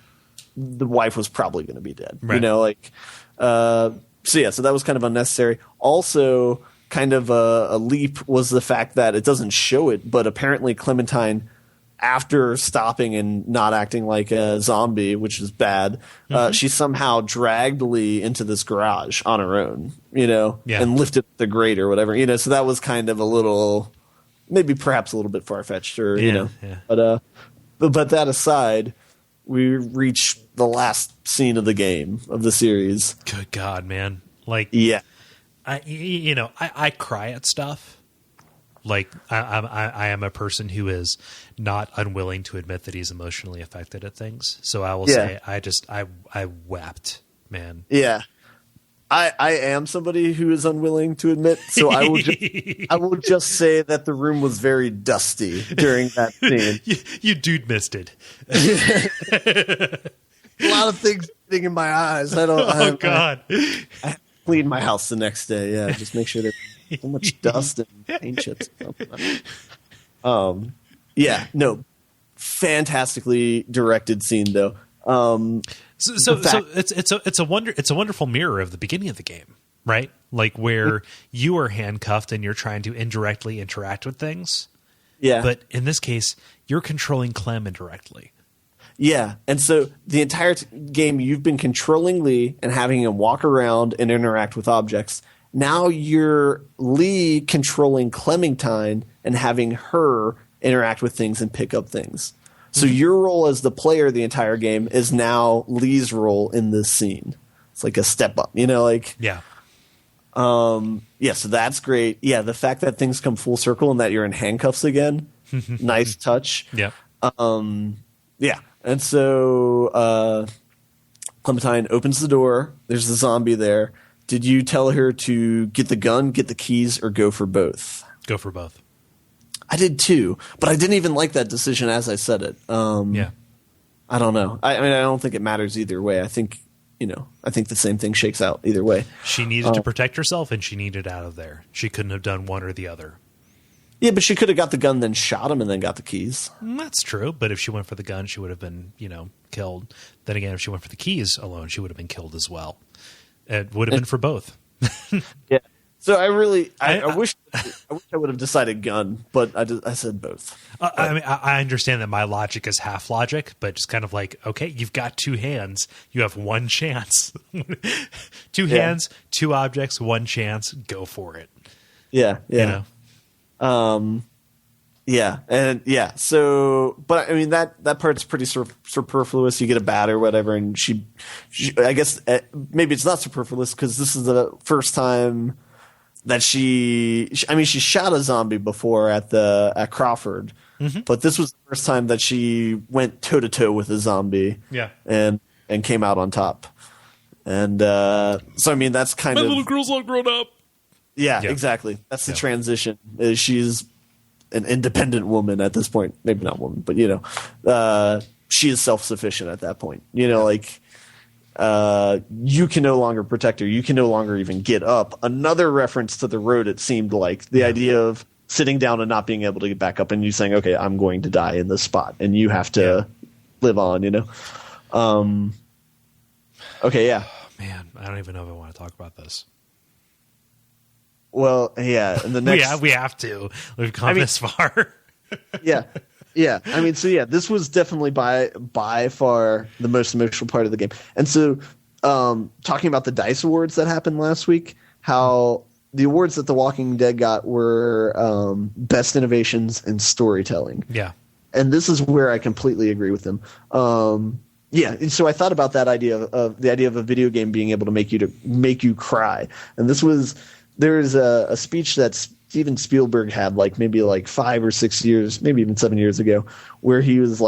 The wife was probably going to be dead, right. So that was kind of unnecessary. Also, kind of a leap was the fact that it doesn't show it, but apparently Clementine, after stopping and not acting like a zombie, which is bad, she somehow dragged Lee into this garage on her own, and lifted the grate or whatever, So that was kind of a little, maybe perhaps a little bit far fetched, or Yeah. But that aside, we reach the last scene of the game of the series. Good God, man! Like, yeah, I cry at stuff. Like I am a person who is not unwilling to admit that he's emotionally affected at things. So I will say I wept, man. Yeah. I am somebody who is unwilling to admit, so I will just say that the room was very dusty during that scene. You dude missed it. A lot of things sitting in my eyes. God. I cleaned my house the next day. Yeah, just make sure there's so much dust and paint chips. Yeah, no, fantastically directed scene though. So it's a wonderful mirror of the beginning of the game, right? Like where you are handcuffed and you're trying to indirectly interact with things. Yeah. But in this case, you're controlling Clem indirectly. Yeah. And so the entire game, you've been controlling Lee and having him walk around and interact with objects. Now you're Lee controlling Clementine and having her interact with things and pick up things. So your role as the player the entire game is now Lee's role in this scene. It's like a step up, Yeah. So that's great. Yeah, the fact that things come full circle and that you're in handcuffs again, nice touch. Yeah. Yeah. And so Clementine opens the door. There's the zombie there. Did you tell her to get the gun, get the keys, or go for both? Go for both. I did too, but I didn't even like that decision as I said it. Yeah. I don't know. I mean, I don't think it matters either way. I think the same thing shakes out either way. She needed to protect herself, and she needed out of there. She couldn't have done one or the other. Yeah, but she could have got the gun, then shot him, and then got the keys. That's true, but if she went for the gun, she would have been, killed. Then again, if she went for the keys alone, she would have been killed as well. It would have been for both. Yeah. So I wish I would have decided gun, but I said both. I mean, I understand that my logic is half logic, but just kind of like, okay, you've got two hands, you have one chance. Two hands, two objects, one chance. Go for it. Yeah, yeah. Yeah, and yeah. So, but I mean that part's pretty superfluous. You get a bat or whatever, and she I guess maybe it's not superfluous because this is the first time that she shot a zombie before at Crawford, but this was the first time that she went toe to toe with a zombie. Yeah, and came out on top. And so I mean that's kind of my little girl's all grown up. Yeah, exactly. That's the transition. She's an independent woman at this point. Maybe not woman, but she is self-sufficient at that point. You can no longer protect her. You can no longer even get up. Another reference to the road, it seemed like. The idea of sitting down and not being able to get back up and you saying, okay, I'm going to die in this spot. And you have to live on, Okay, yeah. Man, I don't even know if I want to talk about this. Well, yeah. And the next, we have to. We've come this far. Yeah. I mean, so yeah, this was definitely by far the most emotional part of the game. And so, talking about the DICE Awards that happened last week, how the awards that The Walking Dead got were best innovations in storytelling. Yeah. And this is where I completely agree with them. Yeah, and so I thought about that idea of the idea of a video game being able to make you cry. And there's a speech that Steven Spielberg had maybe 5 or 6 years, maybe even 7 years ago, where he was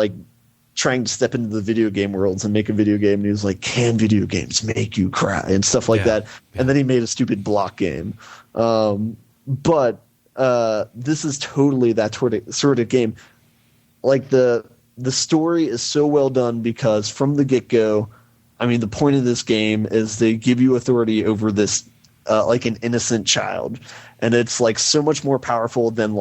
trying to step into the video game worlds and make a video game, and he was like, "Can video games make you cry?" and stuff like that. Yeah. And then he made a stupid block game. But this is totally that sort of game. The story is so well done because from the get-go, I mean, the point of this game is they give you authority over this an innocent child, and it's so much more powerful than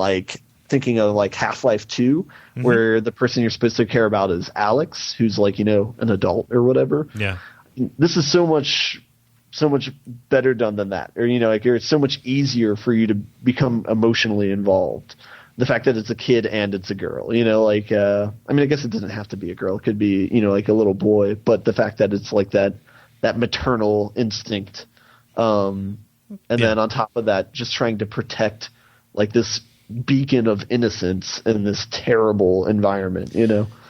thinking of Half-Life 2, mm-hmm. where the person you're supposed to care about is Alex, who's an adult or whatever. Yeah. This is so much better done than that. Or it's so much easier for you to become emotionally involved. The fact that it's a kid and it's a girl, I mean, I guess it doesn't have to be a girl. It could be, a little boy, but the fact that it's that maternal instinct. And then on top of that, just trying to protect this beacon of innocence in this terrible environment,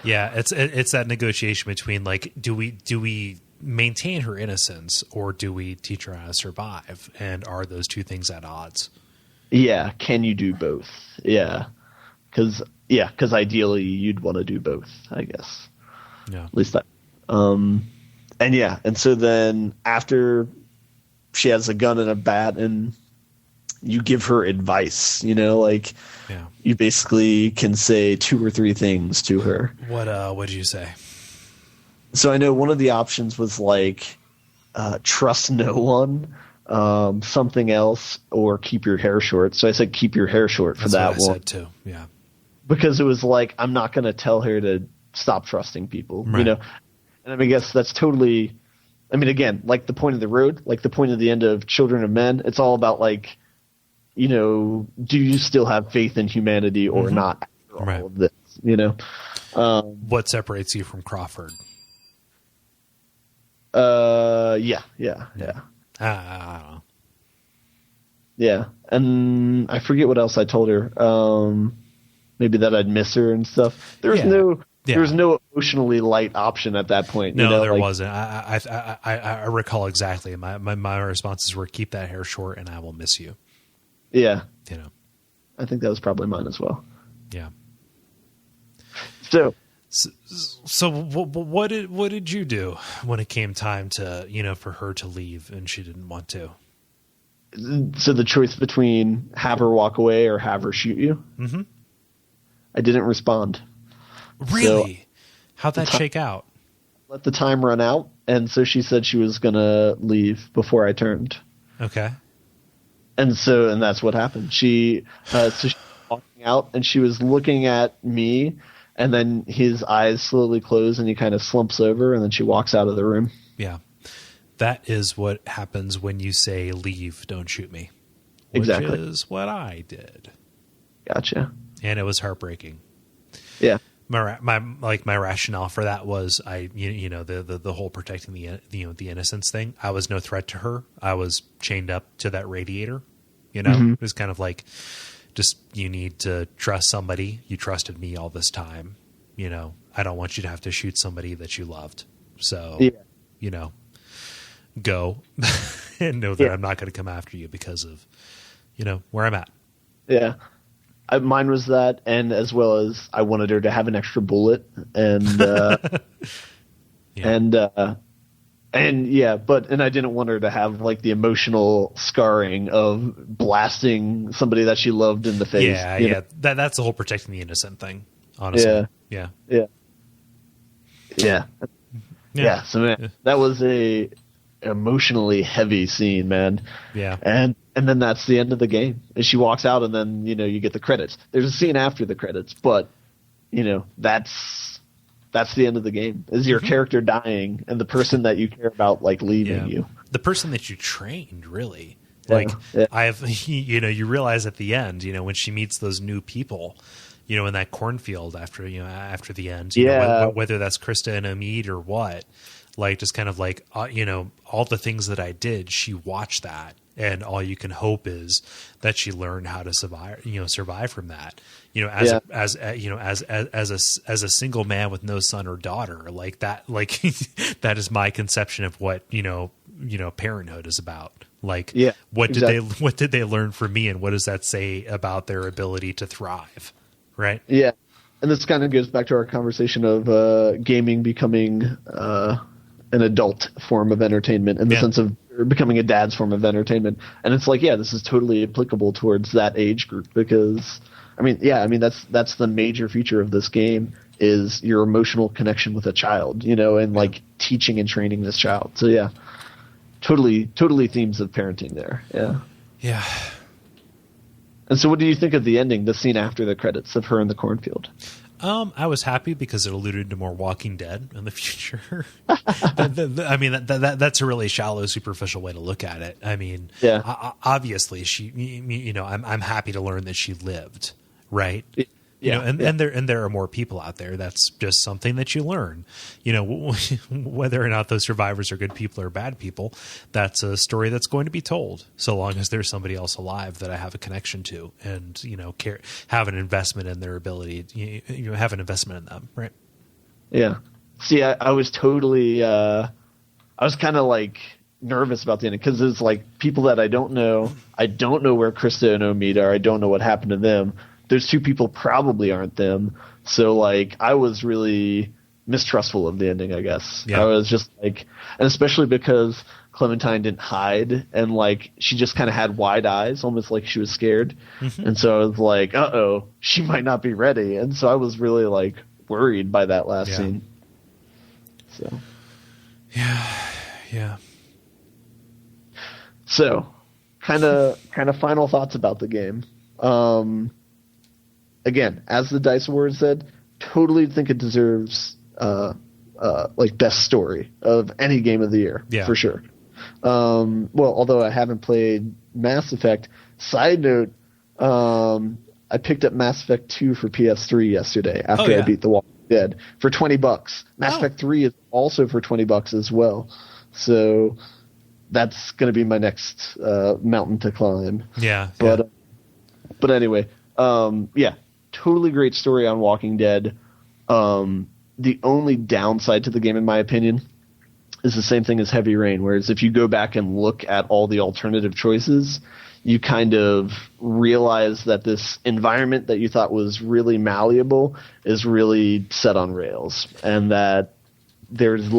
Yeah. It's that negotiation between do we maintain her innocence or do we teach her how to survive? And are those two things at odds? Yeah, can you do both? Yeah, because ideally you'd want to do both, I guess. Yeah, at least that. And so then after she has a gun and a bat, and you give her advice, you basically can say 2 or 3 things to her. What did you say? So I know one of the options was trust no one. Something else, or keep your hair short. So I said keep your hair short for that one. I said too. Yeah, because it was I'm not going to tell her to stop trusting people, right. And I mean, I guess that's totally. I mean, again, the point of the road, the point of the end of Children of Men. It's all about do you still have faith in humanity or mm-hmm. not after all right. of this? What separates you from Crawford? Yeah. I don't know. Yeah, and I forget what else I told her. Maybe that I'd miss her and stuff. There was no emotionally light option at that point. No, there wasn't. I recall exactly. My responses were keep that hair short and I will miss you. Yeah. I think that was probably mine as well. Yeah. So what did you do when it came time to, for her to leave and she didn't want to? So the choice between have her walk away or have her shoot you? Mm-hmm. I didn't respond. Really? So, how'd that shake out? Let the time run out. And so she said she was going to leave before I turned. Okay. And that's what happened. She was walking out and she was looking at me. And then his eyes slowly close and he kind of slumps over and then she walks out of the room. Yeah. That is what happens when you say leave, don't shoot me. Which exactly. is what I did. Gotcha. And it was heartbreaking. Yeah. My rationale for that was the whole protecting the innocence thing. I was no threat to her. I was chained up to that radiator, Mm-hmm. It was kind of just you need to trust somebody. You trusted me all this time. I don't want you to have to shoot somebody that you loved. So, go and know that I'm not going to come after you because of, where I'm at. Yeah. Mine was that. And as well as I wanted her to have an extra bullet and, yeah. and I didn't want her to have the emotional scarring of blasting somebody that she loved in the face. Yeah, yeah. That's the whole protecting the innocent thing, honestly. Yeah. So man, that was a emotionally heavy scene, man. Yeah. And then that's the end of the game. And she walks out and then, you get the credits. There's a scene after the credits, but that's the end of the game. Is your character dying and the person that you care about leaving you. The person that you trained, really. You realize at the end, when she meets those new people, in that cornfield after the end, whether that's Krista and Omid or what, like just kind of like, all the things that I did, she watched that. And all you can hope is that she learned how to survive from that. As a single man with no son or daughter, like that, like that is my conception of what, parenthood is about. Like, what did they learn from me, and what does that say about their ability to thrive? Right. Yeah. And this kind of goes back to our conversation of gaming becoming an adult form of entertainment in the sense of becoming a dad's form of entertainment. And it's like, this is totally applicable towards that age group because, that's the major feature of this game is your emotional connection with a child, and like teaching and training this child. So totally themes of parenting there. Yeah. Yeah. And so what do you think of the ending, the scene after the credits of her in the cornfield? I was happy because it alluded to more Walking Dead in the future. That's a really shallow, superficial way to look at it. I mean, obviously I'm happy to learn that she lived, right? And there are more people out there. That's just something that you learn, whether or not those survivors are good people or bad people. That's a story that's going to be told so long as there's somebody else alive that I have a connection to and, have an investment in their ability, have an investment in them. Right. Yeah. See, I was totally, I was kind of like nervous about the ending because it's like people that I don't know where Krista and Omid are. I don't know what happened to them. Those two people probably aren't them. So like I was really mistrustful of the ending, I guess. Yeah. I was just like, and especially because Clementine didn't hide and like she just kind of had wide eyes, almost like she was scared. Mm-hmm. And so I was like, uh-oh, she might not be ready. And so I was really like worried by that last scene. So. Yeah. So kind of final thoughts about the game. Again, as the Dice Awards said, totally think it deserves like best story of any game of the year for sure. Although I haven't played Mass Effect. Side note, I picked up Mass Effect 2 for PS3 yesterday after I beat The Walking Dead for $20. Mass Effect 3 is also for $20 as well. So that's going to be my next mountain to climb. Yeah. But anyway, totally great story on Walking Dead. The only downside to the game, in my opinion, is the same thing as Heavy Rain, whereas if you go back and look at all the alternative choices, you kind of realize that this environment that you thought was really malleable is really set on rails, and that there's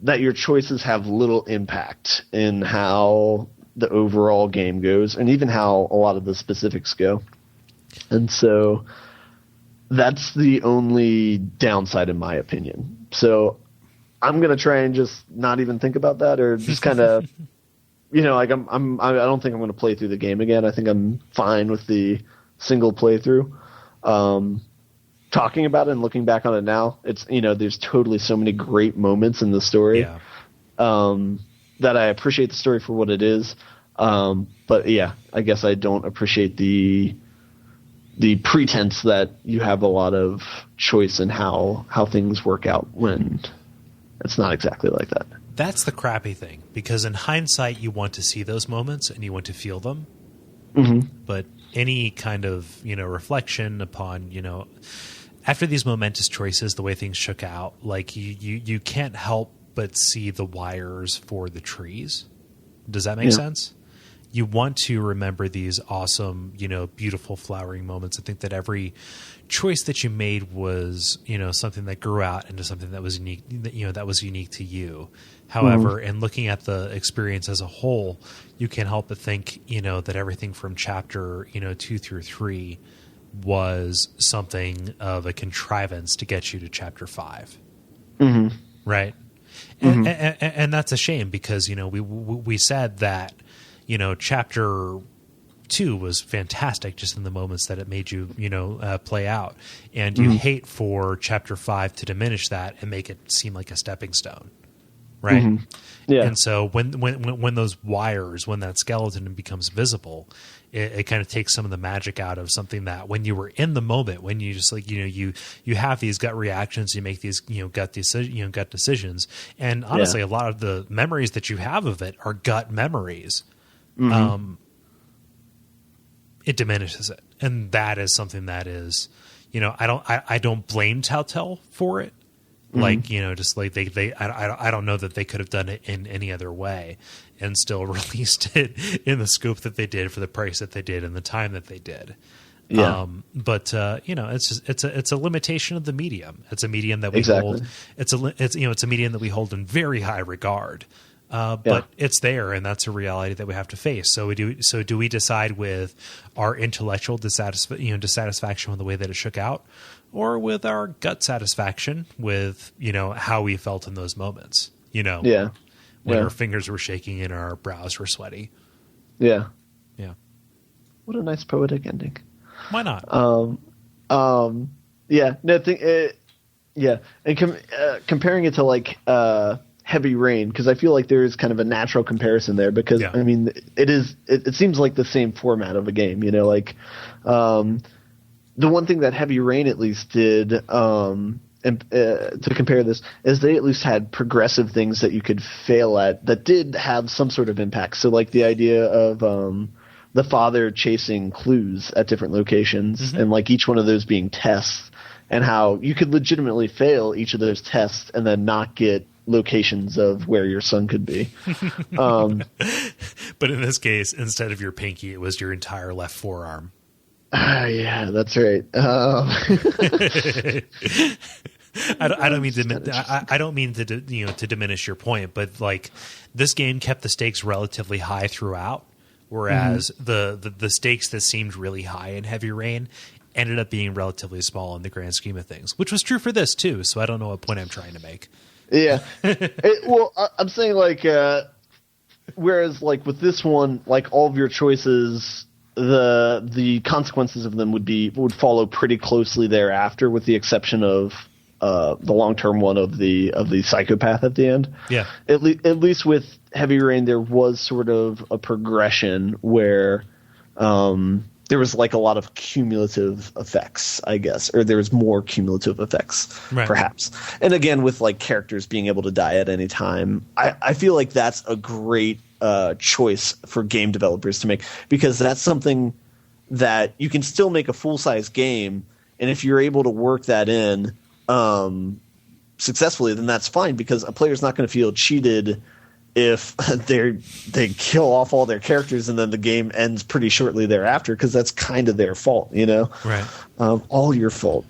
that your choices have little impact in how the overall game goes, and even how a lot of the specifics go. And so that's the only downside in my opinion. So I'm going to try and just not even think about that, or just kind of, like I don't think I'm going to play through the game again. I think I'm fine with the single playthrough. Talking about it and looking back on it now, it's, there's totally so many great moments in the story. Yeah. That I appreciate the story for what it is. But I guess I don't appreciate the pretense that you have a lot of choice in how things work out when it's not exactly like that. That's the crappy thing, because in hindsight, you want to see those moments and you want to feel them. Mm-hmm. But any kind of, reflection upon, after these momentous choices, the way things shook out, like you can't help but see the wires for the trees. Does that make sense? You want to remember these awesome, beautiful flowering moments. I think that every choice that you made was, something that grew out into something that was unique, that was unique to you. However, in looking at the experience as a whole, you can't help but think, that everything from chapter, 2 through 3 was something of a contrivance to get you to chapter 5. Mm-hmm. Right. And that's a shame, because, we said that, chapter 2 was fantastic just in the moments that it made you, play out. And you hate for chapter 5 to diminish that and make it seem like a stepping stone. Right. Yeah. And so when those wires, when that skeleton becomes visible, it kind of takes some of the magic out of something that when you were in the moment, when you just like, you have these gut reactions, you make these, gut decisions. And honestly, a lot of the memories that you have of it are gut memories. It diminishes it. And that is something that is, I don't blame Telltale for it. Like, just like I don't know that they could have done it in any other way and still released it in the scope that they did for the price that they did and the time that they did. Yeah. But it's a limitation of the medium. It's a medium that we hold. It's a medium that we hold in very high regard. But it's there, and that's a reality that we have to face. So do we decide with our intellectual dissatisfaction with the way that it shook out, or with our gut satisfaction with how we felt in those moments? When our fingers were shaking and our brows were sweaty. Yeah. Yeah. What a nice poetic ending. Why not? Yeah. No. And comparing it to like Heavy Rain, because I feel like there is kind of a natural comparison there, because I mean it seems like the same format of a game, the one thing that Heavy Rain at least did, and to compare this, is they at least had progressive things that you could fail at that did have some sort of impact. So like the idea of the father chasing clues at different locations, and like each one of those being tests, and how you could legitimately fail each of those tests and then not get locations of where your son could be. But in this case, instead of your pinky, it was your entire left forearm. Yeah, that's right. I don't mean to diminish your point, but like this game kept the stakes relatively high throughout, whereas the stakes that seemed really high in Heavy Rain ended up being relatively small in the grand scheme of things, which was true for this too. So I don't know what point I'm trying to make. Yeah. I'm saying like, whereas like with this one, like all of your choices, the consequences of them would follow pretty closely thereafter, with the exception of the long-term one of the psychopath at the end. Yeah. At least with Heavy Rain, there was sort of a progression where there was like a lot of cumulative effects, I guess, or there was more cumulative effects, perhaps. And again, with like characters being able to die at any time, I feel like that's a great choice for game developers to make, because that's something that you can still make a full-size game, and if you're able to work that in successfully, then that's fine, because a player's not going to feel cheated if they kill off all their characters and then the game ends pretty shortly thereafter, because that's kind of their fault, Right. All your fault.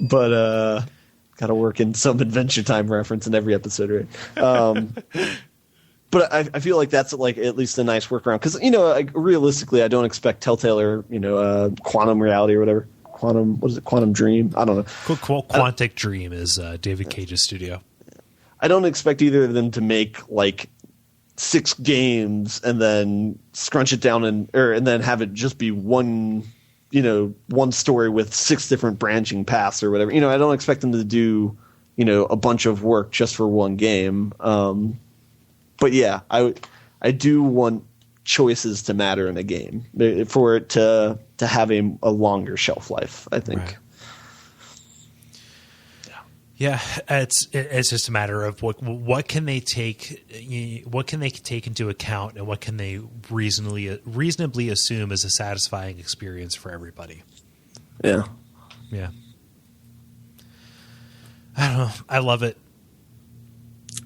But got to work in some Adventure Time reference in every episode, right? But I feel like that's like at least a nice workaround, because realistically, I don't expect Telltale or Quantum Reality or whatever. Quantum Dream? I don't know. Quantic Dream is David Cage's studio. I don't expect either of them to make like 6 games and then scrunch it down and then have it just be one story with 6 different branching paths or whatever. I don't expect them to do a bunch of work just for one game. But yeah, I do want choices to matter in a game for it to have a longer shelf life, I think. Right. Yeah, it's just a matter of what can they take into account, and what can they reasonably assume is a satisfying experience for everybody. Yeah. I don't know. I love it.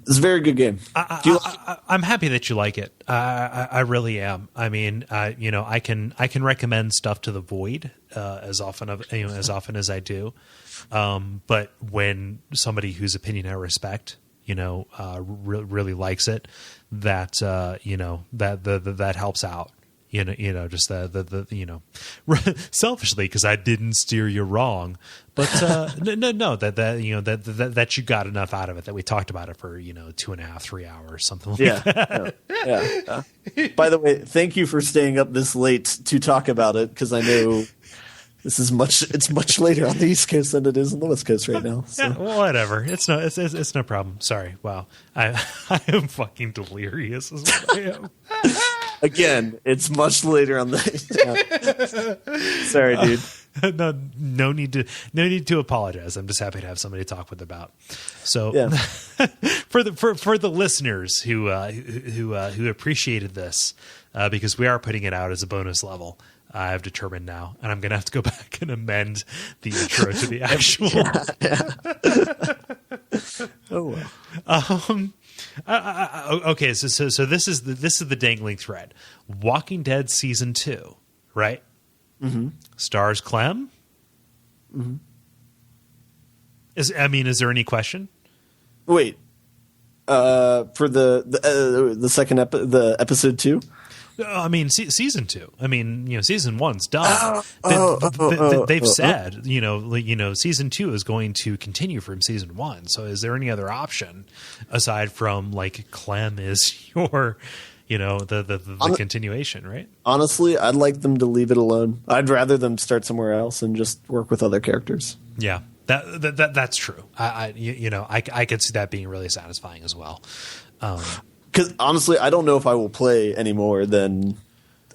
It's a very good game. I'm happy that you like it. I really am. I mean, I can recommend stuff to the void as often as I do. But when somebody whose opinion I respect, really likes it, that that helps out. Just selfishly, because I didn't steer you wrong, but no, that you got enough out of it that we talked about it for 2.5, 3 hours, something like that. Yeah. By the way, thank you for staying up this late to talk about it, because I know It's much later on the East Coast than it is on the West Coast right now. So. Yeah, well, whatever. It's no problem. Sorry. Wow. I am fucking delirious is what I am. Again, it's much later on the. Sorry, dude. No need to apologize. I'm just happy to have somebody to talk with about. So Yeah. for the listeners who appreciated this, because we are putting it out as a bonus level, I've determined now, and I'm going to have to go back and amend the intro to the actual. Oh well. Okay, so this is the dangling thread. Walking Dead season 2, right? Mm-hmm. Stars Clem. Mm-hmm. Is there any question? Wait. For the second episode 2. I mean, season 2. I mean, season 1's done. They've said, season 2 is going to continue from season 1. So, is there any other option aside from like Clem is your, the continuation, right? Honestly, I'd like them to leave it alone. I'd rather them start somewhere else and just work with other characters. Yeah, that's true. I could see that being really satisfying as well. Because honestly, I don't know if I will play any more than.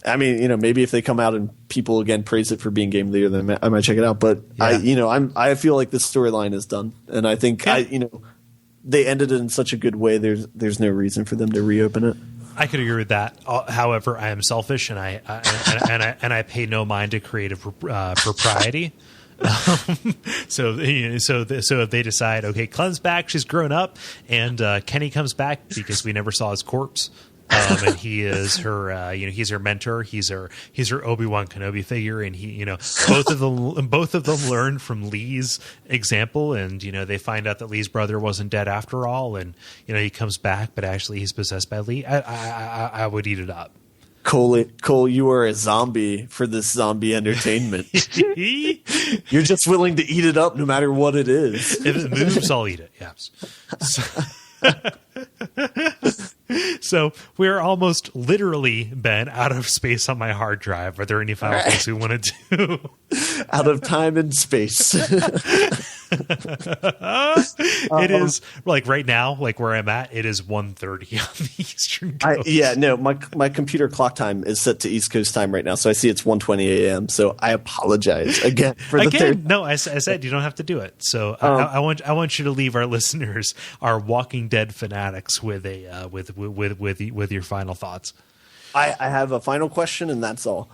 I mean, maybe if they come out and people again praise it for being Game of the Year, then I might check it out. But yeah. I feel like this storyline is done, and I think they ended it in such a good way. There's no reason for them to reopen it. I could agree with that. However, I am selfish, and I pay no mind to creative propriety. So if they decide, okay, Clem's back, she's grown up, and Kenny comes back because we never saw his corpse, and he is her, he's her mentor, he's her Obi-Wan Kenobi figure, and he, both of them learn from Lee's example, and they find out that Lee's brother wasn't dead after all, and he comes back, but actually he's possessed by Lee. I would eat it up. Cole, you are a zombie for this zombie entertainment. You're just willing to eat it up no matter what it is. If it moves, I'll eat it. Yes. So we're almost literally, Ben, out of space on my hard drive. Are there any final things we want to do? Out of time and space. It is like right now, like where I'm at, it is 1:30 on the Eastern Coast. My computer clock time is set to East Coast time right now, so I see it's 1:20 a.m. So I apologize again for the third. No, I said you don't have to do it. So I want you to leave our listeners, our Walking Dead fanatics, with a with your final thoughts. I have a final question, and that's all.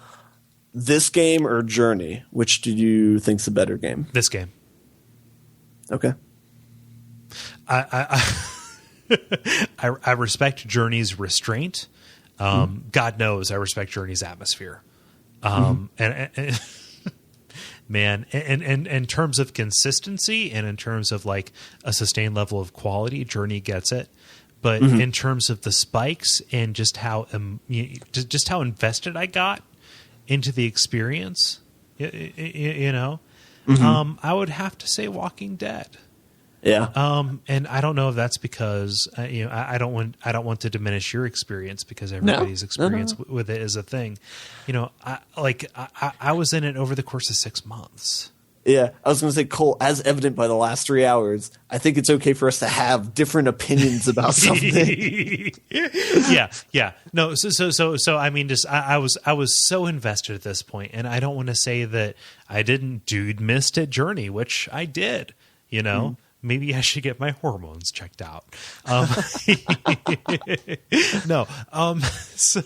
This game or Journey, which do you think's a better game? This game. Okay. I respect Journey's restraint. God knows I respect Journey's atmosphere. And man, and in terms of consistency and in terms of like a sustained level of quality, Journey gets it. But in terms of the spikes and just how invested I got into the experience, I would have to say Walking Dead. Yeah. And I don't know if that's because I don't want to diminish your experience because everybody's experience with it is a thing. I was in it over the course of 6 months. Yeah, I was going to say, Cole, as evident by the last 3 hours, I think it's okay for us to have different opinions about something. Yeah. No, so I mean, just I was so invested at this point, and I don't want to say that I didn't missed at Journey, which I did. Maybe I should get my hormones checked out. No. So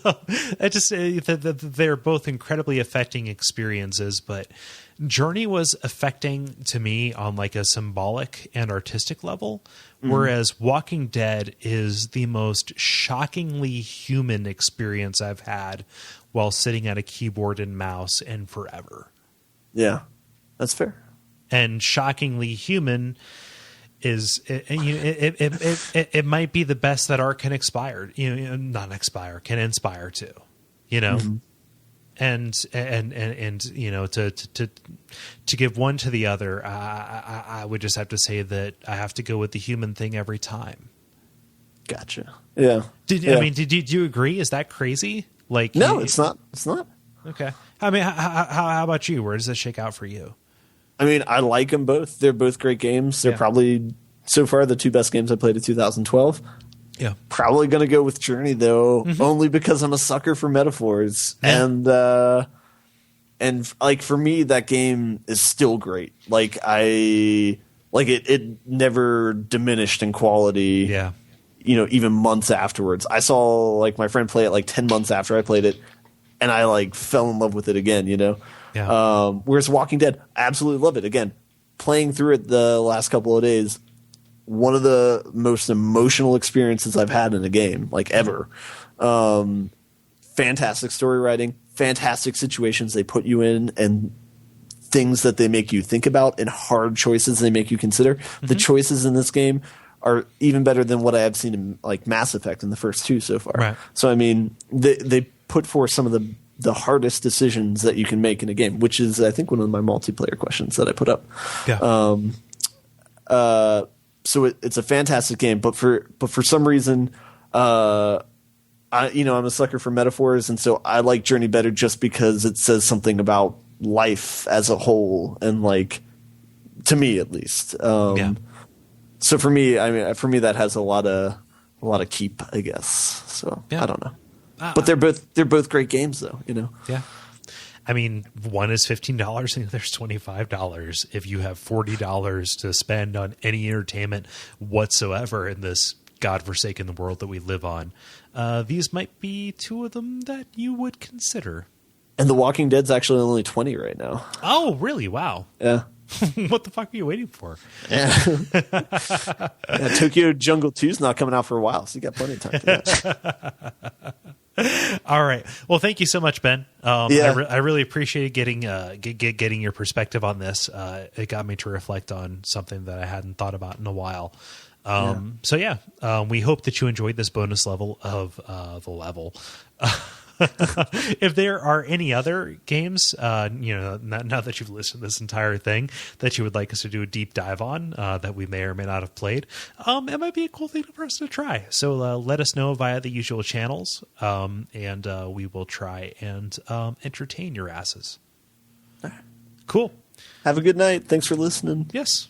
I just they're both incredibly affecting experiences, but Journey was affecting to me on like a symbolic and artistic level, whereas Walking Dead is the most shockingly human experience I've had while sitting at a keyboard and mouse and forever. Yeah, that's fair. And shockingly human is it might be the best that art can can inspire to, and to give one to the other, I would just have to say that I have to go with the human thing every time. Gotcha. Yeah. I mean, did you agree? Is that crazy? Like, no, it's not. It's not. Okay. I mean, how about you? Where does this shake out for you? I mean, I like them both. They're both great games. They're probably, so far, the two best games I played in 2012. Yeah. Probably going to go with Journey, though, only because I'm a sucker for metaphors. Yeah. And like, for me, that game is still great. Like, it never diminished in quality. Yeah. You know, even months afterwards. I saw, like, my friend play it, like, 10 months after I played it, and I, like, fell in love with it again, you know? Yeah. Whereas Walking Dead, I absolutely love it. Again, playing through it the last couple of days, one of the most emotional experiences I've had in a game, like, ever. Fantastic story writing, fantastic situations they put you in, and things that they make you think about, and hard choices they make you consider. The choices in this game are even better than what I have seen in, like, Mass Effect in the first two so far. Right. So, I mean, they put forth some of the hardest decisions that you can make in a game, which is, I think, one of my multiplayer questions that I put up. Yeah. So it's a fantastic game, but for some reason, I'm a sucker for metaphors, and so I like Journey better just because it says something about life as a whole, and, like, to me at least. So for me, that has a lot of keep, I guess. So I don't know. But they're both great games, though. You know. Yeah. I mean, one is $15 and the other's $25. If you have $40 to spend on any entertainment whatsoever in this godforsaken world that we live on, these might be two of them that you would consider. And The Walking Dead's actually only 20 right now. Oh, really? Wow. Yeah. What the fuck are you waiting for? Yeah. Tokyo Jungle 2's not coming out for a while, so you got plenty of time for that. All right. Well, thank you so much, Ben. I really appreciated getting your perspective on this. It got me to reflect on something that I hadn't thought about in a while. We hope that you enjoyed this bonus level of the level. If there are any other games, now that you've listened to this entire thing, that you would like us to do a deep dive on, that we may or may not have played, it might be a cool thing for us to try. So let us know via the usual channels, and we will try and entertain your asses. Cool. Have a good night. Thanks for listening. Yes.